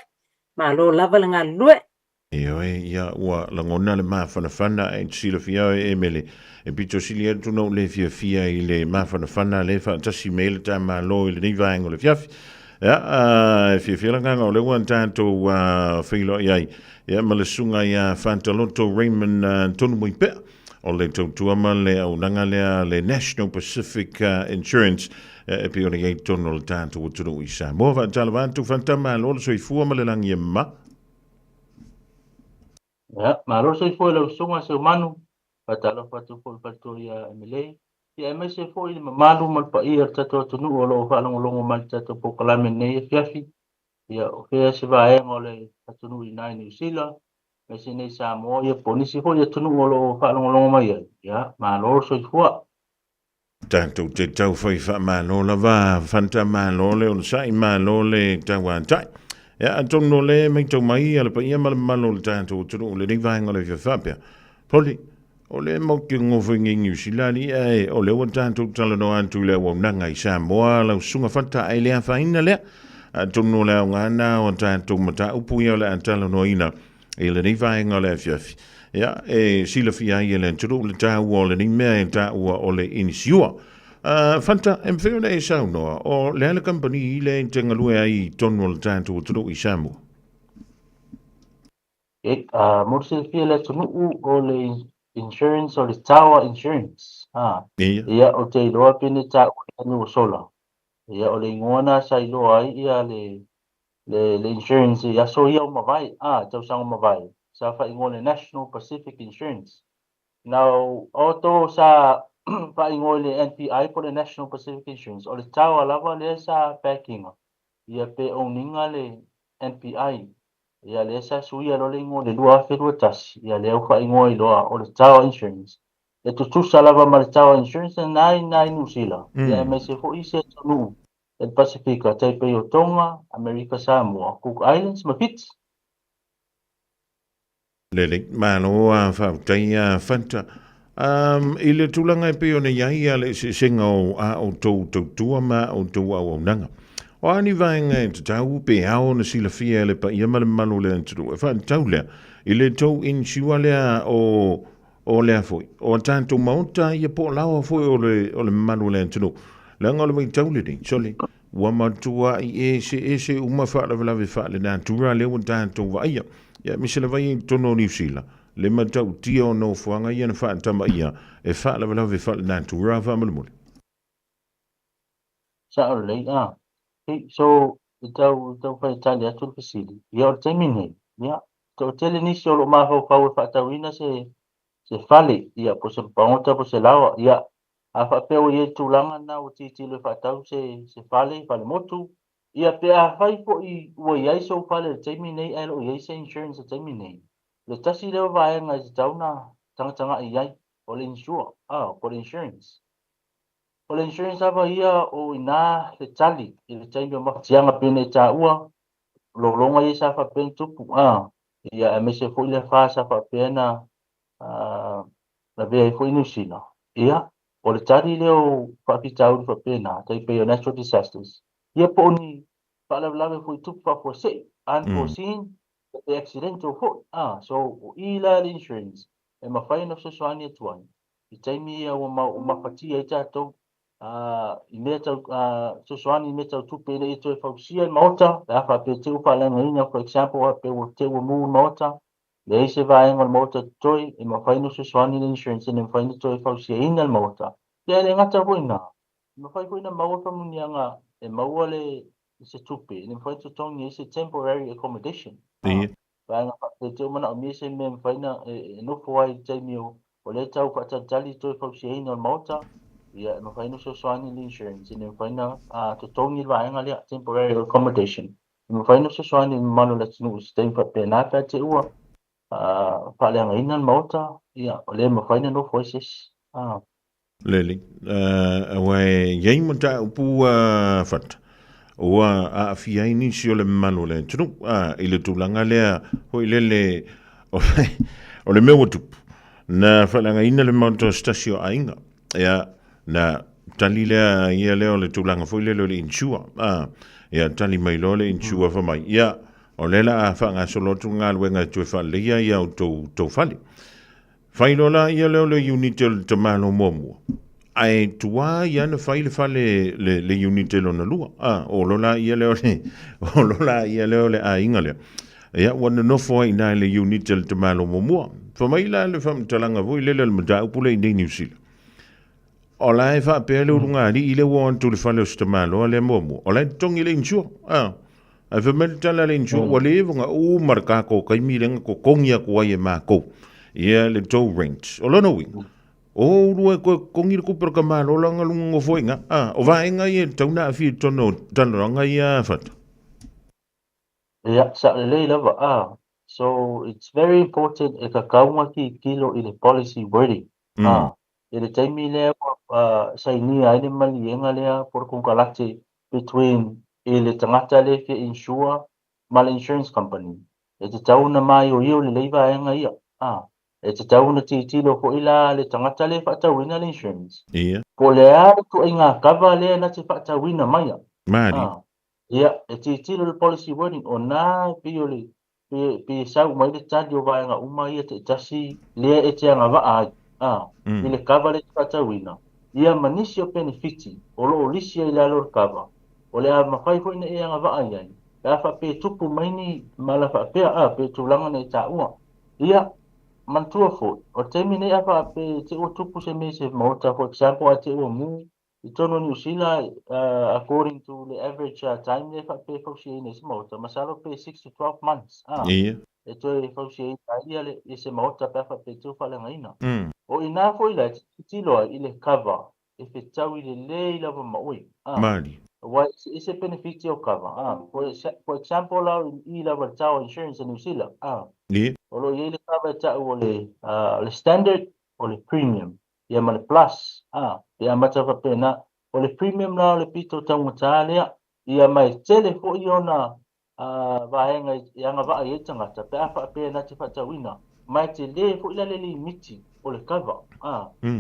malo lava nga lue ia ua langona le mafana e sila fia e mele e pito silia tu no le fia I le mafana le fa tasi mele ta malo le ni vaengo le fiaf ia fia langa o le wan tanto filo ia male sunga ia fantaloto Raymond tonu mo pe o le tautuama le au nanga le National Pacific Insurance e pio le ei tono le tātou utunu I Samoa va talavantu fantama lo so I fua ma le langi ma ya ma lo so I fua le sunga se manu va talo fatu fo Victoria Emile ya me se fo I malu mal pa I tato tunu o lo fa longo mal tato po kalame nei fiafi ya o fe se va e ngole tunu I nai New Zealand Mesi nei Samoa ia ponisi ho ia tunu o whaalongo mai ia ma lo so I fua. Tanto te tau whai wha malo la va fanta malo le o sai malo le tawantai. Ia atono le mai tau mai ala pa ia malo le tanto tunu le ni vaenga le whapea. Poli o le mo ki ngofu ngingi usilani o le o tanto talano antu le o nanga I Samoa la sunga fanta ai lea whaina lea. Atono le o ngana o tanto mata upu ia le talano ina. E le ni vaenga le fiafi. Ia, e sila fia ia le turu le tau o le ni mea e tau o le inisiua. Fanta, e mwhewna e saunoa, o le ala company I le tengalue ai tonu le tātu o turu I Samoa. Morse fia le tunu o le insurance o le tawa insurance. Ia, o te iloa pene tau anu o sola. Ia, o le ingoana sa iloa ai ia le insurance ia so ia o mawai tau sanga mawai sa fa ingole National Pacific Insurance now auto sa fa ingole NPI for the National Pacific Insurance o le tawa lava le sa backing ia pe oninga le NPI ia le sa suia lo le ingole lua fedua tas ia le fa ingole loa o le tawa insurance e tu sa lava ma le tawa insurance nai New Zealand ia me se fo ise tonu El Pacifica, Taipei o Tonga, America Samoa, Cook Islands, Mafits. Lele, mano a whautai a whanta. I le tulanga e peo ne iai le senga o tau tua ma o tau au nanga. O ani vaenga e te tau pe ao na sila fia le pa ia male manu le anturu. E whantau lea, I le tau insiua lea o lea foi. O tanto mauta ia po lawa foi o le manu le anturu. Langa le mai taule ni, soli. Wa matua I ese uma whaala walawe whaale nā tura leo tātou wa ia. Ia misela vai tono New Zealand. Le matau tia o no fuanga ia na whaatama ia. E whaala walawe whaale nā tura whaamalamule. Sa o lei, so, tau whai tali atu le pasili. Ia o taimine, ia. Tau tele nisi o lo mahau kau e whaatawina se whale. Ia po se pangota po se lawa. Ia. A whapeo I tūlanga na o titi le whatau se whale motu. Ia pe a whai po I ua iai so whale le taimi nei alo iai se insurance le taimi nei. Le tasi leo vaenga I tau na tanga iai o le insure, o le insurance. O le insurance ava ia o ina le tali I le taimi o makatianga pene ta ua. Lolonga I sa whapene tupu, ia me se fo I le wha sa whapena la vea I fo I New Zealand. Ia. O le tari leo whakitau ni whapena, Taipei o Natural Disasters. Ia po ni whaalawalawe fui tupu whapose, unforeseen, the accidental fo. So ila insurance, e mawhai na se soani atuani. I taimi ia o mawhatia I tātou, I mea tau sosoani mea tau tupe le ito e fausia i maota, le afa pe te upa le ngaina, for example, a pe o te ua mu maota, le eise vaenga le maota toi, e mawhainu sosoani le insurance, e mawhainu toi fausia ina le maota. Kia le ngata hoina, mawhai hoina maua pa munianga, e maua le se tupe, e mawhainu tongi e se temporary accommodation. Vaenga pa pe te umana o mie se me mawhaina e nofo ai taimio, o le tau pa tatali toi fausia ina le maota, ia no faino so swani le insurance ne faina to tongi vaenga le temporary accommodation no faino so swani mano le tinu stem pa pena pa te ua pa le ngaina mota ia le mo faina no voices leli we yei mota upu fat o a fia ini si o le mano le tinu ile tulanga le ho ile o le meu tupu na fa la ngaina le mota stasio ainga ia na tali lea ia leo le tulanga foi leo le insua ia tali mai lo le insua fa mai ia o lela a fa nga solo tu nga luenga tu fa le ia o to fali fai lo la ia leo le unitel te malo momo ai tua ia na fai le fale le unitel na lua o lo la ia leo le o lo la ia leo le a inga le ia wana no foi na le unitel te malo momo fa mai la le fam talanga voi le mda upule ni New Zealand o la e fa pe le lunga li ile won tu le fa le stamalo le momo o la tongi le insua a fa mel tala le insua o le vunga o marka ko kai mi lenga ko kongia ko ai ma ko ia le tow range o lo no wing o lu ko kongi ko per ka malo la ngalungo foinga o va enga ye tauna fi tono tananga ia fat ia sa le lava so it's very important e ka kaunga ki kilo in the policy wording ele taimi lea saini aile malienga lea por kunkalate between ele tangata le ke insure mal insurance company e te tauna mai o io le leiva enga ia e te tauna titilo ko ila le tangata le fatawina le insurance po le ai ku inga kava le na te fatawina mai mari ia e titilo le policy wording o na piole pe sau mai le tadio va enga uma ia te tasi le e te anga va ile kava le tatawina ia manisi o benefiti o lo lisia ile alo kava o le a mafai ko ina ia ngava ai la fa pe tupu maini mala fa pe pe tulanga nei taua ia mantua fo o temi nei afa pe te o tupu se me se mota for example a te o mu i tono New Zealand according to the average time ne fa pe ko si nei se mota masalo pe 6 to 12 months e to e fa si ia le se mota pe fa pe tu fa le ngaina o ina foi la tilo ile cover if it tau ile le ila va maui mari why is a benefit o cover for example la ila va tau insurance in New Zealand o lo ile cover tau le standard o le premium ia ma le plus ia mata va pena o le premium la le pito tau matalia ia mai tele fo iona va henga ia nga va ia tanga ta pa pena te fa tawina mai te le fo ila le limiti o le cover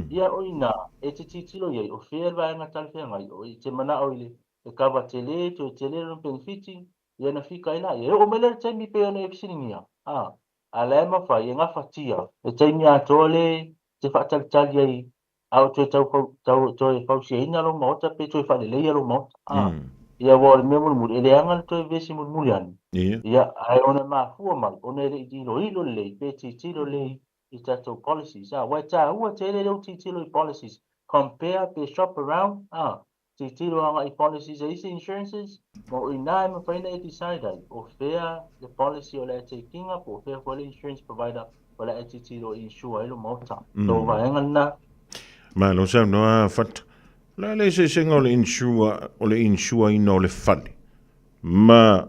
ia oina e te titilo ia o fair vai na tal fenga o te mana o ile e cover tele to tele no benefiti ia na fika ina ia o mele te mi pe ona exiningia ala ma fa ia nga fatia e te mi atole te fa tal tal ia au to tau to fa si ina lo mota pe to fa le ia lo mota ia wo me mo ele anga to vesi mo mulian ia ai ona ma fu mal ona le dilo ilo le pe titilo le itato policies wata ua tele le titilo policies compare pe shop around titilo anga policies is insurances mo ina me faina e decide o fair the policy o le taking up o fair for the insurance provider o le titilo insure lo mota so va engana ma lo sa no fat la le se singa o le insure ino le fali ma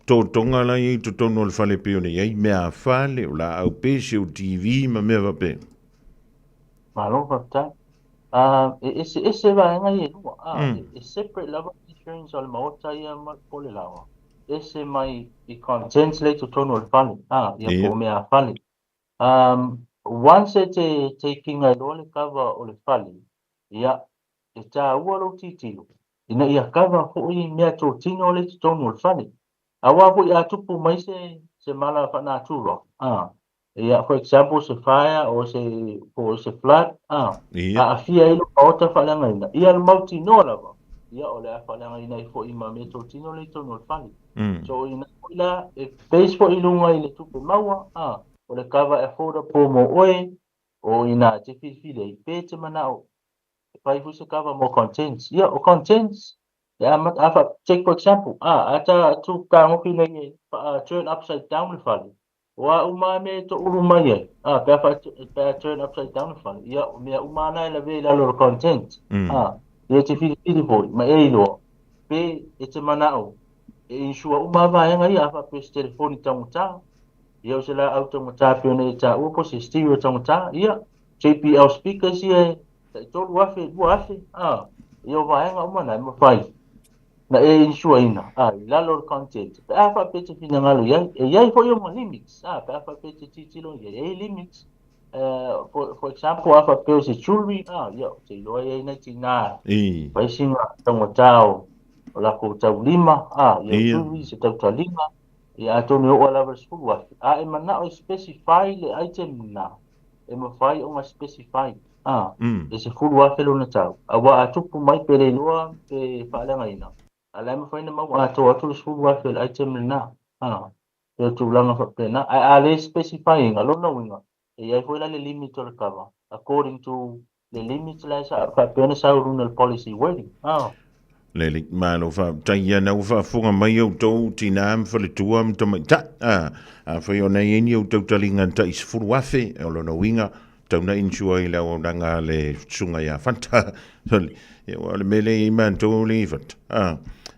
to tonga la i to tono le fale pe oni ai mea fale o la au pese o TV ma mea va pe ma lo fata ese va nga ye no separate level insurance al mota ia ma pole lawa ese mai I contents le to tono le fale ia po mea fale once it taking a lole cover o le fale ia e ta ua lo titilo ina ia cover ho I mea to tino le to tono le fale awa ko ya tupu mai se mala fa na tulo Yeah, for example, se fire or se flood, Ia. a fia ilo paota whalanga ina. Ia mauti no lava. Ia o lea whalanga ina I fo ima me tō tino le tono le whali. So ina ila, e base fo ilunga I le tupe maua, o le kawa e fora po mo oe, o ina te whiwhile I pēte manao. E pai fu se kawa mo contents. Ia, o contents, yeah, take for example, ata tu ka ngopi le turn upside down le whali. Wa uma me to uruma ye. Pa turn upside down fa. Ya me uma na la ve la lo content. Ye te fi boy ma e lo. Pe e te mana o. E insua uma va nga ya fa pe telefone tang ta. Ye se la auto mo ta pe ne ta o po se stereo tang ta. Ya JPL speakers ye. To wa fe. Yo va nga uma na mo fai. Na e insua ina la lo content pa fa pe te fina ngalo ya fo yo mo limits pa fa pe te titilo ye limits for example fa pe se jewelry yo te lo ye na tina pa singa tamo tao la ko tau lima yo jewelry se tau lima ya to no wala ver school wa e mana o specify le item na e mo fai o ma specify e se full wa fe lo na tau awa atupu mai pele loa pe fa la ngaina ala me foi na mau ato atu school wa fel item na yo tu langa fa pena ale specifying alo no winga e ai foi la le limit to cover according to the limits la sa fa pena sa runal policy wording Lele malo fa taia na fa funga mai o to tinam fa le tuam to mai ta fa yo na yeni o to talinga ta is furu wafe o lo no winga to na insua I la o danga le sunga ya fanta ye o le mele man to livat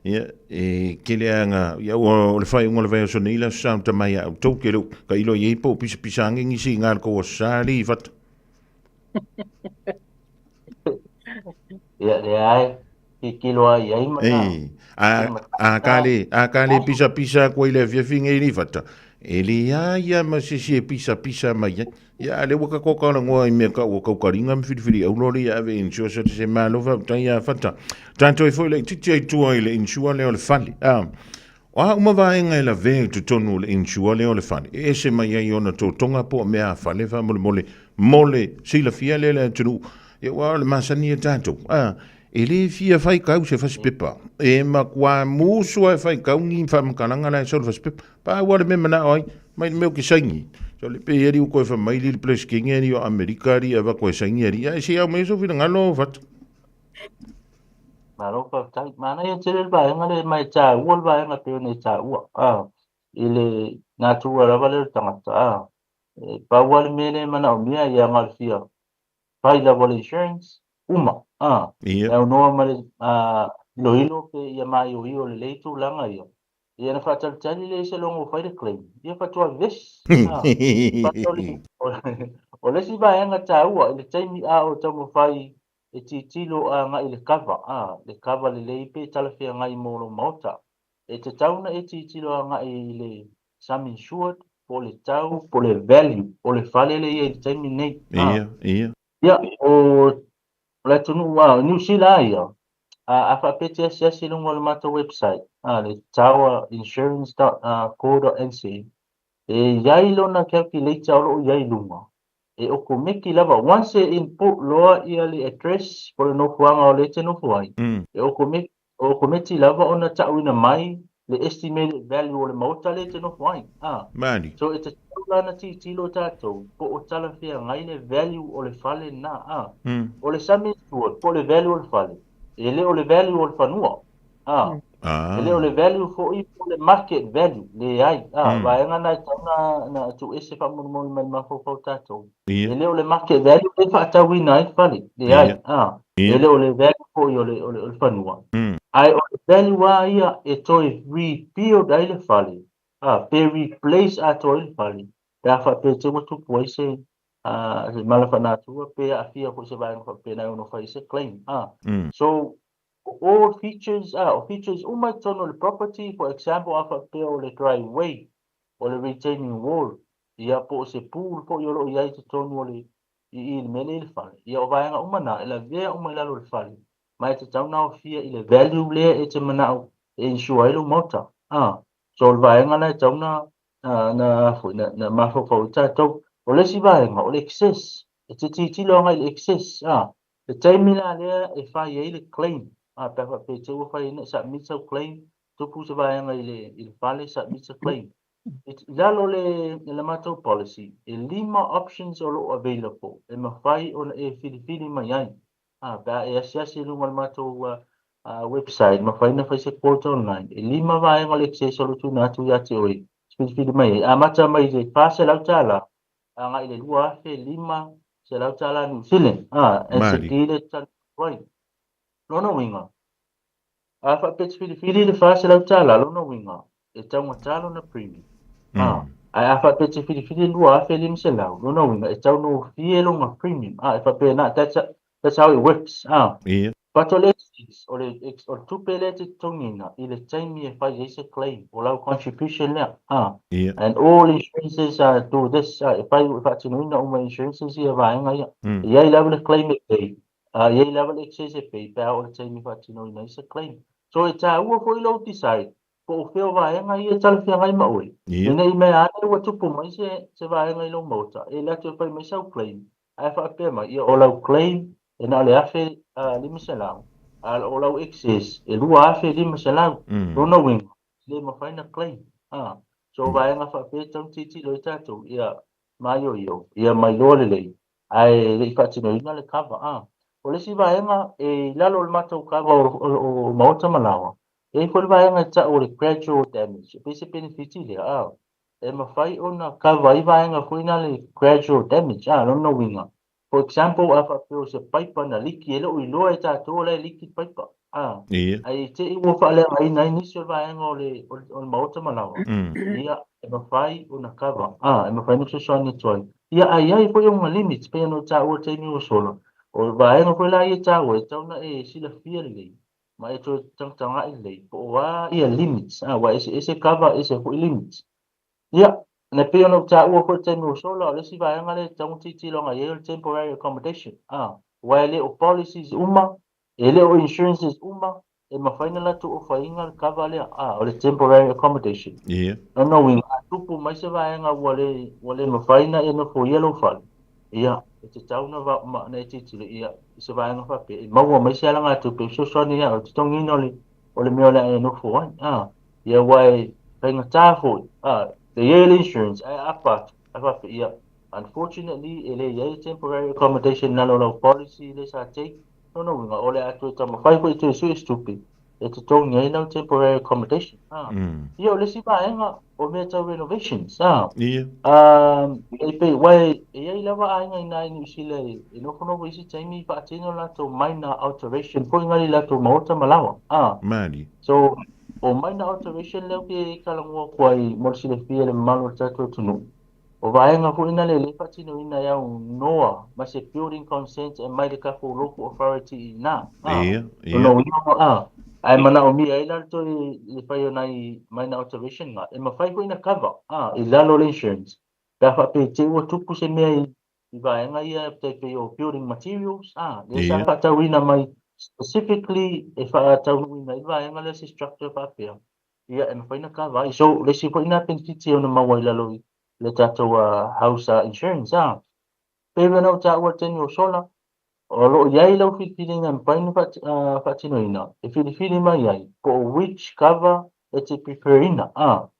ia e keleanga ia o le fai ngol vai so nila santa mai au to kelo ka ilo ye po pisangi ngi si ngal ko sali vat ia le ai kilo ai ai mana kale pisa ko ile via finge ni vat Elia ia ma se pisa mai ia le waka ko ka ngo me ka o ka ringa mfiri au lori ave insua se malo va taia fata tanto foi le titi tu ile insua le fali uma va nga la ve tu tonu le insua le fali e se mai ia ona to tonga po me a fale va mole sila fia le tu e wa le masani tanto ele fia fai kau se fas pepa e ma kwa musu e fai kau ni fa mkalanga la so fas pepa pa wa le mena oi mai me ki sangi so le pe eri ko fa mai le plus king eri o america ri ava ko sangi eri e se me so fina ngalo fat maro fa tai mana ye tere ba ngale mai cha wol ba nga te ne cha wa ile na tu wa vale tangata pa wa le mene mana o mia ya ngal fia fai la vol insurance uma eu normal lo hilo pe ia mai o le leitu langa ia ia na fatal tali le se longo fai de claim ia fatua ves o le si ba nga taua le taimi o tamo fai e titilo nga ile kava le leipe tala fia ngai molo mota e te tauna e titilo nga ile some insured po le tau po le value o le fale le ia taimi nei ia o la tunu New Zealand ia fa pete se lungo le mata website le towerinsurance.co.nz e yai lona calculator lo yai lunga e o ko meki lava once input lo ia le address por no fuanga o le te no fuai e o ko meti lava ona tawina mai le estimated value o le mauta le te no fuai mani so it's a lana tilo tato po o tala fia ngai le value o le fale na o le sami po le value o le fale ele o le value o le fanua ele o le value fo I po le market value le ai vai ngana na tu ese fa mo mai ma fo tato ele o le market value e fa tawina I fale le ai ele o le value fo o le fanua ai o le value wa ia e toi rebuild ai le fale pe replace a toi le fale da fa pe te mo tu po se mala fa na tu pe a fia ko se vai no pe na no fa se claim so all features uma tono le property for example afa pe o le driveway o le retaining wall ia po se pool po yo lo ia te tono le I mele le fale ia o vai nga uma na ela vea uma la lo le fale mai te tau na fia I le value le e te mana e insure lo mota so vai nga na tau na na fo na ma fo ta to o le si vaenga o le excess e te titilo ngai le excess le taimila lea e whai e le claim pe pe te ua whai ina submit au claim tupu se vaenga i le whale submit a claim lalo le matou policy e 5 options o lo available e mawhai ona e whiriwhiri mai ai pe e asiasi lunga le matou website mawhai na whai se quote online e 5 vaenga le excess o lo tuna atu ia te oi whiriwhiri mai ai mata mai le pase lau tala ngai le lua afe 5 se lau tala New Zealand e se tire tala right lona winga fa pets whiriwhiri le pase lau tala lona winga e taunga talo na premium ai fa pets whiriwhiri lua afe 5 se lau lona winga e tau no fielo nga premium e fa pe na that's how it works but o tupe le te tongina i le taimi e whai eise claim o lau contribution lea and all insurances do this e whai whatinuina o ma insurances ia vaenga ia iai lau le claim e pay iai lau le excess e pay pēa o le taimi whatinuina eise claim so e tā ua fo i lau decide po o whio vaenga ia talawhia ngai maoi ina i mea ane ua tupu mai se vaenga i lau mauta e latu e whai mai sau claim ai wha apea mai ia o lau claim e na le afe 5 se lau o lau excess e lua afe 5 se lau lona winga le mawhaina claim so vaenga wha apea tau titi lo i tātou ia mai o ia mai loa le lei ai le i whatino ina le cover o le si vaenga e lalo le matau cover o maota malawa e ko le vaenga ta o le gradual damage pe se benefiti le e mawhai ona cover i vaenga fuina le gradual damage lona winga for example afa peo se paipa na liki ele o iloa e tātou le liki paipa ai te i wo whaale ai nai nisi o vaenga o le maota malawa ia e mawhai ona cover e mawhai nusa soani toi ia ai po yung limits pe no ta o te mi o solo o vaenga po la ia ta o tau na e sila fia le ma e to tanga i le po wa ia limits wa ese cover ese po limits ia na pe no ta o ko te mi solo le si vaenga le tau titi longa ye temporary accommodation wa le o policies uma ele o insurances uma e mawhaina latu o whainga cover le o le temporary accommodation no wing tupu mai se vaenga wale mawhaina e no fo yellow fall ia e te tau na va ma na titi le ia se vaenga fa pe maua mai se alanga tupu so soni ia o te tongino le meo le e no fo ia wai whainga tāfo the yearly insurance apa pe ia unfortunately ele temporary accommodation na lo policy le sa take no winga ole atu ta mawhai ko i te sui stupid e te tongi ai nau temporary accommodation ia ole si vaenga o mea tau renovations e pe wai e ai lava ainga i nai ni usile e nofo novo isi taimi pa atino lato minor alteration po ingali lato maota malawa so o minor alteration leo ke kalangua kuai morsile fia le malo tato tunu o vaenga fu ina le patino ina ya noa ma se building consent e mai le kafu local authority na no ai mana o mi ai lalto le fai nai minor alteration nga e ma fai ko ina cover i lalo insurance da fa pe te o tupu se mea i vaenga ia te pe o building materials le sa fa tawina mai specifically if I tell you na iba yung ala si structure pa pia ia e mawhai na cover so le si po ina penfiti o na mawai lalo le tato house insurance pero na uta ua tenyo sola o lo iai lau whitiri na mawhai na fatino ina e whitiri mai iai po which cover e te prepare ina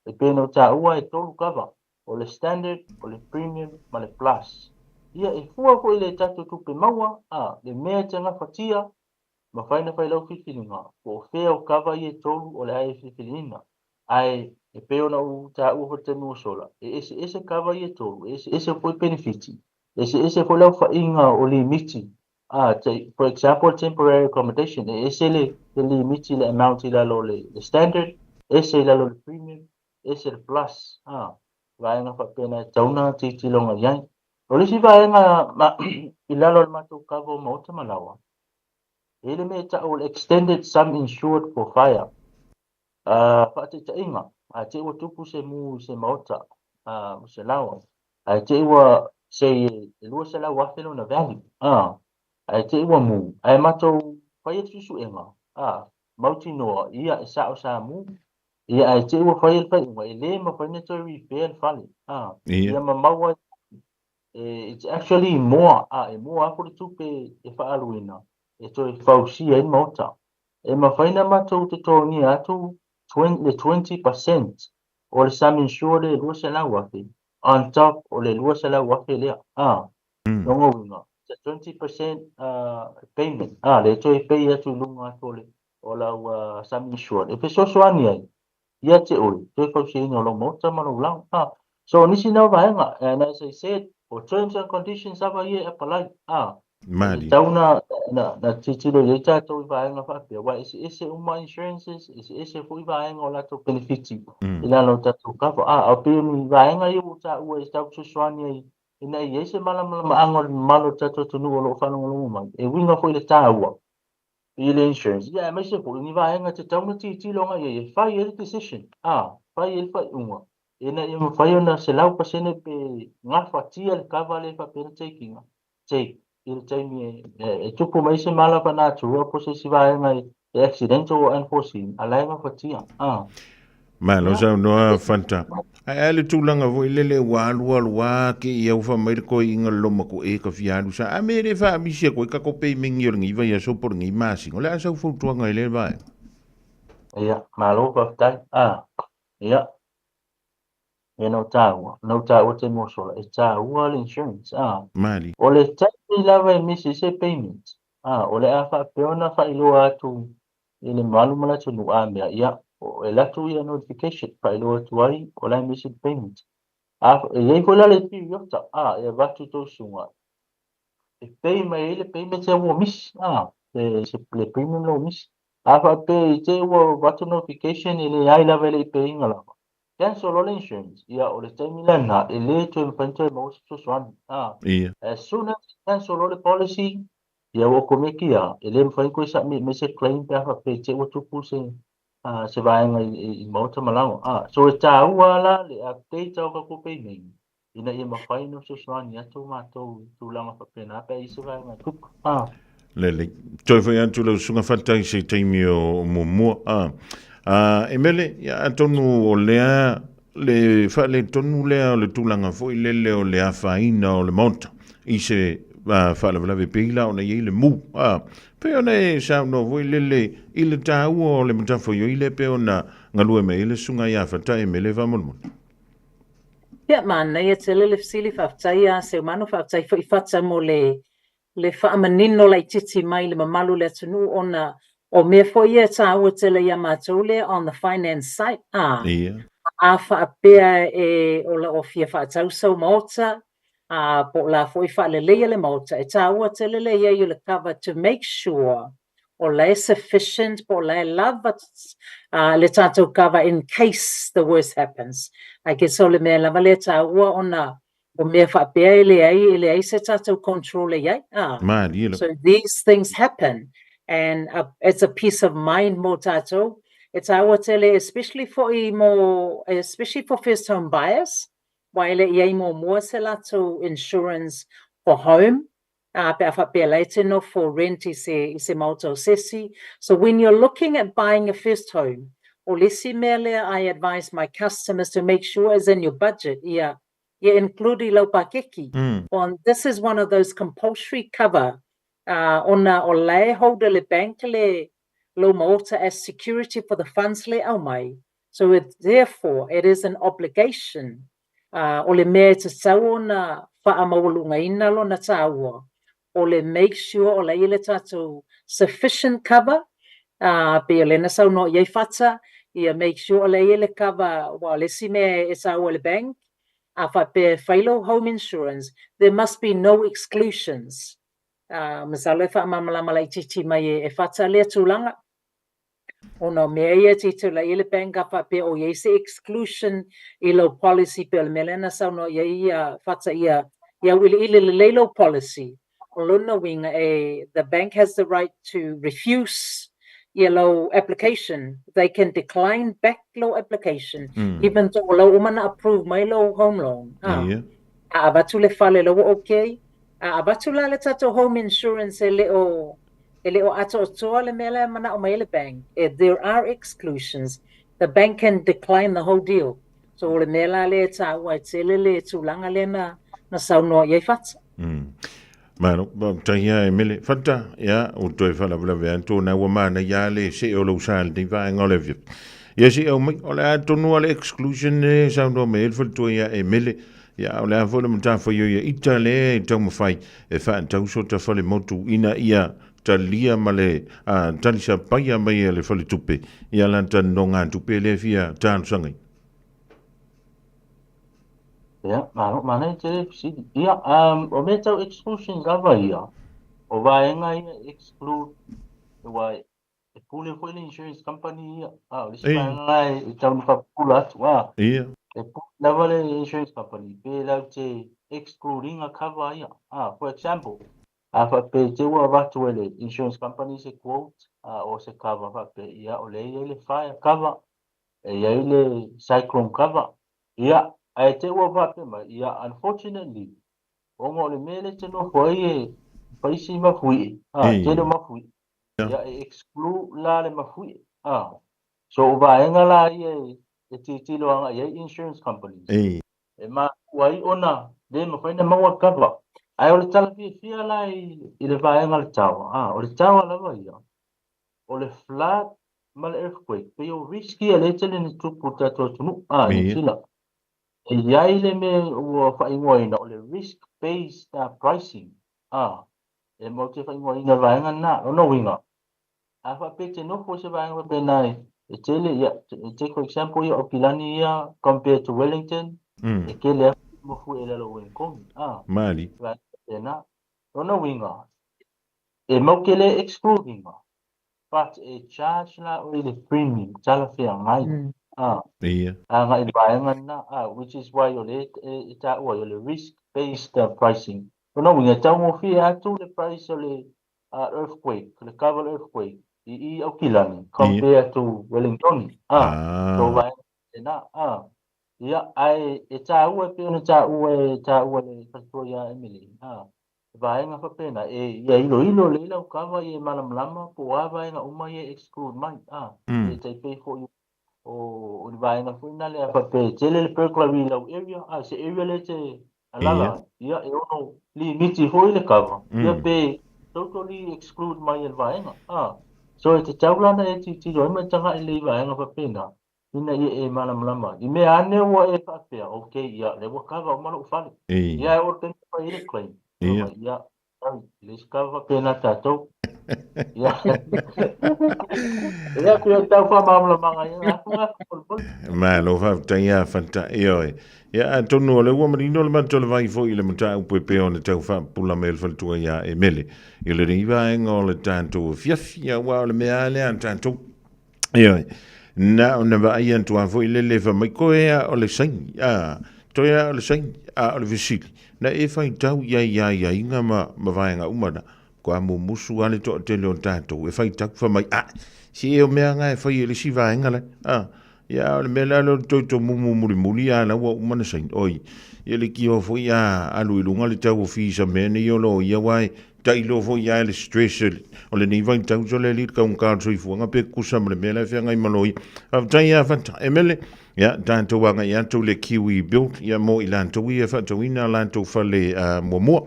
e pe na uta ua e tolu cover o le standard o le premium ma le plus ia e fua ko ile tato tupe maua le mea te nga fatia ma fai na fai lau whiwhiringa, ko whea o kawa i e tolu o le ai whiwhiringa. Ai, e peo na u ta uho te mua sola. E ese kawa i e tolu, ese foi benefiti. Ese foi lau whainga o li miti. For example, temporary accommodation. Ese le li miti le amount i lalo le standard. Ese lalo le premium. Ese le plus. Vaenga whapena tauna titi longa iai. O lisi vaenga i lalo le matou kawa o maota malawa. Ele me ta o extended sum insured for fire. Pate ta inga. Te ua tupu se mu se maota. Se lawa. Te ua se lua se lawa wafelo na value. Te ua mu. Mato whaia tusu inga. Mauti noa. Ia e sao sa mu. Ia te ua whaia whaia. Ele ma whaina to repair fali. Ia ma maua. it's actually more more for the tupe e whaaluina e toi whausia in mota e mawhaina matou te tōngi atu 20% o le sum insured e lua se lau ake on top o le lua se lau ake lea nongo winga 20% payment le toi pay atu lunga atu o lau sum insured e pe sosoani ai ia te oi toi whausia ina o lo mota manu lau so nisi nau vaenga and as I said for terms and conditions ava ia apply Mali. Tauna na titilo le tato I vaenga whapea wa ese uma insurances ese fu vaenga o lato benefiti ila no tato kava au pe mi vaenga iu ta ua I tau suswani ai ina I ese malama maango malo tato tunu o lo whanonga longu mai e winga fu ile ta ua ile insurance ia mai se fu ni vaenga te tauna titilo nga ia fai ele decision fai ele fai unga ina ia mawhai ona se lau pasene pe ngā whatia le kawa le whapena teikinga take il taimi e tupu mai se mala pa nā tua po se si vaenga e accidental or unforeseen alai ngā whatia Malo sa noa fanta ai ale tūlanga vo ilele wā ke ia uwha mai ko inga loma ko e ka fiaru sa a mere wha amisia ko ka ko pei mingi o ngi vai a so por ngi masi ngole a sau fautuanga ile vai ia malo whaftai ia e no tāua te mosola e tāua le insurance Mali o le taimi lava e misi se payment o le a whapeona whailoa atu I le malu mala tunu mea ia o e latu ia notification whailoa atu ai o le misi payment e iei ko la le piriota e watu tō sunga e pay mai le payment e ua misi le premium lo misi a whape I te ua watu notification I le ai lava le pay inga lava cancel all insurance ia o le taimi lana e le to impanta mo so swan as soon as you cancel all the policy ia o komeki ia e le mfai ko sa me se claim pa fa pe te o tupu se se vai ngai I mota malau so e ta wala le update o ka ko pe nei ina ia mafai no so swan ia to mato tu langa fa pe na pe I se vai ngai tupu le toi foi antu lo sunga fatai se taimi o mo e mele ya tonu o lea le fa le tonu lea o le tulanga foi le o le afaina o le monta I se fa la pila o na ye le mu pe ona e sa no voi le I le tau o le monta foi ile pe ona ngalu me ile sunga ya fata e mele va mon ya man ia te le fsili faftai a se manu faftai foi fatsa mo le fa manino lai titi mai le mamalu le tunu ona o me foi e tāua te le ia mātole on the finance site. A whaapea e o la ofia whaatau sau mota, po la foi whaalelea le mota, e tāua te le ia I le cover to make sure o la sufficient, po la lava le tātou cover in case the worst happens. I guess o le mea lava le tāua ona o mea whaapea e le ai se tātou control e ai. So these things happen. And it's a peace of mind more tato. It's our tele, especially for first home buyers. While it more selato insurance for home, for rent is a moto sesi. So when you're looking at buying a first home, I advise my customers to make sure it's in your budget. Yeah, including lo pakeki. This is one of those compulsory cover. Ona o lai holder le bank le lo mota as security for the funds le au mai. So therefore it is an obligation o le mea te sau na whaamaulunga ina lo na tāua o le make sure o le ile tātou sufficient cover pe o le na sau no iei whata ia make sure o le ile cover wa le si mea e sau o le bank a whape whailo home insurance there must be no exclusions. Masalo fa mamala lai titi mai e fata le tulanga ona mea ia tito la ile penga fa pe o ye se exclusion ilo policy pe melena sa no ia fata ia ile lelo policy lona winga the bank has the right to refuse yellow application. They can decline back low application even though low umana approve my low home loan abatule fale lo okay abatula le tato home insurance ele o ato toa le mele mana o mele bank there are exclusions. The bank can decline the whole deal. So le mela le ta wa tele le tulanga le na na saunoa iai fata. Mano, taia e mele fata ya o toi fala bla vento na wa mana ya le se o lo sal di va ngole vi. Ya si o mai o la to no le exclusion e sa no me el to ya e mele ya o la vola mta fo yo ya itale to mo fai e fa ta so ta fale motu ina ia talia male a talisa paia mai le fale tupe ya la tan no nga tupe le fia tan sangai. Ya, mana je si ya o me tau exclusion gava ia. O vaenga ia exclude wa e pule foi insurance company ia. O le vaenga e tau fa pula wa. Ia. E pula vale insurance company pe la te excluding a cover ia. For example, fa pe te wa va tu ele insurance company se quote o se cover fa pe ia o le fire cover e ia le cyclone cover ia. Ai te ua vape ma ia unfortunately o mo le mele te no foi e paisi mafui te no mafui ia e exclude la le mafui so vaenga la ia e titilo anga ia insurance companies e ma wai ona le mo foi na maua cover ai o le tala fia la i le vaenga le tawa o le tawa la va ia o le flood ma le earthquake pe o risky le tele ni tupu tato tunu ni sila e iai le me ua whaingoina o le risk-based pricing. E mo te whaingoina vaenga na, ono winga. A whapete no fo se vaenga wapenai. E tele, take for example, ia o Pilani ia compared to Wellington. E ke lea mo fu e lalo wenkongi. Mali. Vaenga, ono winga. E mo ke le excluding. But e charge la o le premium, tala fea ngai. Ia. Nga ibayangan na which is why yo le ita o yo le risk based pricing. No winga tau mo fi atu le price o le earthquake, le cover earthquake i Auckland compared to Wellington. So why na ia ai ita o pe no ta o le Victoria Emily. Vaenga fa pena ia ilo le la cover ye malam lama po va nga uma ye exclude mai. E tai pay for you o vai na funa le fa pe tele le perclavi la area se area le te alala ia e ono limiti foi le cover ia pe totally exclude mai el vai so te taula na e ti ro ma tanga le vai na fa pena ina e malam lama i me ane o e fa pe okay ia le wo cover ma lo fa ia o te fa ile claim ia le cover pena tato ia ia tau fa mamla manga ia ma lo fa taia fanta oi ia tonu le wo marino le manto le vai foi le mata u pepe on tau fa pula mel fal tu ia e mele i le riva ngo le tanto fiafia wa le meale an tanto oi na ona va ia tu foi le fa mai ko ia o le sain to ia o le sain o le visit na e fa tau ia inga ma vai nga umana ko mo musu ale to te le tanto e fa tak fa mai si o mea nga e fai ele si vaenga le. Ia le mea lo to muli ana wa umana sain. Oi, ele ki o fo ia alu ilunga le tau o fisa mene i o lo ia wai. Ta ilo fo ia ele stress o le niva in tau so le lit ka un kaarso i fuanga pe kusam le mea le fea ngai maloi. Ta ia fanta emele. Ia tanto wanga ia tau le kiwi built ia mo i lanto ia fata wina lanto fale mua.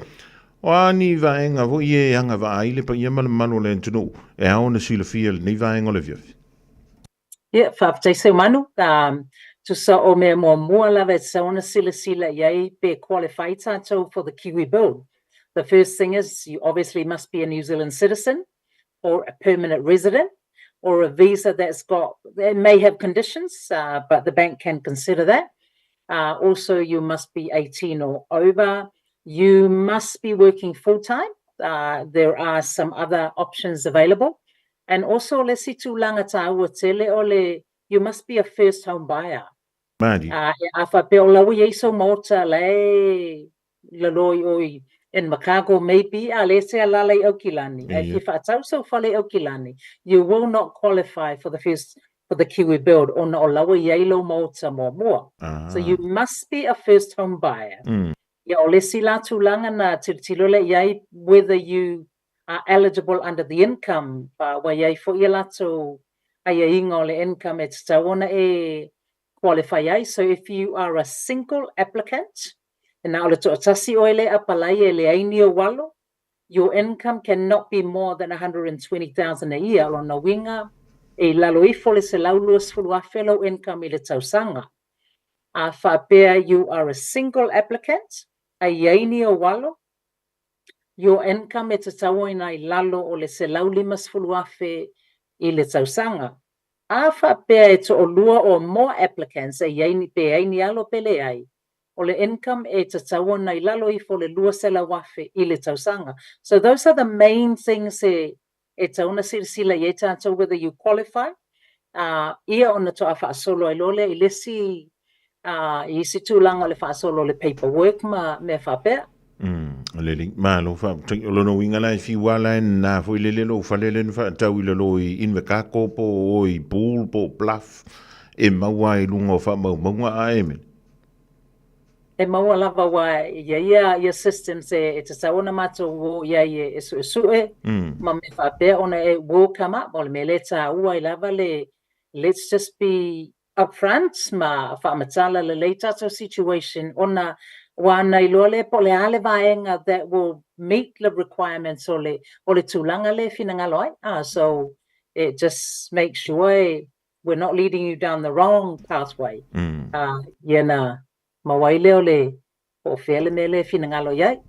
O ani vaenga vo ie anga va aile pa ia manu le entunu e aona sila fiel ni vaenga le viafi. Ia, whaapatai seu manu, tu sa o mea mua lava e saona sila iai pe qualify tātou for the Kiwi Build. The first thing is you obviously must be a New Zealand citizen or a permanent resident or a visa it may have conditions, but the bank can consider that. Also, you must be 18 or over. You must be working full-time. There are some other options available. And also, you must be a first-home buyer. Madi. In Makago, maybe, you will not qualify for the Kiwi Build or more. So you must be a first-home buyer. Whether you are eligible under the income, income qualify. So if you are a single applicant, na o le toʻatasi o ele apalai e le aini o walo, your income cannot be more than 120,000 a year. Lona winga e lalo ifo le se laulua sefuluafe lau income i le tausaga. A whapea, you are a single applicant, a yaini o walo, your income e te tawaina i lalo o le se lau lima sefuluafe i le tausaga. A whapea e to o lua o more applicants, a yaini pe aini alo pele ai, o le income e te tawana i lalo i fo le lua sela wafe i le tausanga. So those are the main things e tauna sila i e tātou whether you qualify. Ia ona to a whaasolo i lole i lesi i si tūlanga le whaasolo le paperwork me whapea. Leli, malo fa o lono winga lai fi wala na fo le lo fa le fa tau le lo i inve kako po o i pool po bluff e maua i lunga fa maua a emel. E maua lava wa ia systems e te saona mato wo ia e su ma me whapea ona e will come up o le me le tā ua I lava le let's just be upfront ma whaamatala le le tato situation ona wana I loa le po le ale vaenga that will meet the requirements o le tūlanga le finangalo ai. So it just makes sure we're not leading you down the wrong pathway. Iena mawai leo le o fele mele finangalo yai.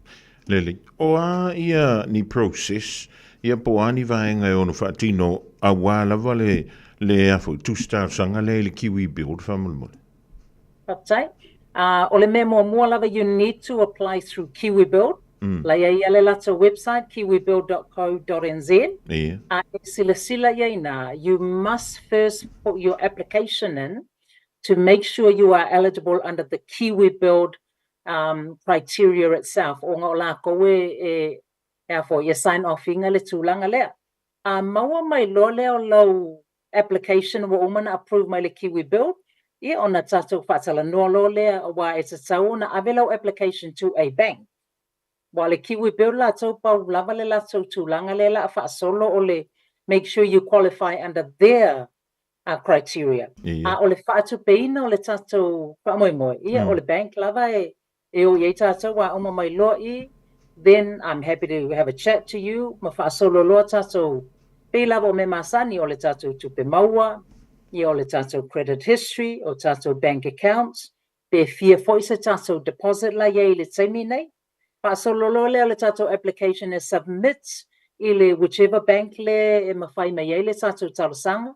Leli, o ia ni process, ia po ani vaenga e ono whaatino a wala vale le afu two-star sanga le Kiwi Build whamulmule. Patai. O le me mua lava, you need to apply through Kiwi Build. La ia le lato website, kiwibuild.co.nz. Yeah. Sila na, you must first put your application in to make sure you are eligible under the Kiwi Build criteria itself. O ngā la koe for you sign off inga le tūlanga lea. Maua mai lo leo lau application wa umana approve mai le Kiwi Build. Ia ona tātou whaatala noa lo lea wa e te tau na avelau application to a bank. Wa le Kiwi Build la tau pau lava le la tau tūlanga le la whaasolo o le make sure you qualify under their criteria. O le whaatu peina o le tātou whaamoemoe. Ia o le bank lava e o iei tātou wa oma mai loa I, then I'm happy to have a chat to you. Ma whaasolo loa tātou pe lava o me masani o le tātou tupe maua, ia o le tātou credit history, o tātou bank accounts, pe fia foi se tātou deposit la iei le taimi nei. Whaasolo loa le o le tātou application e submit I le whichever bank le e mawhai mai iei le tātou tarasanga,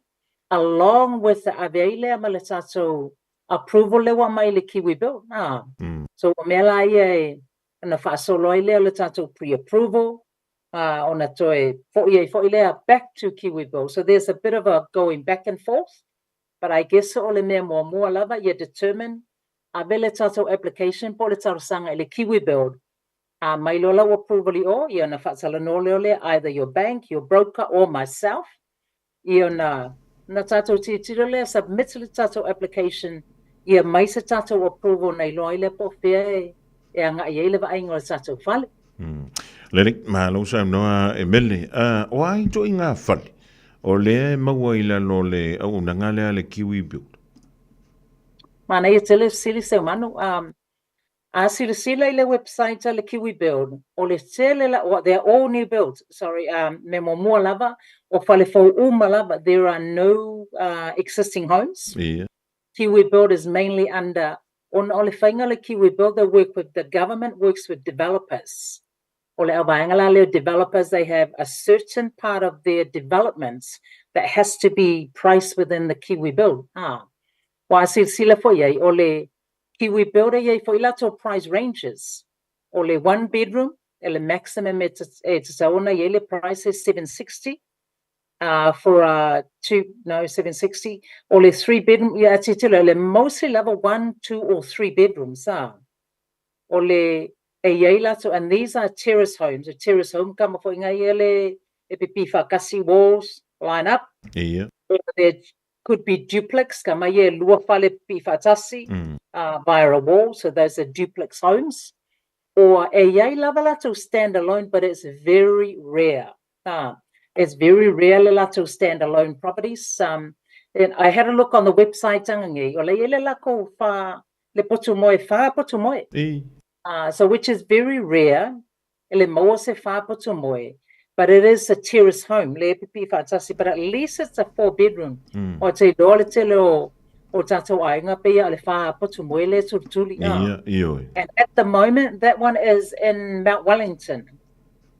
along with the avei le ama le tātou approval le wa mai le Kiwi Build. So o mea la ia e na whaasolo I le o le tātou pre-approval, ona toe foi lea back to Kiwi Build. So there's a bit of a going back and forth, but I guess o le mea mua lava ia determine ave le tātou application po le tarasanga I le Kiwi Build. Mai lola o approval I o, ia na whaatala no leo le, either your bank, your broker, or myself. Ia na tātou titiro le, submit le tātou application, ia mai se tātou approval nei loa I le po fea e anga I le va aingo le tātou whale. Lerik, mahalo sa noa e mele. O ai to inga whale, o le maua I la lo le au nanga lea le Kiwi Build. Mana ia tele sili se manu, sila I le website le Kiwi Build, o le tele la, they're all new builds, sorry, me mua lava, o whale fau uma lava, there are no existing homes. Yeah. Kiwi Build is mainly under, on le whainga le Kiwi Build, they work with, the government works with developers. O le awaingala le developers, they have a certain part of their developments that has to be priced within the Kiwi Build. Wa sila fo iei, o le Kiwi Build iei fo ilato price ranges. O le 1 bedroom, le maximum e te saona iei le price is $760. For 760. O le 3 bedroom, ia titilo, le mostly level 1, 2, or 3 bedrooms. O le lato, and these are terrace homes. A terrace home kama fo inga iele e pipi whakasi walls line up. Yeah. There could be duplex kama ie lua whale pi whatasi via a wall. So those are duplex homes. Or lava lato standalone, but it's very rare. It's very rare le lato standalone properties. And I had a look on the website tangangi. O le lako fa le potu moe fa potu moe. So which is very rare. Ele moa se whapoto moe. But it is a terrace home. Le pipi whaatasi, but at least it's a 4-bedroom. O te dole tele o tatou ainga pia le whapoto moe le tuli. And at the moment, that one is in Mount Wellington.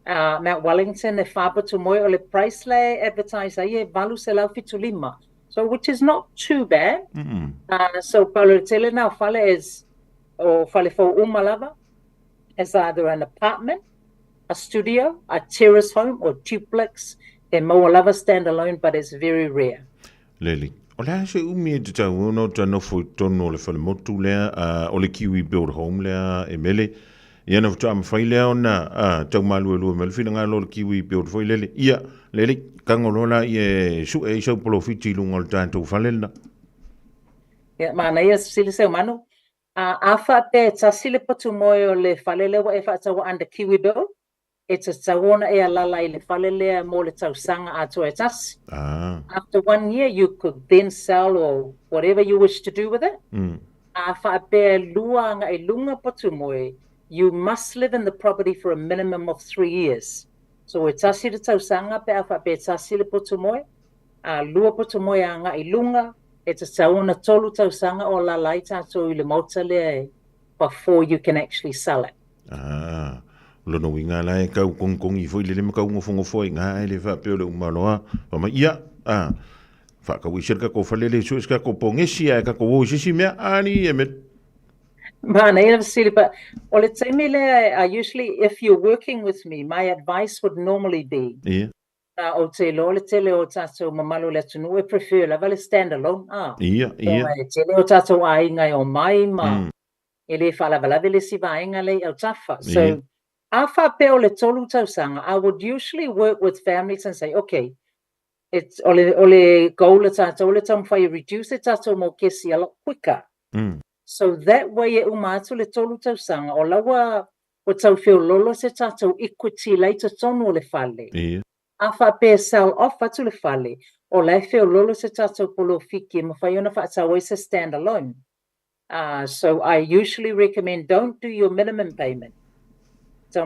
Mount Wellington, e whapoto moe o le price le advertise ai e valu se lau fitu lima. So which is not too bad. So palo tele na fale is o fale fo umalava is either an apartment, a studio, a terrace home, or duplex. E moalava standalone, but it's very rare. Leli. O le se umi e te tau no tano fo tono le fale motu lea o le kiwi build home lea e mele. Ia na futa mawhai lea o na tau malu e lua mele fina ngā lo le kiwi build foi lele. Ia, lele, kangolola i e su e isau polofiti lunga le tātou whalelna. Ia, mana ia sili seu manu. A wha pe tasile potu moe o le whalele wa e whaatawa under kiwi build. It's a tawona e alala I le whalelea mo le tausanga ato e tasi. After 1 year, you could then sell or whatever you wish to do with it. A whaapea luanga e lunga potu moe, you must live in the property for a minimum of 3 years. So e tasi le tausanga pe a whaapea tasi le potu moe, a lua potu moe anga I lunga, it's a tawona tolu tausanga o la laita to I le mauta lea before you can actually sell it. Lono winga la e kau kong I foi le makau ngofongo foi nga e le fa pe le umaloa ma ia fa ka wisher ka ko falele so ska ko pongesi e ka ko wo sisi me ani e me Mana ina sili but ole teme le usually if you're working with me my advice would normally be o te lo le tele o tato mamalo le tunu e prefer la vale stand alone tele o tato ainga o mai ma ele fa la vale le si va ainga le o tafa so Afa pe o le tolu tausanga, I would usually work with families and say, okay, it's ole go le tato le tamwhai reduce le tato mo kesi a lot quicker. So that way e umatu le tolu tausanga, o lawa o tau whio lolo se tato equity later tonu le fale. Afa pe sell off atu le fale, o lai whio lolo se tato polo fiki, ma whai ona whaatau se stand alone. So I usually recommend don't do your minimum payment. So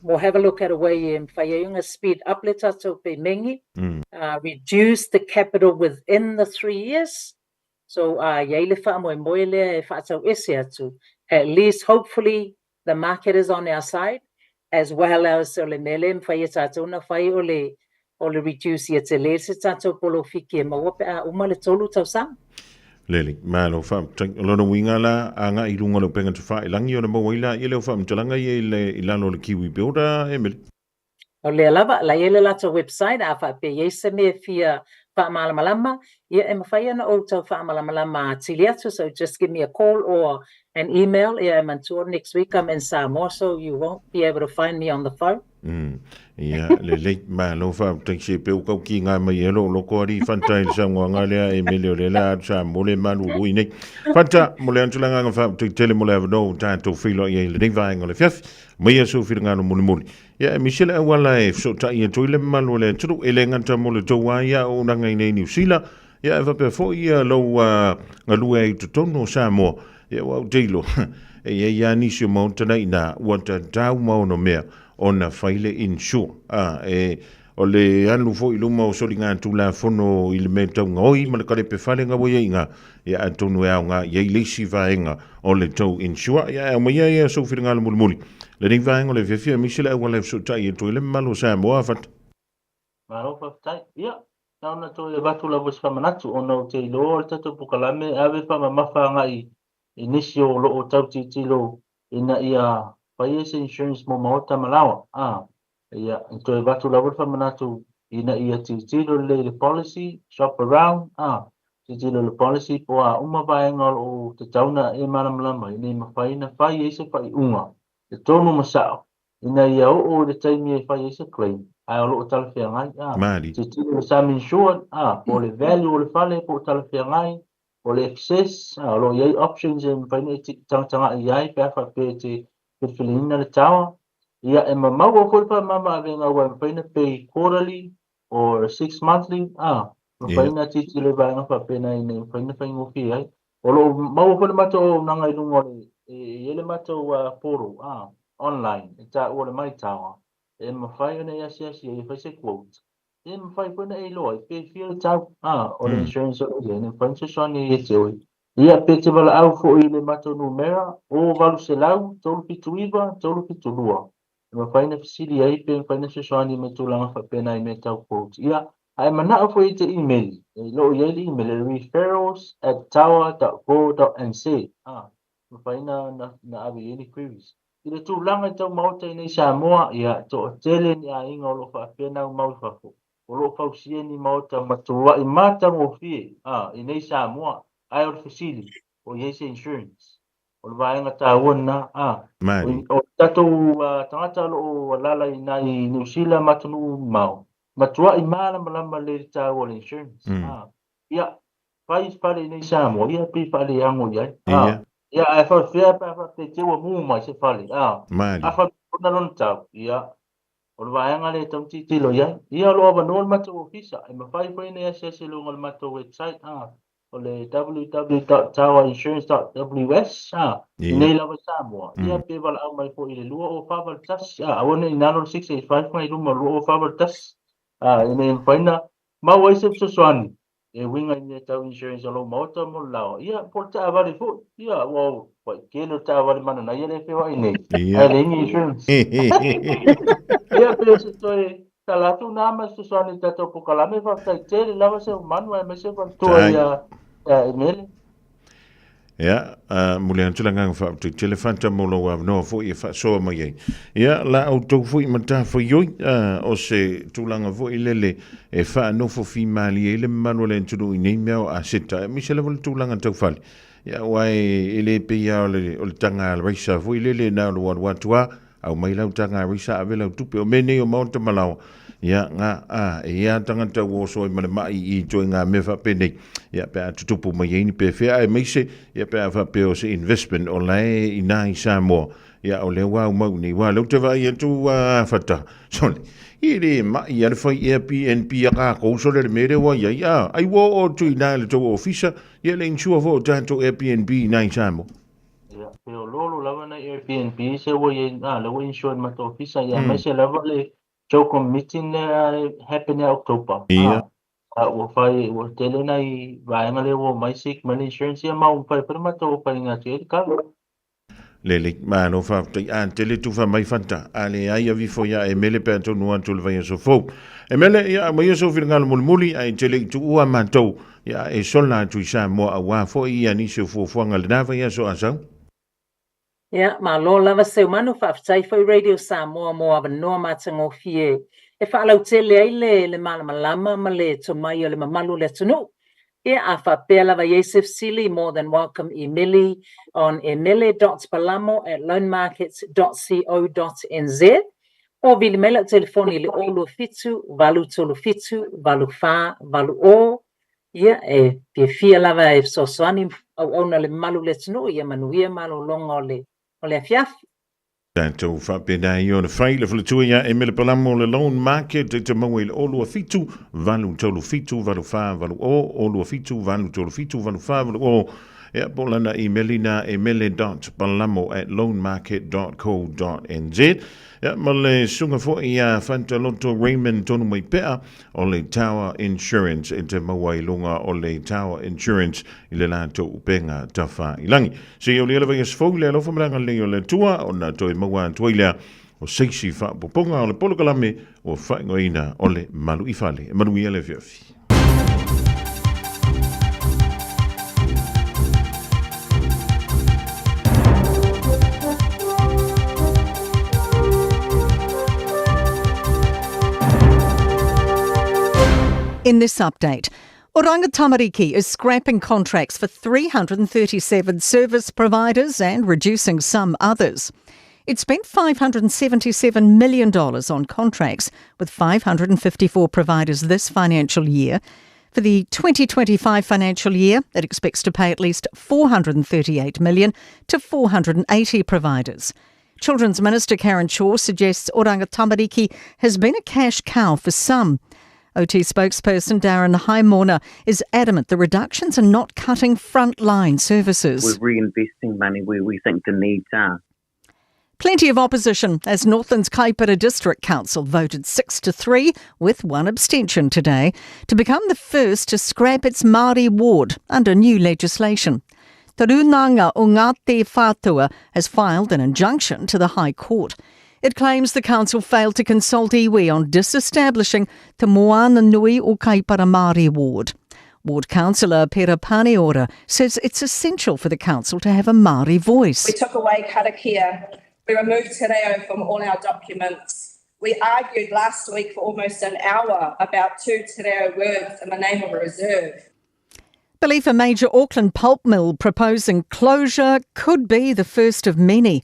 we'll have a look at a way in Fayunga speed up let us pe mengi, reduce the capital within the 3 years. So yaile fa mo moile fa so atu. At least hopefully the market is on our side as well as le melem fayeta na fay ole reduce it to le se tato polo fiki mo pe umale tolu tausa. Leli, malo fam lono winga la anga I lunga lo penga tufa ilangi ona mawaila I leo fam talanga I ilano le kiwi builda Emily. O le lava la yele la to website a fa pe yese me fia fa malamalama ye e mafaya na o to fa malamalama tiliatu so just give me a call or an email I'm on tour next week I'm in Samoa so you won't be able to find me on the phone. Yeah, le malo fa taxi pe ko ki nga mai elo lo ko ri fantai sa nga le Emilio le la sa mole manu uine fanta mole antulanga nga fa tele mole no tanto filo ye le vai ngole fiaf mai so fil nga no mole ya Michelle wala e so ta ye toile malo le tru ele nganta mole to wa ya o nga nei New Zealand ya va pe fo ya lo nga lu e to tono sa mo ya wa dilo e ya ni so mountain ina wanta dau mo no me ona faile insure o le anu fo I luma o soli ngā tūla fono I le metau ngoi ma le kare pe whale ngā woia inga ia atonu e au ngā ia I leisi vaenga o le tau insure ia au mai ia so whiri ngā le muli le ring vaenga o le whiawhia misile au wale so tai e toi le malo sa moa fat Malo fatai ia nauna to le watu la bus whamanatu ona o te ilo le tato pukalame awe whamamafa ngai inisio lo o tau titilo ina ia Payese insurance mo maota malawa. Ia, to e watu la wurfa manatu ina ia titilo le policy, shop around. Titilo le policy po a umawaenga o te tauna e malamalama ina I mawhaina whaiese whai unga. Te tonu masao. Ina ia o le taimi e whaiese claim. Ai o lo talawhia ngai. Titilo le sum insured. Po le value o le whale po talawhia ngai. O le excess. Lo iei options e mawhaina tanga iai peafa pe te Filina le tawa ia e mamau o fulpa mama venga wa paina pay quarterly or 6 monthly paina titi le vanga pa pena ine paina paingo fi ai o lo mau fulpa mato nanga ilungo Ele matou poro, online, ta o le mai tawa. E mawhai ana ia sia sia i whaise quote. E mawhai puna e loa, pe fia tau, o le insurance o le, ne whanse soani e te oi. Ia pe te wala au fo i le matou numera, o valu se lau, tolu pitu iwa, tolu pitu lua. E mawhai na fisili ai pe whanse soani me tūlanga whapena i me tau quote. Ia, ai mana au fo i te email, e lo i le email, referrals@tower.go.nz. Mawhai na awi any queries. I le tūlanga i tau maota i nei Samoa, ia to tele ni a inga o lo whapena u mau whako. O lo whausia ni maota matua i mata mo fie, i nei Samoa, ai o le fasili, o Yese Insurance. O le vaenga tā wana, o tatou tangata o lala i nai New Zealand matunu mau. Matua i malama le tā o le insurance. Ia, whai whare i nei Samoa, ia pi whare ango iai. Ia, ai whai whia pa te te ua muu mai se whale. Mari. A whai puna non tau. Ia, o le vaenga le tau titilo iai. Ia lo ava noa matou ofisa. E ma whai whai nei asese lunga le matou website. O le www.towerinsurance.ws. Nei lava Samoa. Ia pe wala au mai po i le lua o whawal tas. Awane i nalo 685 mai luma lua o whawal tas. Ine whaina. Mau aisep soswani. E winga ni tau insurance alo mauta mo lao. Ia por ta avare fo. Ia wow, wai kelo ta avare mana na ia le fe wai nei. Ai le insurance. Ia pe se toi talatu na ma se soani tato po kalame fa tai tele lava se manu ai me se fa to ia email. Ia, mule antula ngang fa te telefanta mo lo wa no fo ia fa so mai ai. Ia la auto fo i mata fo yoi o se tulanga fo i lele e fa no fo fi mali ele manuel entulu i nei meo a seta mi se level tulanga tau fali. Ia wai ele pe ia o le tanga raisa fo i lele na lo wa tua au mai lau tanga raisa avela tupe o mene o maunta malau. Ia nga ia tangata wo so i mai i join nga me fa pene ia pe tutupu mai ni pe fe ai mai se ia pe fa pe o se investment o lai i nai Samoa ia o le wa mau ni wa lo te vai tu fata so i le mai ia le foi Airbnb ka ko so le mere wa ia ai wo o tu na le to officer ia le insure fo tanto Airbnb nai Samoa ia pe o lolo lava na Airbnb se wo ia le wo insure ma to officer ia mai se lava le Joko meeting happen in October. Ia. Wo fai wo tele nai vaenga le wo mai sik man insurance ia mau fai per mato fai nga te ka. Lele ma no fa te an tele tu fa mai fanta ale ai vi fo ya e mele pe to no antul vai so fo. E mele ia mai so fil ngal mulmuli ai tele tu ua manto ya e solna tu sa mo awa fo ia ni so fo fo ngal na vai so asau. Ia, ma lo lava seu manu whaafitai whai Radio Samoa mo ava noa matango fie. E whaalau tele ai le malama ma le tomai o le mamalu le tunu. Ia a whapea lava Yesef Sili, more than welcome Emily on emily.palamo@loanmarkets.co.nz o vili mela telefoni le olu fitu, valu tolu fitu, valu fa, valu o. Ia e pia fia lava e sosoani au ona le malu le tunu, ia manuia malu longa o le fiafi. Tanto fa pena io na faile fo le tuia e mele palamo le loan market te mo il olu fitu valu tolu fitu valu fa valu o olu fitu valu tolu fitu valu fa valu o e bolana emailina emily.palamo@loanmarket.co.nz ya male sunga fo ia fantaloto Raymond tonu mai pea o le Tower Insurance te mo ilunga o le Tower Insurance ile la to upenga tafa ilangi se o le leva fo le lo famanga le le tua ona to mo wa toile o seisi fa poponga o le polokalame o fa ngoina o le malu ifale malu ile fiafi. In this update, Oranga Tamariki is scrapping contracts for 337 service providers and reducing some others. It spent $577 million on contracts with 554 providers this financial year. For the 2025 financial year, it expects to pay at least $438 million to 480 providers. Children's Minister Karen Shaw suggests Oranga Tamariki has been a cash cow for some. OT spokesperson Darren Highmorner is adamant the reductions are not cutting frontline services. We're reinvesting money where we think the needs are. Plenty of opposition as Northland's Kaipara District Council voted 6-3 with one abstention today to become the first to scrap its Māori ward under new legislation. Tarunanga o Ngāti Whātua has filed an injunction to the High Court. It claims the council failed to consult iwi on disestablishing Te Moana Nui o Kaipara Māori ward. Ward Councillor Pera Paneora says it's essential for the council to have a Māori voice. We took away karakia. We removed te reo from all our documents. We argued last week for almost an hour about 2 te reo words in the name of a reserve. Belief a major Auckland pulp mill proposing closure could be the first of many.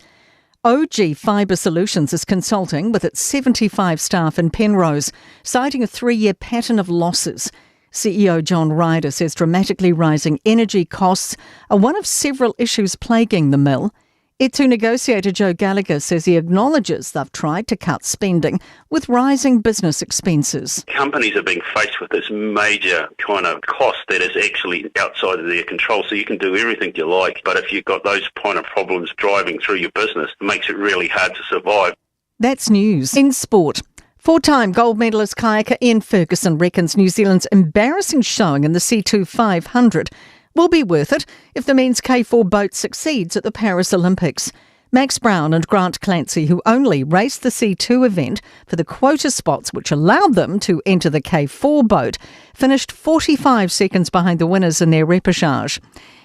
OG Fibre Solutions is consulting with its 75 staff in Penrose, citing a 3-year pattern of losses. CEO John Ryder says dramatically rising energy costs are one of several issues plaguing the mill. E2 negotiator Joe Gallagher says he acknowledges they've tried to cut spending with rising business expenses. Companies are being faced with this major kind of cost that is actually outside of their control. So you can do everything you like, but if you've got those kind of problems driving through your business, it makes it really hard to survive. That's news. In sport, 4-time gold medalist kayaker Ian Ferguson reckons New Zealand's embarrassing showing in the C2 500 will be worth it if the men's K4 boat succeeds at the Paris Olympics. Max Brown and Grant Clancy, who only raced the C2 event for the quota spots which allowed them to enter the K4 boat, finished 45 seconds behind the winners in their repechage.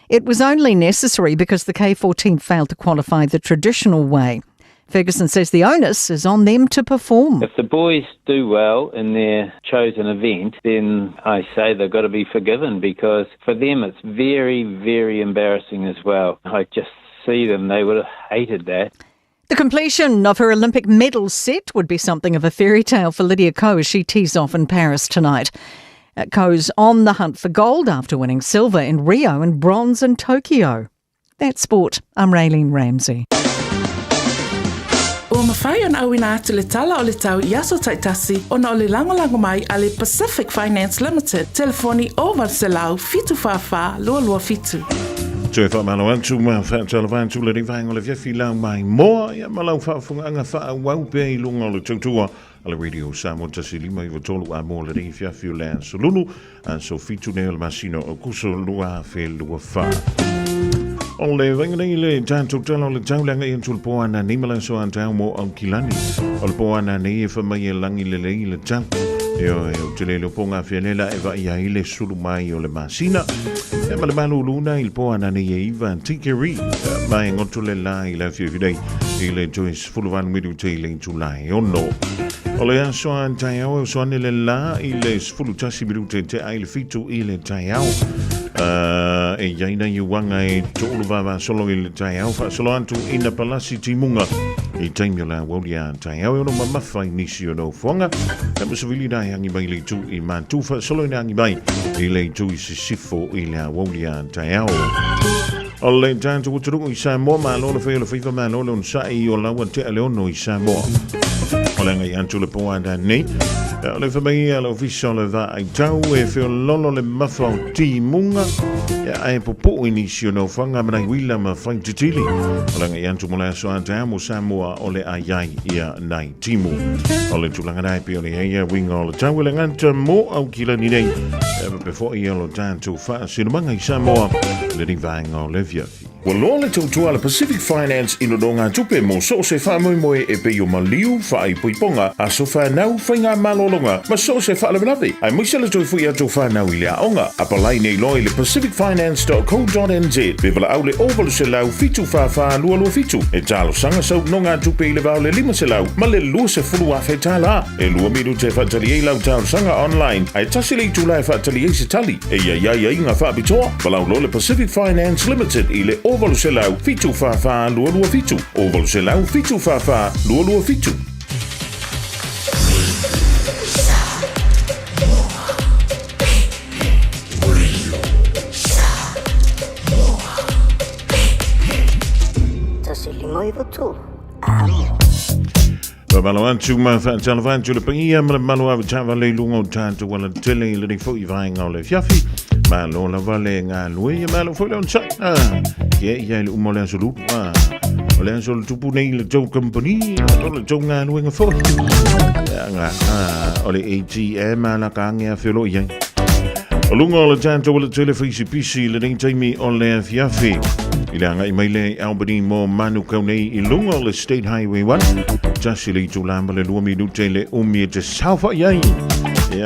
It was only necessary because the K4 team failed to qualify the traditional way. Ferguson says the onus is on them to perform. If the boys do well in their chosen event, then I say they've got to be forgiven, because for them it's very, very embarrassing as well. I just see them, they would have hated that. The completion of her Olympic medal set would be something of a fairy tale for Lydia Ko as she tees off in Paris tonight. Ko's on the hunt for gold after winning silver in Rio and bronze in Tokyo. That's sport. I'm Raylene Ramsey. Ua mawhai ona awina atu le tala o le tau i aso taitasi ona o le lango mai a le Pacific Finance Limited. Telefoni o Valselau fitu whawha lua fitu. Tue whamalo antu ma whaatala vantu le rivaingo le fiafi lau mai moa ia malau whaafunga anga wha waupe i lunga o le tautua a le Radio Samoa tasi lima i watolu a mo le ri fiafi o le ansolulu a so fitu neo le masino o kuso lua fe lua wha. O le vanganei le tātou tala o le taulanga i antulpo ana ni mala so antau mo au kilani. O le po ana nei e whamai e langi le lei le tau. E o te le ponga whialela e vai ai le suru mai o le masina. E ma le malu luna il po ana nei e iwa antikeri. Mai ngotu le la i la whiawhidei. I le Joyce Fuluvan midu te le intulai ono. O le aso antai au e soane le la i le fulu tasi midu te ai le fitu i le tai au. E yaina i wanga e tōlu wawa solo i le tai au wha solo antu ina palasi timunga i taimio la waulia tai au ono mamawhai nisi o no whonga e masavili dai hangi mai le tu i mantu wha solo ina hangi mai i le tu i sifo i le waulia tai au o le tātou uturungu i Samoa ma lona whaila whiwha ma lona un sai o lawa te aleono i Samoa o le ngai antu le poanda nei o le whamai ala ofisa le va ai tau e whio lolo le mawhau ti munga e popo inisi o no whanga mana i wila ma whain titili o le ngai antu mo le aso anta mo Samoa o le aiai ia nai timu o le tulanga nai pio ni heia winga o le tau le nganta mo au kila ni nei before i alo tātou wha sinumanga i Samoa le ni vaenga o le viafi. Wa loa le tautua le Pacific Finance ino do ngā tupe mo so se wha moe e pe o maliu wha i puiponga a so wha nau whainga malolonga ma so se wha lewinape. Ai muisa le toi fui ato wha nau i lea onga. A palai nei loi le pacificfinance.co.nz bevela au le ovalu se lau fitu wha lua fitu. E talo sanga sau no ngā tupe i le vau le 5 se lau ma le lua se fulu a whai tala. E lua miru te whatali e lau talo sanga online. Ai tasi le tu lai whatali e se tali. E ia inga wha bitoa. Walau lo le Pacific Finance Limited i le ovalu se lau fitu wha lua fitu. Ovalu se lau fitu wha lua fitu. Malawantu ma fa talavantu le pia malawa tava le lungo tanto wala tele le fo I vai ngau le fiafi ma lo la vale nga lui ma lo fo le on sa ye le umola sulu ole sol tupu nei le jo company le jo nga no nga fo nga ole ATM na ka nga felo ye lungo le tanto wala tele fisi pisi le ding taimi ole fiafi Ilanga imaile Albany mo manu kaunei ilungo le State Highway 1 Jasili tulamba le 2 minute le umi te salfa yai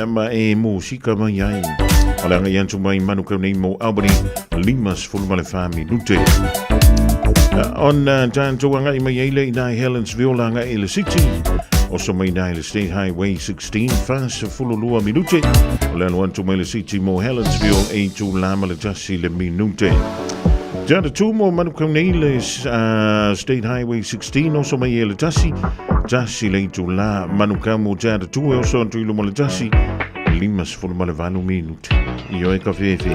ma musika ma yai Alanga yantu mai manu kaunei mo Albany limas fulma le fami minute On tanto wanga imaile ina Helensville langa ile city Also mai na le State Highway 16 fast fululua minute Alanga wantu mai le city mo Helensville e tulamba le jasili minute Ja, de two more manukamnele State Highway 16 also mai ele tasi le tu la manukamo ja de two also tu lo mole tasi limas for malevano minute io e kafefe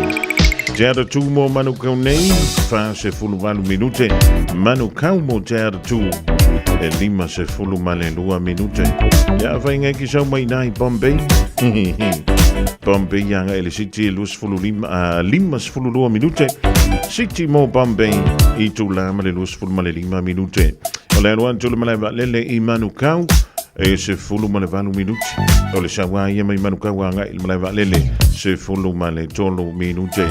ja de two more manukamnele fase for valo minute manukamo ja de two e limas for malelua minute ja vai ki so mai nai Bombay Bombay yanga ele city lus for limas for lua minute City mo Bombay itu la malelus ful malelima minute. Ole wan tu maleva lele imanukau e se fulu malevanu minute. Ole sawa ye mai manukau nga il maleva lele se fulu male tolo minute.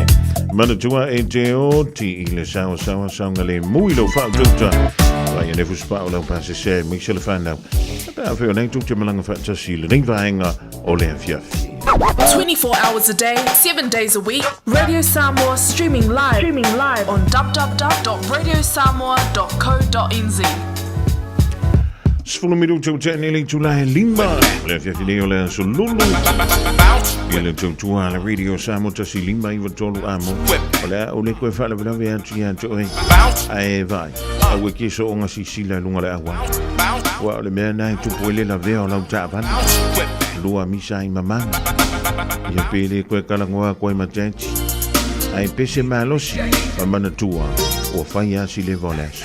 Manatua e teo ti ile sawa ngale muilo fa tuta. Wa ye nefu spa ola passe se Michel Fanda. Da fe oneng tu te malanga fa tasile. Ning vaenga ole fiaf. 24 hours a day, 7 days a week. Radio Samoa streaming live on www.radiosamoa.co.nz. Sfulu minuto tenele tulai limba. Le fiafileo le solulu. Ele tutua la Radio Samoa tasi limba I tolu amo. Ole koe fala vela vea tianto oi. Ai vai. Awe kiso onga sisila lunga le awa. Wa le mea nai tupuele la vea o lau tapan. Lua misa I mamanga. Ia pele koe kalangoa koe matenti. Ai pese malosi. Mamana tua. O fai asi le voles.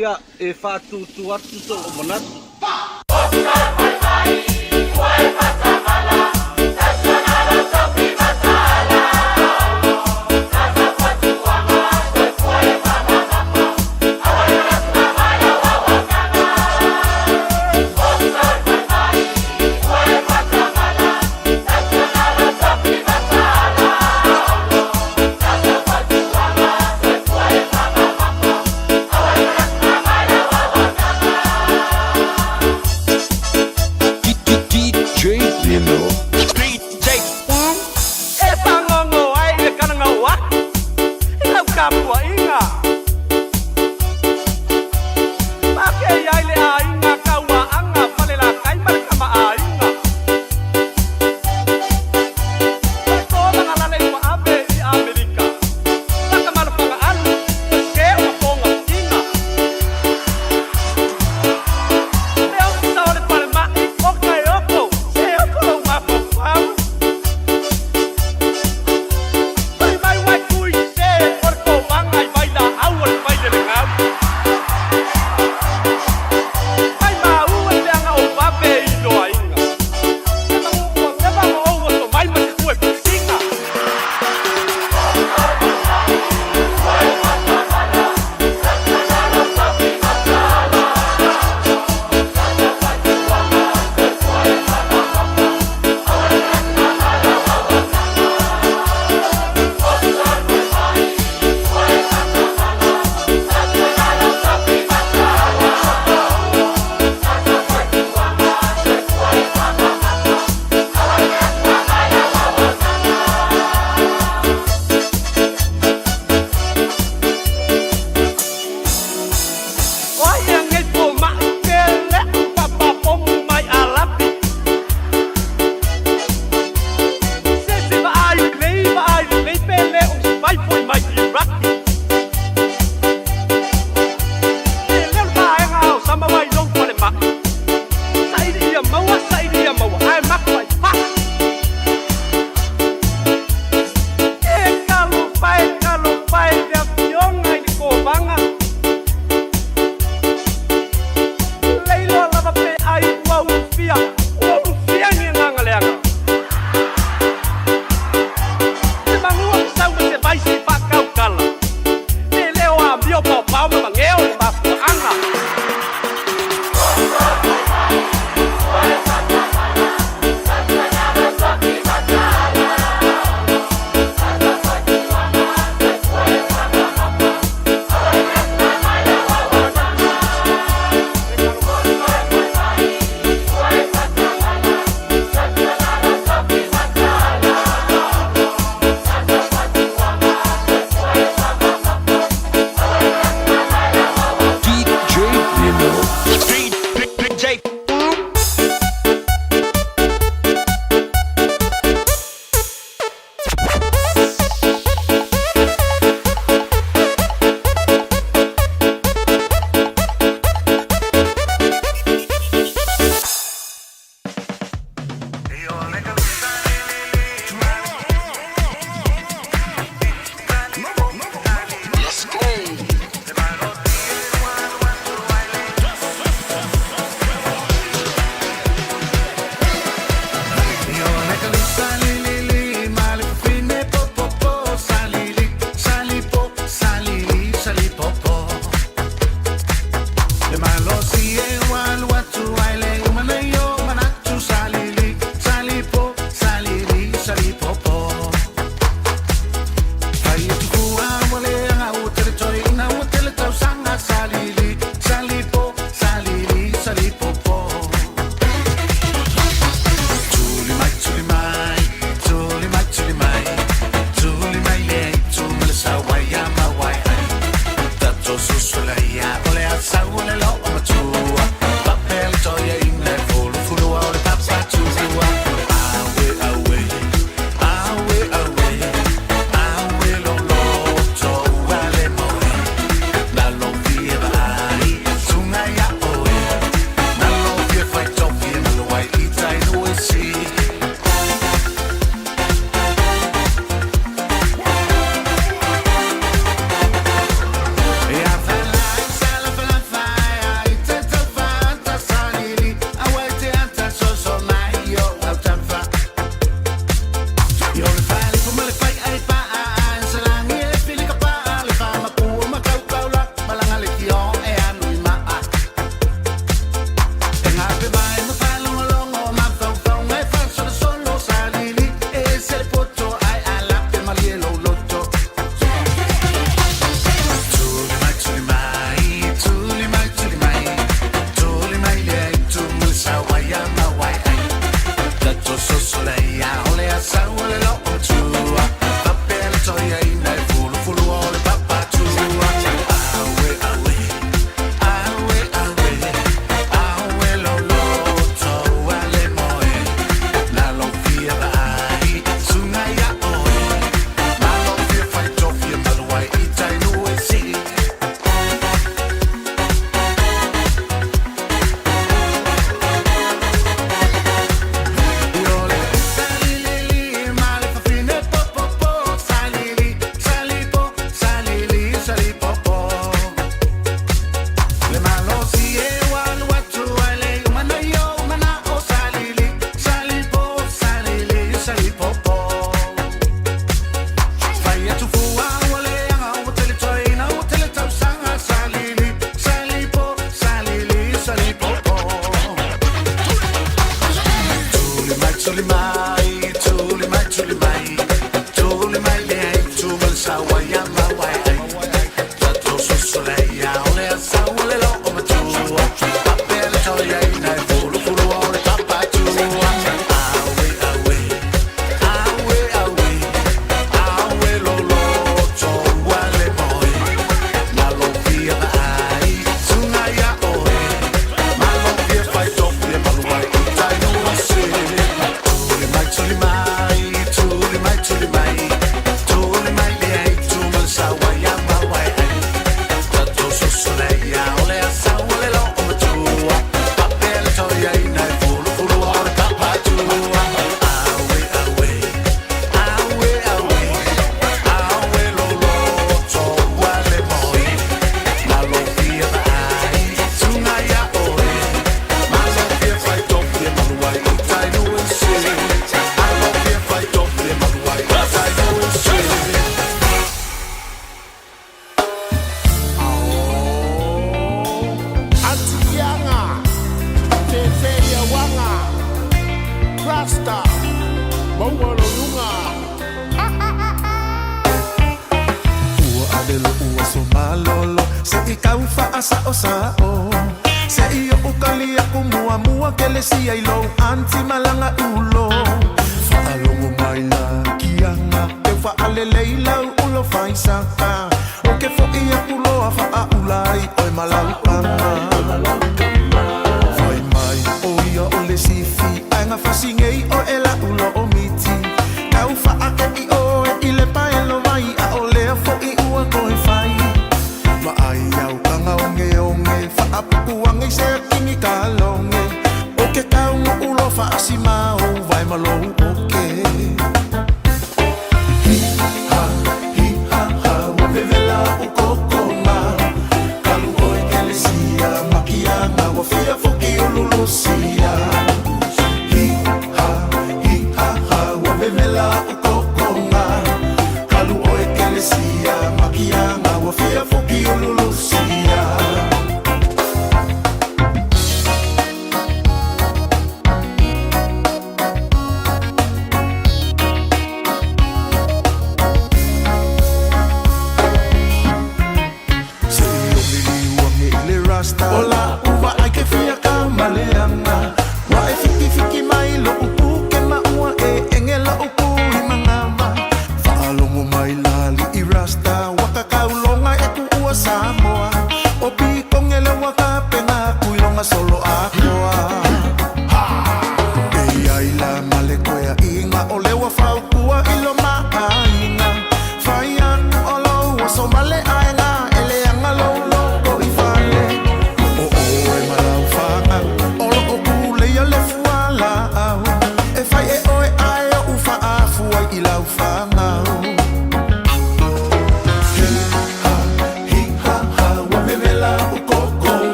ia e whātutu atu so o manatu.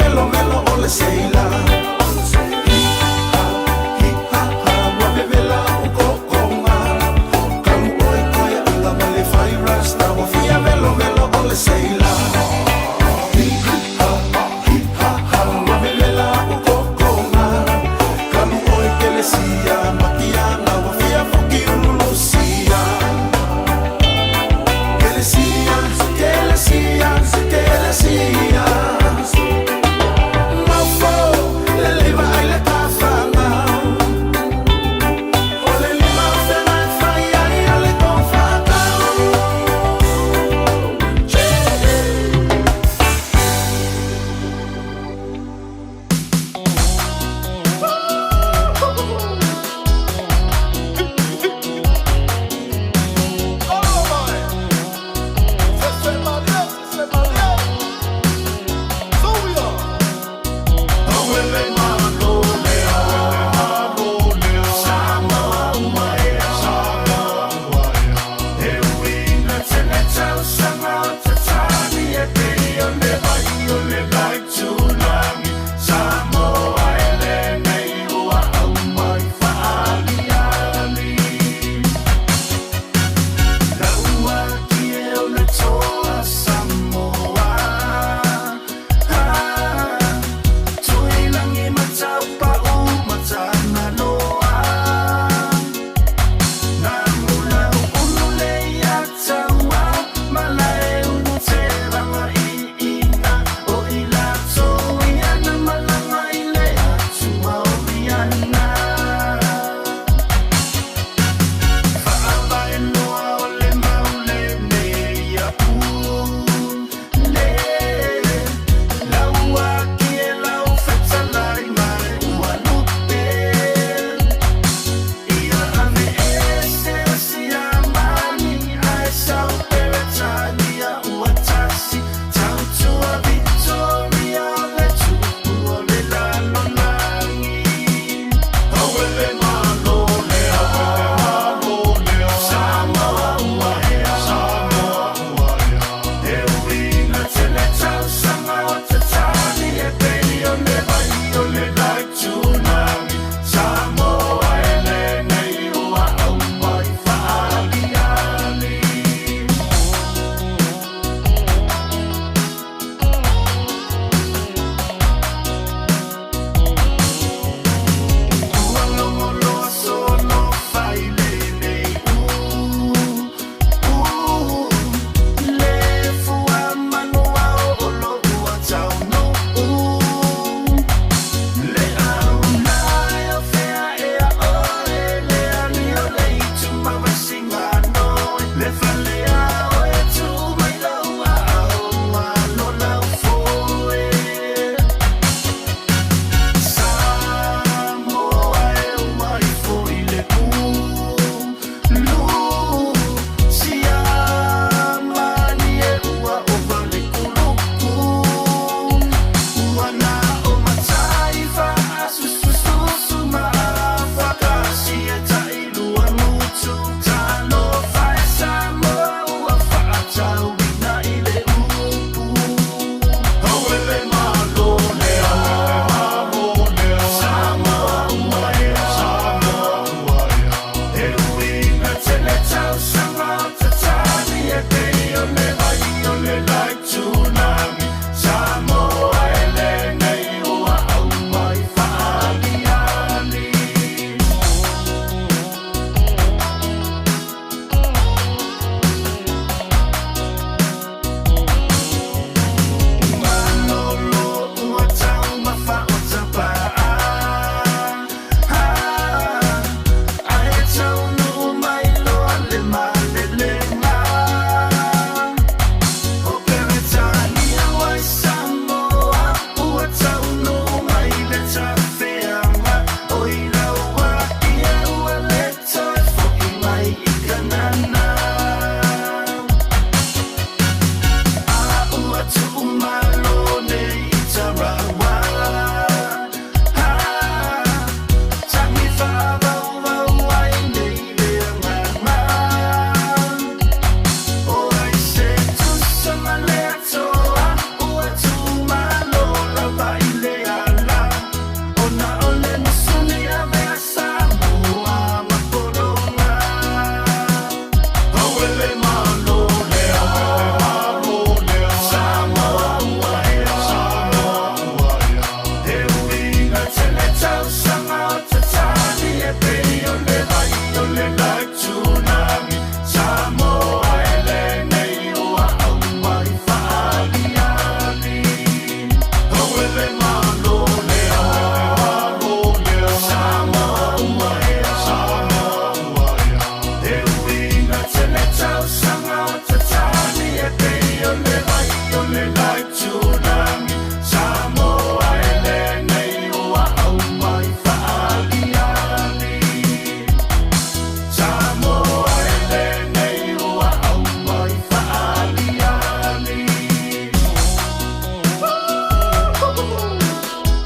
velo velo ole seila. My phone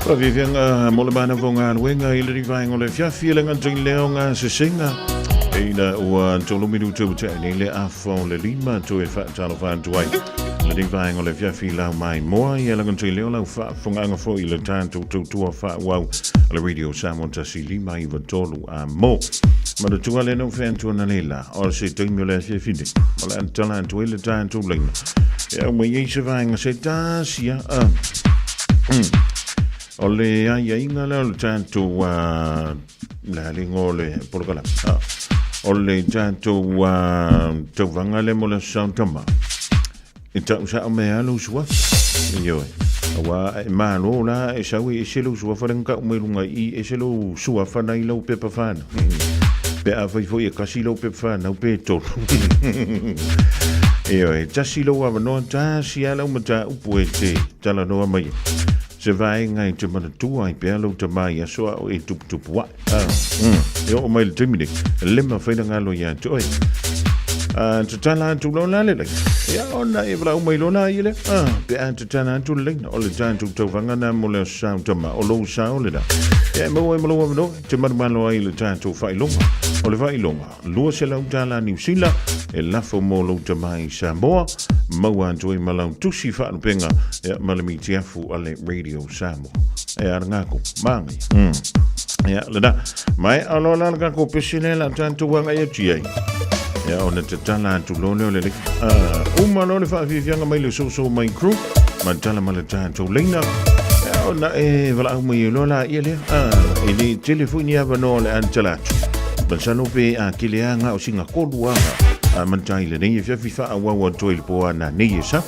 Pravivianga molebana vonga wenga ile rivaingo le fiafilenga trinleonga se singa. Ina ua tolo minuto te le afon le lima to e fa talo fa tuai. Le rivaingo le fiafila mai moa ia la trinleonga fa fonga fo ile tanto to fa wow le radio Samoa tasi lima i tolo a mo. Ma de tuale no fento na lela o se trimule se fini. Mala antala tuile tanto lima. Ja mo yese vainga se tasia Ole ai inga le tanto la lingole por kala. Ole tanto to vangale mo le santama. Ita usa me alu swa. Yo. Wa ma lo la e sawi e selo swa farenka mo lunga I e selo swa fana I lo pepa fan. Pe a foi kasi lo pepa fan o pe to. Yo e tasilo wa no tasi ala mata upuete tala no mai. Se vai ngai te mana tua I pelo te mai a soa o e tup wa. Yo o mai le timide. Lema faina ngalo ya toi. Te tala tu lo la le. Ya ona e bra o mai lo na ile. Pe an te tala tu le o le tantu to vanga na mo le sa tama o lo sa o le da. Ya mo no te mana lo ai le tantu fai longa. O le vai longa. Lua se la utala New Zealand e lafo mo lo te mai Samoa. Maua toi malau tusi whaanupenga e malami tiafu ale Radio Samoa. E arangako, mangi. Ia, leda, mai alola ngako pesile la tantu wanga ia tiai. Ia, ona te tala atu lone o le leki. Uma lone whaafifianga mai le so mai crew. Ma tala ma le tantu leina. Ia, ona e wala au mai lola ia lea. E ni telefoni ava no le antalatu. Bansano pe a kileanga o singa koduanga. Mantai le nei fia fifa a wawa toil po ana nei sa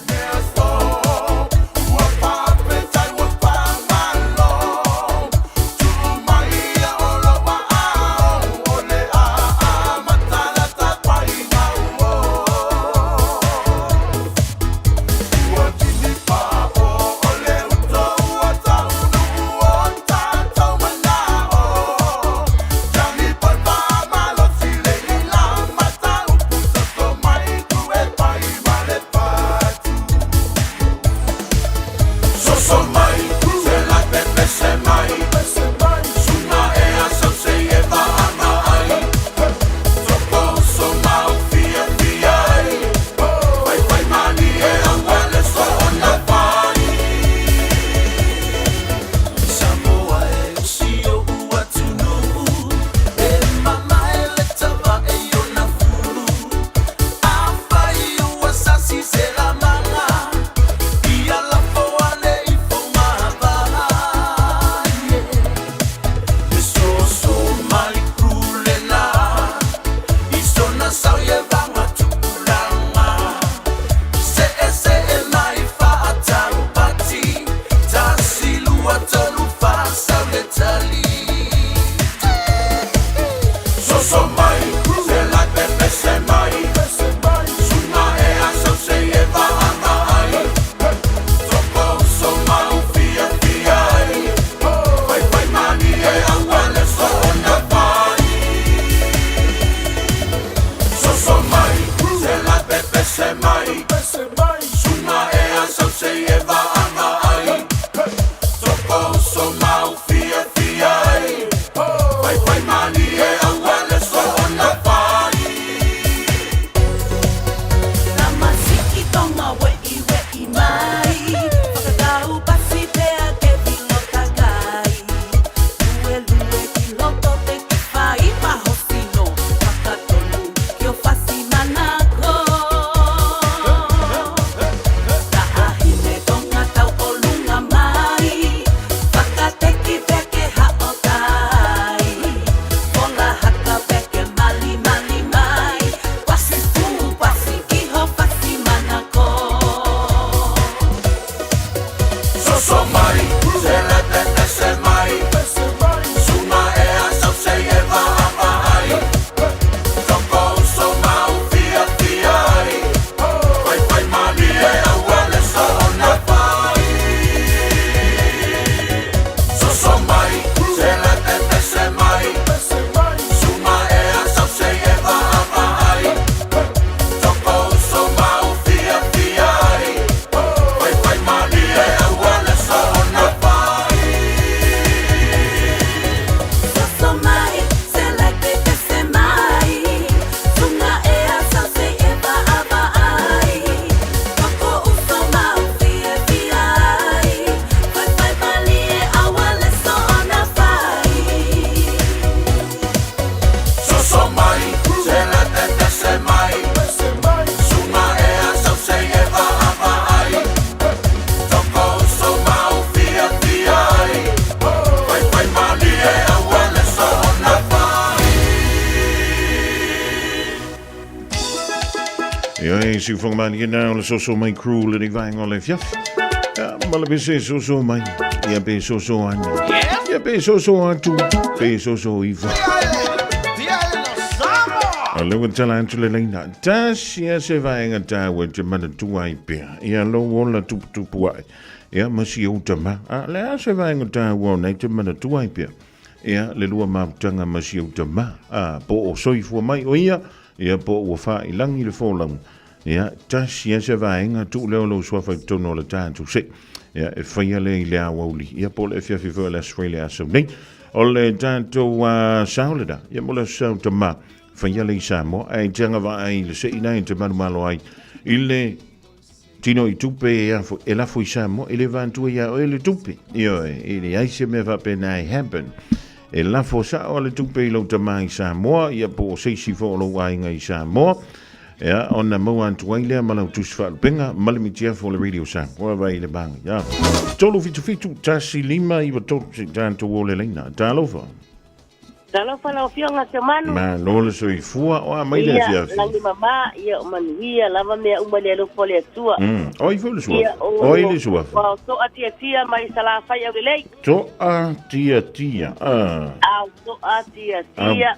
si fangmani na le so mai crew le vai ngole fiaf. Ma le bese so mai. Ia be so an. Ia be so an tu. Be so iva. Le wa tala antu le leina. Ta sia se vai ngata wa te mana tu ai pe. Ia lo wola tu puai. Ia masi o tama. Le se vai ngata wa na te mana tu ai pe. Ia le lua mautanga masi o tama. Po o soifua mai o ia. Ia po o fa i langi le folang. Ia ta sia se vai ngatu le lo so fa tono le tantu se. Ia e faia le awauli. Ia po le fiafi fo le Australia so nei. O le tantu sauleda. Ia mo le sau tama. Faia le Samoa. Ai tanga va ai le se ina te malo ai. Ile tino i tupe ia fo e la fo i Samoa. Ile vantu ia o le tupe. Io ile ai se me va pena happen. E la fo sa o le tupe lo tama i Samoa. Ia po se si fo lo ai ngai Samoa. Ia ona mo antu ai le malau tusfa penga malimitia fo le radio sa. Wa vai le bang. Ia. Tolu fitu tasi lima i to tanto o le leina. Talofa. Talo fa la fionga se manu. Ma lole so i fua o mai le fia. Ia langi mama ia manuia lava me uma le lo pole tua. Oi fu le sua. Oi le sua. Wa so atia mai sala fa ia le. To atia. Au to atia.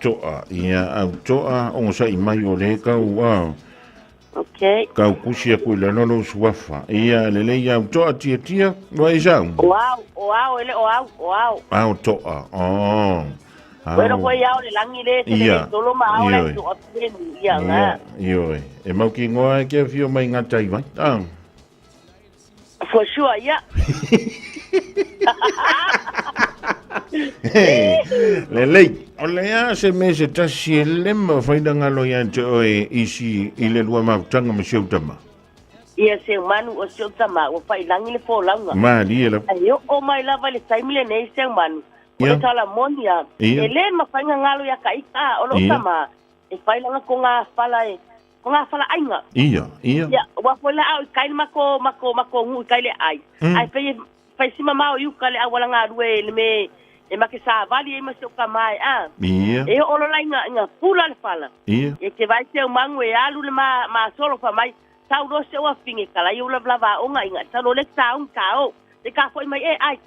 To ia au to o sa i mai o le ka wa. Okay. Ka kusia ku le no suafa. Ia le ia to atia wa isa. Wow, ele wow. Au to oh. Bueno, foi ao le langi le te tolo ma au le to apeni ia nga. Io e mau ki ngoa ke fio mai ngata i vai. For sure, yeah. Lei, olea se mese tasi le ma faida ngalo ya te oe isi ile lua mautanga ma siutama. Ia se manu o siutama o fai langi le fo langa. Ma diela. Ayo o mai lava le taimile nei se manu. O tala monia. Ele ma fai ngalo ya kaika o lo tama. E fai langa ko nga fala ainga. Ia. Ia, wa fola au kai mako ngu kai le ai. Ai fai sima mau yu kale awala nga rue le me e makisa vali e maso kamai Ia. E o lo nga pula le fala. Ia. E ke vai se mangu e alu le ma solo fa mai. Tau do se wa finge kala yu la blava o nga inga talo le taun kao. E ka foi mai e ai.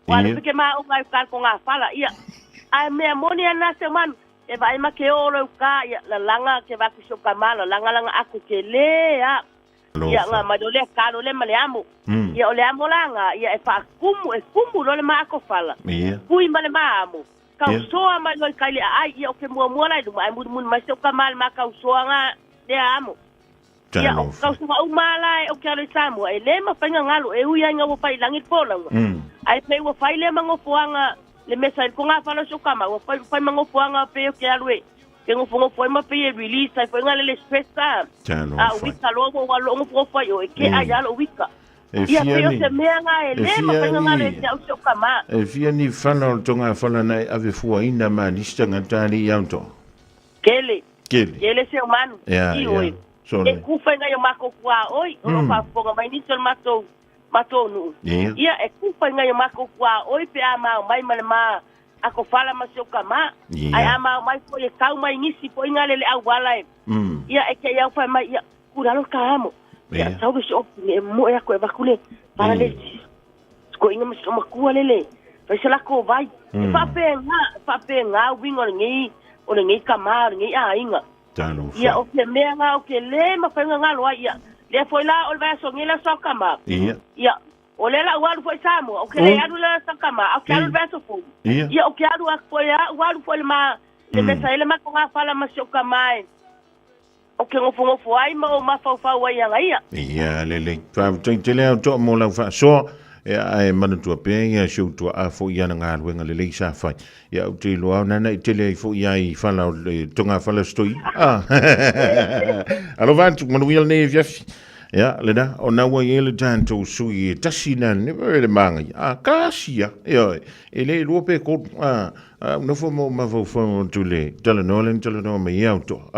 Wala pike ma o nga ka ko nga fala ia. Ai me amonia na se man. E vai ma ke o lo ka ia la langa ke va ku so kamala langa aku ke le ya. Ia nga madole ka lo le male amo. Ia o le amo langa ia e fa kumu lo le ma ako fala. Pui male ma amo. Ka so ama lo ka le ai ia o ke mua lai do mai mun ma so kamal ma ka so nga le amo. Ia ka so ma umala o ke le samu e le ma fa ngalo e uia nga wo fa ilangi pola. Ai pe wo fa le mango fuanga le mesa ko nga fala so kama wo fa mango fuanga pe o ke alwe. Que no foi uma pe release sai foi ngale expressa wika logo wa longo foi o que aya lo wika ia pe se menga ele ma foi ngale se o kama e fia ni fana tonga fala na ave fua ina manista ngatani yanto kele se humano oi e ku foi ngai mako kwa oi o fa fonga mai ni sol mato nu ia e ku foi ngai mako kwa oi pe ama mai ma ako fala masio kama ai ama mai foi e kau mai ngisi foi ngale le awala ia e ke ia foi mai ia kuralo kamo ia tau so ne mo ia ko vakule para le ko inga mas makua lele fa se la ko vai fa penga wingo ngi kama ngi inga ia o ke menga o ke le ma fa ngalo ia le foi la o va so ngila so kama ia o le la walu foi samu o ke le adu la sakama o ke alu beso fu ia o ke adu foi walu foi ma le mesa ele ma ko nga fala ma shoka mai o ke ngo fu ai ma o ma fa wa ia ia le fa tele to mo la fa so e manu tu pe ia shu tu a fo ia nga wenga le sa fa ia o te lo na na tele fo ia I fala tonga fala stoi alo vantu mo wil ne via ya leda ona wa yele tanto sui tasina ne le manga kasia yo ele lope ko no fo mo ma fo tu le talano me auto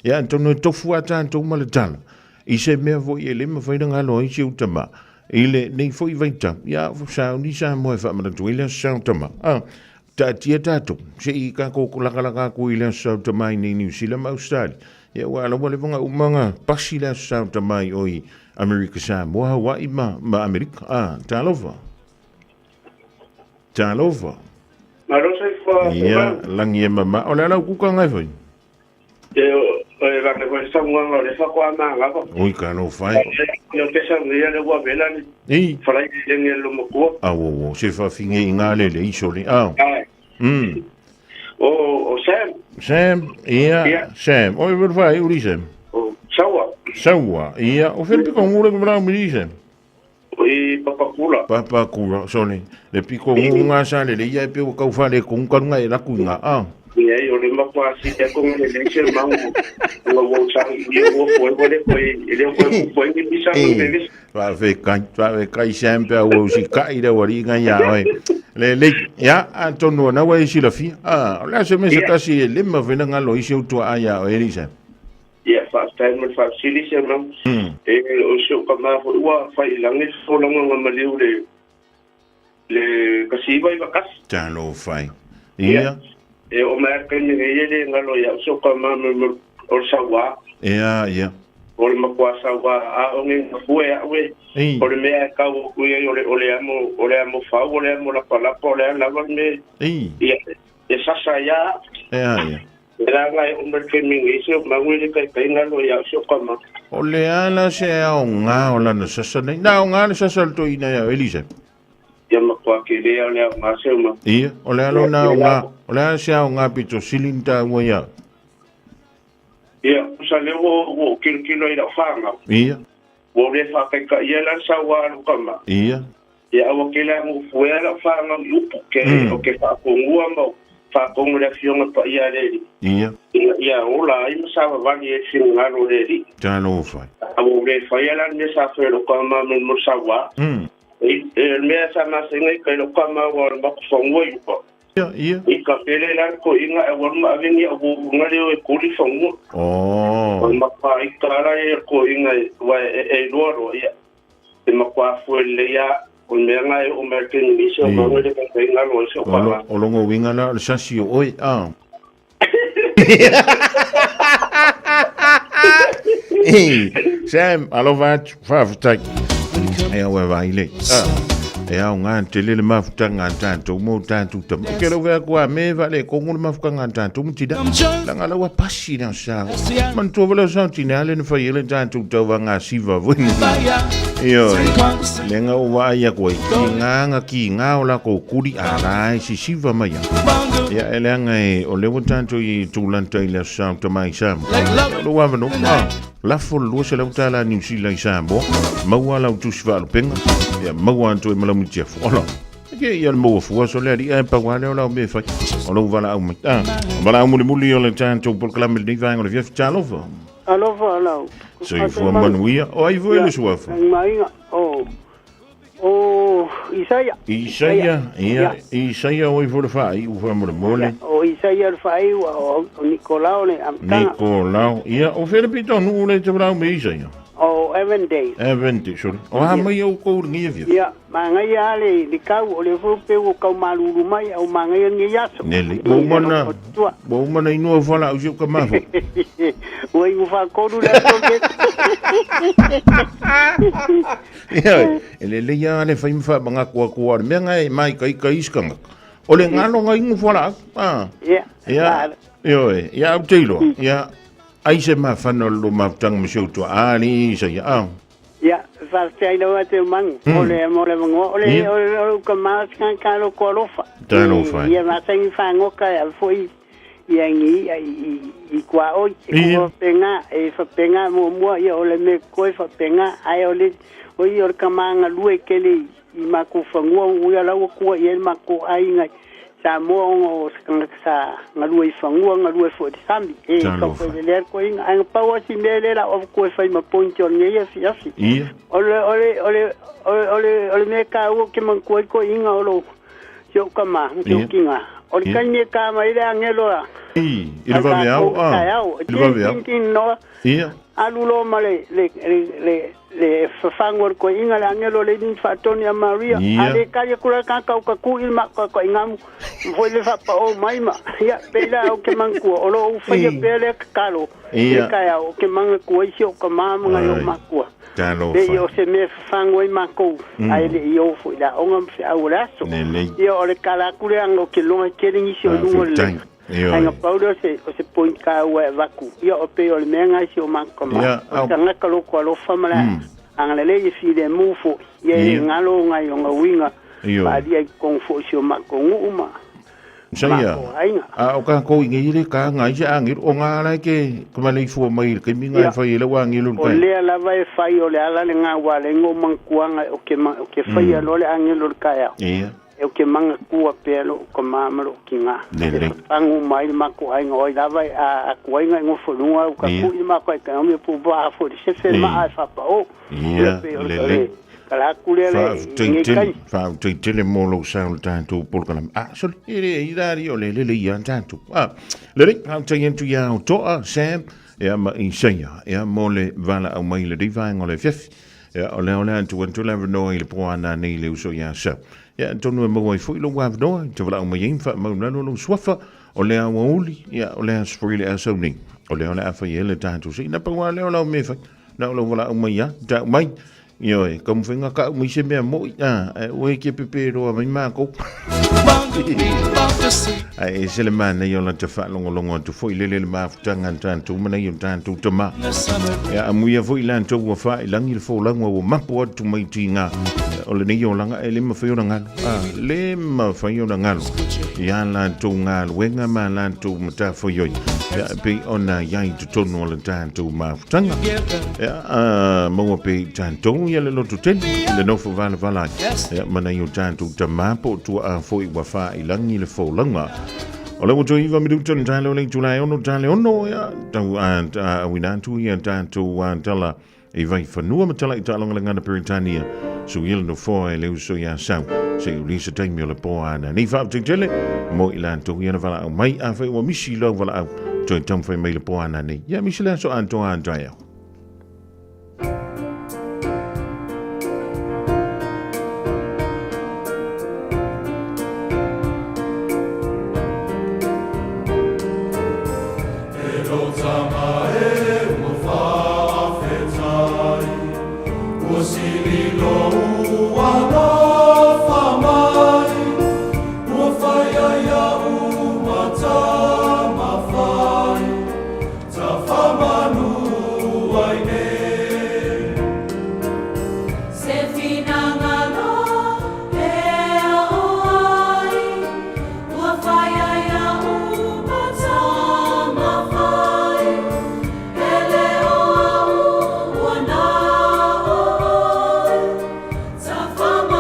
ya antono to fu tanto mal tal I se me vo yele me foi nga lo I utama ile nei foi venta ya sa ni sa mo fa ma tu ile sa utama ta tietato se I ka ko la ku ile sa utama ni New Zealand Australia Ia wa ala wale wanga umanga pasi la sa tamai oi Amerika Samoa Hawaii ma Amerika. Talova. Talova. Marosa fa. Ia langi mama ola la ku ka ngai foi. E va que vai Samoa no le fa kwa manga ko. Oi ka no fai. Yo que sa ngia le wa vela ni. Ei. Fala que ngia lo mo ko. Wo se fa finge ingale le isole. O Sam. Ia, Sam. Oi, wat vai, uri Sam? Sawa, ia. O fel piko ngule ko bra mi Sam. Oi, Papa kula, sone. Le piko ngunga sa le ia pe ko fa le ko nga e la kunga. Ia, yo le ma kwa si te ko le se ma wo sang yo wo le ko ile ko ni bisa ni. Va kai Sam pe wo si kai de wari nga ya oi. Le ya Antonio na wa isi la fi la se me se kasi le ma vena nga lo isi tu aya o Elisa fa time fa sili se ma o so kama wa fa ilangi so longa nga maliu le kasi vai vakas ta lo fai ia o ma ka ni ye nga lo ya so kama o sawa ia o le makwasa wa a o ngi fue a we o le mea ka o kuia o le amo fa o le amo la pala o le la me e sasa ya era ngai o me ke mingi se ma wele kai kai nga lo ya so kama o le ala se o nga o la no sasa nei na o nga le sasa to ina ya Elisa ya makwa ke le ya ma se ma ia o le ala na o nga o le ala se o nga pito silinta o ya ia sa le wo kilo ira fanga ia wo le fa ka ia la sa wa kama ia ia wo ke la mo fuera fanga upo ke o ke fa ko ngua mo fa ko le fiona pa ia le ia ola i mo sa va ni e sin ngalo le di ta lo fa wo le fa ia la ne sa fe lo kama mo sa wa me sa ma se ngai ka lo kama wa mo fo ngoi ko ia ka pele la ko inga e won ma aveni o ngale o ko li fongo ma pa ikara e ko inga wa e loro ia e ma kwa fu le ya o me nga o me ke ni so ma le ka inga lo so pa o longo winga la sasi oi Sam alova fa fa e o vai le e au ngā te lele mafuta ngā tātou mō tātou tamu. Ke lau vea kua me vale ko ngūna mafuka ngā tātou mtida. Langa laua pasi na sao. Man tō wala sao tina ale na whai ele tātou tau wa ngā siva vuni. Iyo, lenga o wa aia koe. Ki ngā o la ko kuri a rai si siva mai. Ia ele anga e o lewa tātou i tūlanta i la sao tamai samu. Lo wawano, lafo lua se lau tāla New Zealand samu. Maua lau tusiva alupenga. Ia maua anto e malamu tia fola. Ke ia mo fua so le ai pa wale o la me fa. O lo vala au mata. Vala au muli o le tanto por clam de vai ngol via chalova. Alova ala. So i fua manuia o ai voe le suafa. Mai o Isaia o i fo fai u fo mo mole. O Isaia fai o Nicolao le amta. Nicolao ia o fere pito nu le te brau me Isaia. O Evan Day, sorry. O ha mai o ko ngi via. Ia, mangai ale li kau o le fupe o kau malulu mai au mangai ngi yaso. Neli, bo mana inu fala o ka mafo. O i fa koru le to ke. Ia, ele ia le fai mfa manga ko me ngai mai kai iskanga. O le ngalo ngai ngu fala. Ia. Ia utilo. Ia. Ai se ma fano lo ma tang mo to ani sa ya ya fa sai lo ate man ole ngo ole ko ma kan lo ko lo fa ya ma sai fa ngo ka foi ya ngi i kwa o ko penga fa penga mo ya ole me ko fa penga ai ole o yo ka manga lue ke le i ma ko fa ngo ya la ko ye ma ko ai ngai sa mo o sa ngalui fangua ngalui fo de sambi e ko ko le ko in ang pawa si mele la of ko fa ma poncho nge ya fi ole me ka o ke man ko in olo yo kama yo kinga ole kan me ka ma ile angelo il va bien il va bien no alulo male le fafangor ko inga la ngelo le din fatoni Maria ale kaya kula ka ku ilma ko ingam foi le fa o maima ya pela o ke manku o lo fa pele kalo kaya o ke manga ku isio ko mama ngayo makua be yo se me fango mako ai le yo foi la ongam se auraso yo o le kala kula ngo ke longa kering isio lungo le Hanga Paulo se point ka wa vaku. Ia o pe o le menga si o manko ma. O tanga ka lo ko lo famala. Anga le fi de mufo. Ia ngalo ngai o ngawinga. Ba dia kong fo si o manko nguma. Saya. O ka ko ngi le ka ngai ja ngir o nga la ke ko le fo mai ke mi ngai fa ile wa ngi lu ka. O le la vai fa o le ala le nga wa le ngo mankuanga o ke fa ia lo le angi lu ka ya. Ia. Eu ke manga kua pelo ko mamalo kinga pangu mai mako ai ngoi dava a kuinga ngo fonua ka ku ma ko ka me pu ba fo se fe ma fa pa o le kala kulele fa tele molo sound tanto por kana so ire idari o le ia tanto le ha tayen tu ya to sam ya ma insenya ya mole vala au mai le diva ngole fef ya o le tu no ile po ana nei le uso ya sa ya tonu mo foi foi lo wa no te vala mo yin fa mo no swafa o le a uli ya o le sprele a soni o le ona fa yele tanto si na pa wa le o me fa na lo vala mo ya ta mai yo como venga ka mo se me mo o ke pepe ro mai ma ko ai se le man yo la te fa longo tu foi le ma tanga tanto mo na yo tanto to ma ya amu ya foi lan to wa fa langi fo lango wo ma po tu mai tinga o le yo langa ele ma fa yo ngalo le ma fa yo ngalo ya la to ngal wenga ma la to mata fo yo ya pe ona ya tu tono le tanto ma tanga ya mo pe tanto ya le lo tu ten le no fo vala ya ma na yo tanto ta ma po tu a fo i wa fa i langi le fo langa o le moto iva miduta ni tale o le Julai ono tale ono ya tau a winantu ya tanto tala e vai whanua matala i talonga le ngana Peritania so il no fo e le uso ya sau se ulisa taimi o le poa ana ni wha tele mo i lanto i ana wala au mai a whai wa misi lau wala au toi tam whai mai le poa ana ni ya misi la so antoa Andrea Fama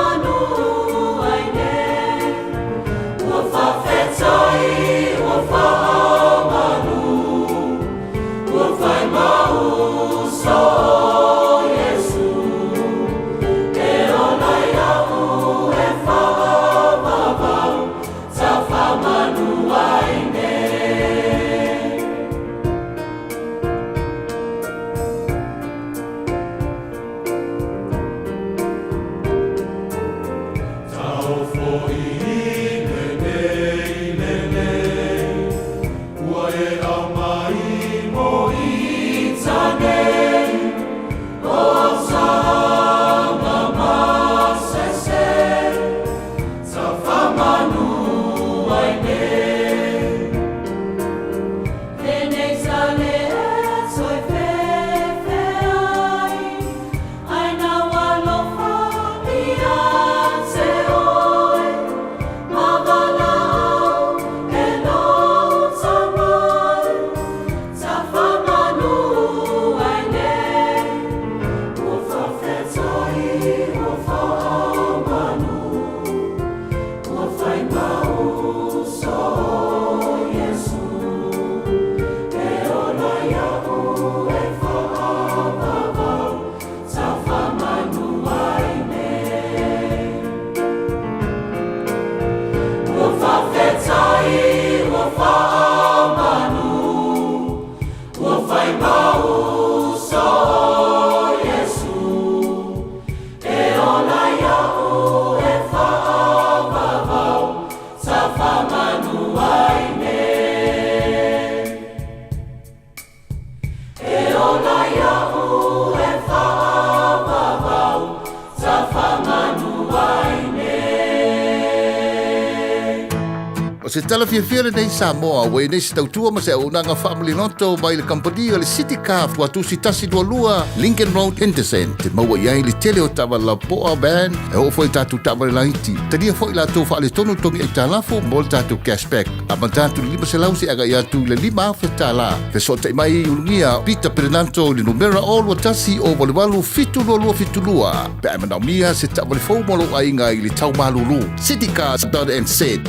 se tala fia nei Samoa we nei stautua ma se unanga family noto mai le Cambodia le City Car wa tu si tasi lua Lincoln Road Henderson te maua iai le tele o tawa la poa band e o foi tatu tawa la iti tadia foi la to fa le tonu tongi e talafo mol tatu cashback a tatu lima se lausi aga ia tu le lima fe tala fe so te mai ulungia Peter Pernanto le numera all wa tasi o volvalu fitulua pe amana mia se tawa le fo molo ainga i le tau malulu City Car done and said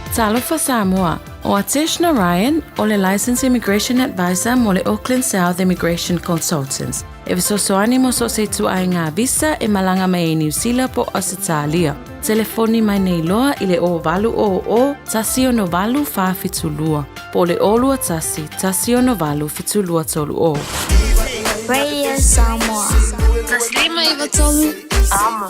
Talofa Samoa, o Ateshna Ryan, o le Licensed Immigration Advisor mo le Auckland South Immigration Consultants. E visosoani mo so se tua ngā visa e malanga mai e New Zealand po o se tālia. Telefoni mai nei loa i le o valu o tasi o no valu wha fitulua. Po le olua tasi o no valu fitulua tolu o. Radio Samoa. Taslima iwa tolu. Amo.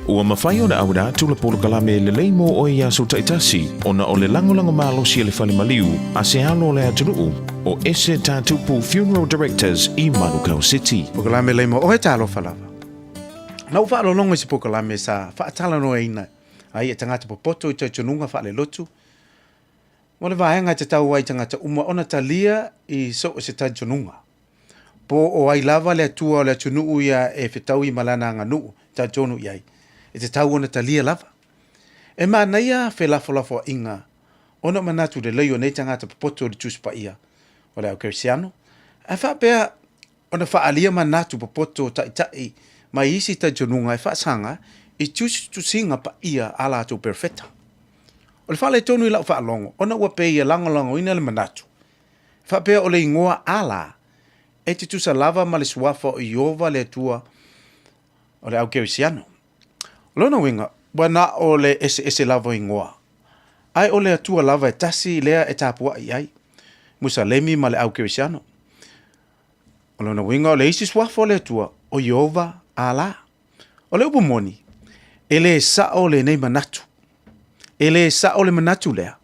Ua mawhai o na aura tula polo kalame le leimo o ia so taitasi o na o le langolango malo si le whale maliu a se halo le atunuu o ese tātupu Funeral Directors i Manukau City. Pokalame leimo o he talo whalawa. Nau whaalo longo si pokalame sa whaatala no eina ai e tangata popoto i taitununga whaale lotu. Mo le vaenga te tau ai tangata uma ona talia i so o se taitununga. Po o ai lava le atua o le atunuu ia e whetau i malana nganuu taitunu iai. E te tau ona talia lava. E mānaia whe lafo inga, ona manatu le leo nei tangata popoto le tuspa ia, o le au kersiano. E whapea, ona whaalia manatu popoto tai mai isi ta jonunga e whaasanga, i tusinga pa ia ala atu perfecta. O le whale tonu i lau whaalongo, ona ua pe ia langolango ina le manatu. Whapea o le ingoa ala, e te tusa lava ma le suafa o iova le atua, o le au kersiano. Lona winga, wana o le ese lava ingoa. Ai o le atua lava e tasi lea e tapua i ai. Musalemi ma le au kerisiano. O lona winga o le isi swafo le atua o Yehova ala. O le upumoni, e le sa o le nei manatu. E le sa o le manatu lea.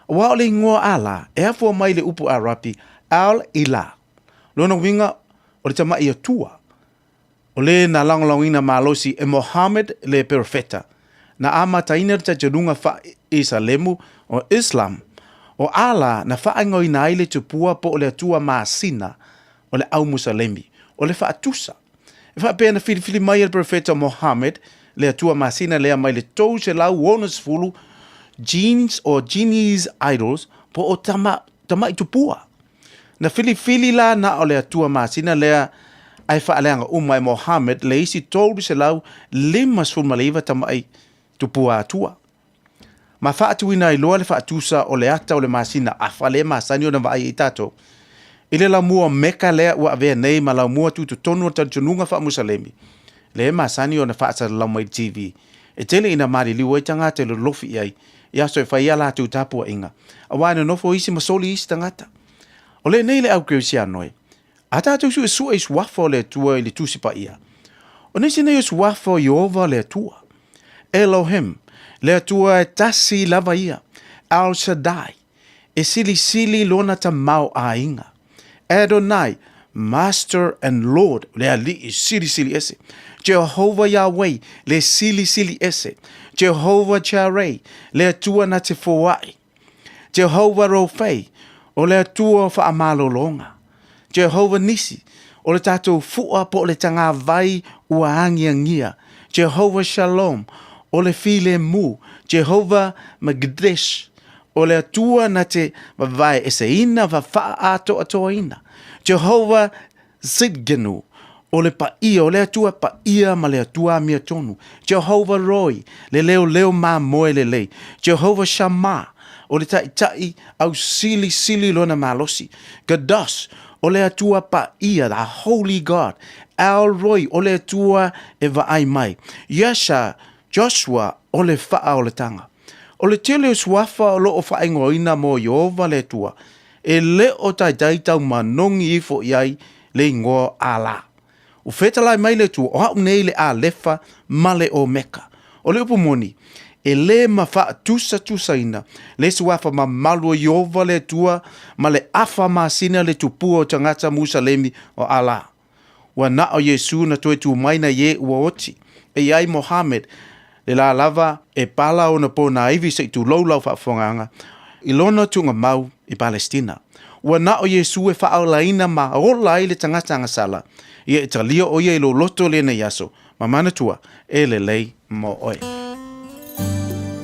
Wa o le ingoa ala, e afua mai le upu arapi, al ila. Lona winga, o le tama i atua. O le na langolangina malosi e Mohammed le perfeta. Na ama taina ta janunga fa isa lemu o Islam. O ala na fa angoi na ile tupua po o le atua maasina o le au musalemi. O le fa atusa. E fa pena fili mai el perfeta Mohammed le atua maasina lea mai le tou se lau wonus fulu jeans o genies idols po o tama i tupua. Na fili la na o le atua maasina lea ai whaaleanga umai Mohammed le isi tolu se lau lima sfulmaliva tamai tupua atua. Ma whaatuina i loa le whaatusa o le ata o le masina a whale masani o na vai i tato. Ile la mua meka lea ua avea nei ma lau mua tutu tonu o tantununga wha musalemi. Le masani o na whaata lau mai TV. E tele ina mari liu e tangata le lofi iai. Ia so e whaia la tu tapua inga. A waina nofo isi masoli isi tangata. O le nei le au kreusia noi. A tātou su e sua i suafo le tua i le tusipa ia. O nisi nei suafo Yehova le tua. Elohim, le tua e tasi lava ia. Al Shaddai, e sili lona ta mau a inga. Adonai, Master and Lord, le ali i sili ese. Jehovah Yahweh, le sili ese. Jehovah Jireh, le tua na te fuai. Jehovah Rophe, o le tua fa amalolonga. Jehovah Nisi, o le tātou fua po le tanga vai ua angiangia. Jehovah Shalom, o le file mu. Jehovah Magdesh, o le atua na te vai ese ina va faa ato atoa ina. Jehovah Zidgenu, o le paia, o le atua paia ma le atua mia tonu. Jehovah Roy, le leo ma moe le lei. Jehovah Shammah, o le tai au sili lona malosi. Gados, o le atua pa ia, the Holy God. Al Roy, o le atua e vaai mai. Yasha, Joshua, o le faa o le tanga. O le tele o suafa o lo o faa ingoina mo Yehova le atua. E le o tai tau manongi ifo iai le ingoa ala. O fetalai mai le atua, o hau nei le a lefa male o meka. O le upumoni, e le mawha tusa ina, le suafa ma malua Yehova le tua, ma le afa ma sina le tupua o tangata Musalemi o ala. Wa na o Yesu na toe tu maina ye ua oti, e ai Mohammed, Le la lava e pala ona po na iwi se tu lau whaafonganga. I lona tunga mau I Palestina. Ua na o Yesu e whaalaina ma ola I le tangata ngasala. Ia e talia o ia I lo loto le na yaso. Ma manatua e le lei mo oe.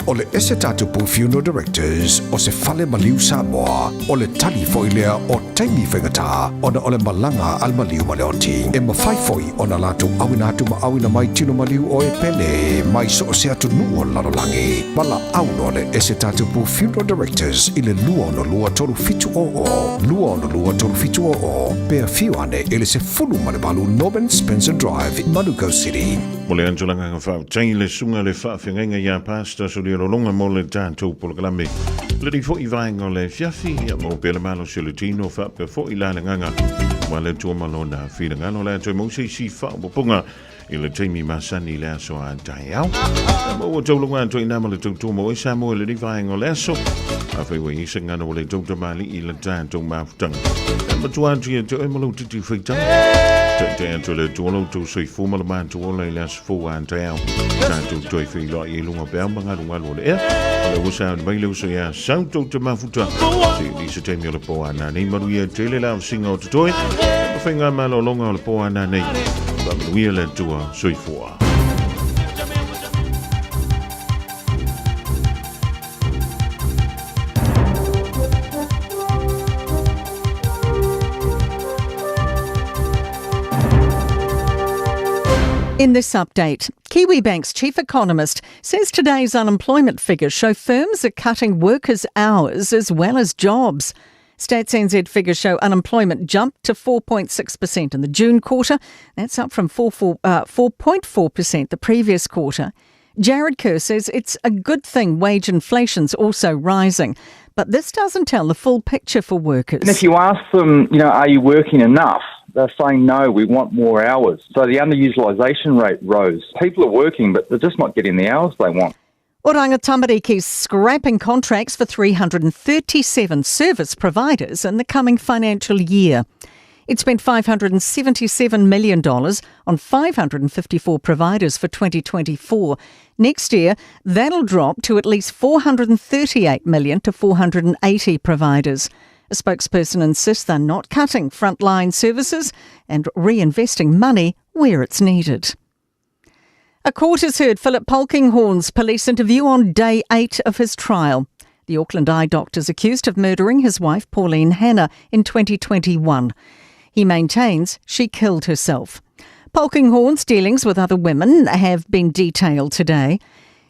O le ese tatu pu funeral directors o se fale maliu Samoa o le tali foilea o taimi whengata o na o le malanga al maliu maleoti e mawhai foi o na lato awina atu ma awina mai tino maliu o e pele mai so o se atu nuo lalolangi mala auno le ese tatu pu funeral directors I le lua o na lua toru fitu o pea fiu ane ele se fulu male balu Norman Spencer Drive Manuka City mo le anjolanga nga whao taingi le sunga le whaafengenga ia pasta so le rolonga mo le tātou polokalame. Le di fo I vaenga le fiafi ia mo pele malo se le tino whape fo I la nganga. Wa le tua malona whina ngano le atoi mo se si whao popunga I le teimi masani le aso a tai au. Mo o taulunga atoi nama le tautua mo isa mo le di vaenga le aso. A whaiwa I se ngano le tauta mali I le tātou mafutanga. Ma tua antia te oimalo titi whaitanga. Te anto le tuolo tu sui fuma le man tuolo I le aso fo a tai au. Tātou toi whilo I lunga pēo manga lunga lo le ea. Le usa mai le usa ia sauto te mafuta. Se ni se teimi o le po ana nei maru ia tele la singa o te toi. Ma whainga malo longa o le po ana nei. Ma maruia le tua sui fua. In this update, Kiwibank's chief economist says today's unemployment figures show firms are cutting workers' hours as well as jobs. Stats NZ figures show unemployment jumped to 4.6% in the June quarter. That's up from 4.4% the previous quarter. Jared Kerr says it's a good thing wage inflation's also rising, but this doesn't tell the full picture for workers. And if you ask them, are you working enough? They're saying, no, we want more hours. So the underutilisation rate rose. People are working, but they're just not getting the hours they want. Oranga Tamariki's scrapping contracts for 337 service providers in the coming financial year. It spent $577 million on 554 providers for 2024. Next year, that'll drop to at least $438 million to 480 providers. A spokesperson insists they're not cutting frontline services and reinvesting money where it's needed. A court has heard Philip Polkinghorne's police interview on day 8 of his trial. The Auckland eye doctor's accused of murdering his wife Pauline Hanna in 2021. He maintains she killed herself. Polkinghorne's dealings with other women have been detailed today.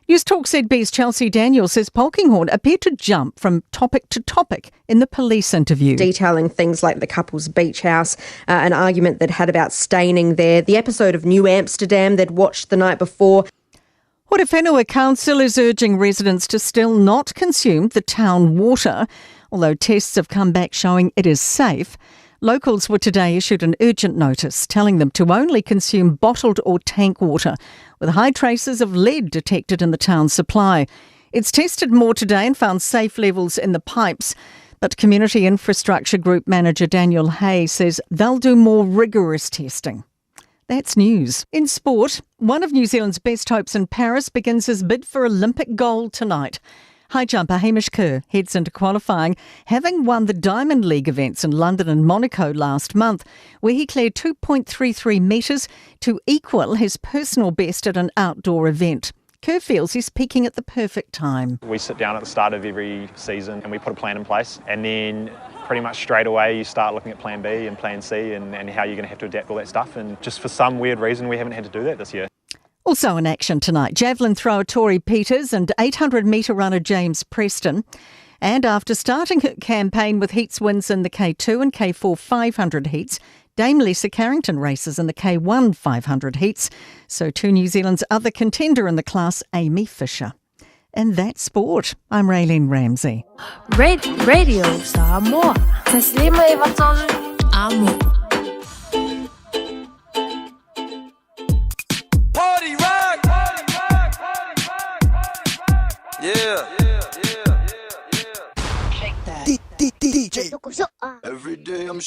News Talk ZB's Chelsea Daniel says Polkinghorne appeared to jump from topic to topic in the police interview. Detailing things like the couple's beach house, an argument they'd had about staining there, the episode of New Amsterdam they'd watched the night before. Horowhenua Council is urging residents to still not consume the town water, although tests have come back showing it is safe. Locals were today issued an urgent notice telling them to only consume bottled or tank water, with high traces of lead detected in the town's supply. It's tested more today and found safe levels in the pipes, but Community Infrastructure Group Manager Daniel Hay says they'll do more rigorous testing. That's news. In sport, one of New Zealand's best hopes in Paris begins his bid for Olympic gold tonight. High jumper Hamish Kerr heads into qualifying, having won the Diamond League events in London and Monaco last month, where he cleared 2.33 metres to equal his personal best at an outdoor event. Kerr feels he's peaking at the perfect time. We sit down at the start of every season and we put a plan in place, and then pretty much straight away you start looking at plan B and plan C and how you're going to have to adapt all that stuff, and just for some weird reason we haven't had to do that this year. Also in action tonight, javelin thrower Tori Peters and 800-metre runner James Preston. And after starting her campaign with heats wins in the K2 and K4 500 heats, Dame Lisa Carrington races in the K1 500 heats. So too New Zealand's other contender in the class, Amy Fisher. And that's sport. I'm Raylene Ramsey. Radio Samoa. Taslima Ivatolu. Amo. Party rock. Yeah. Shake that. DJ. Every day I'm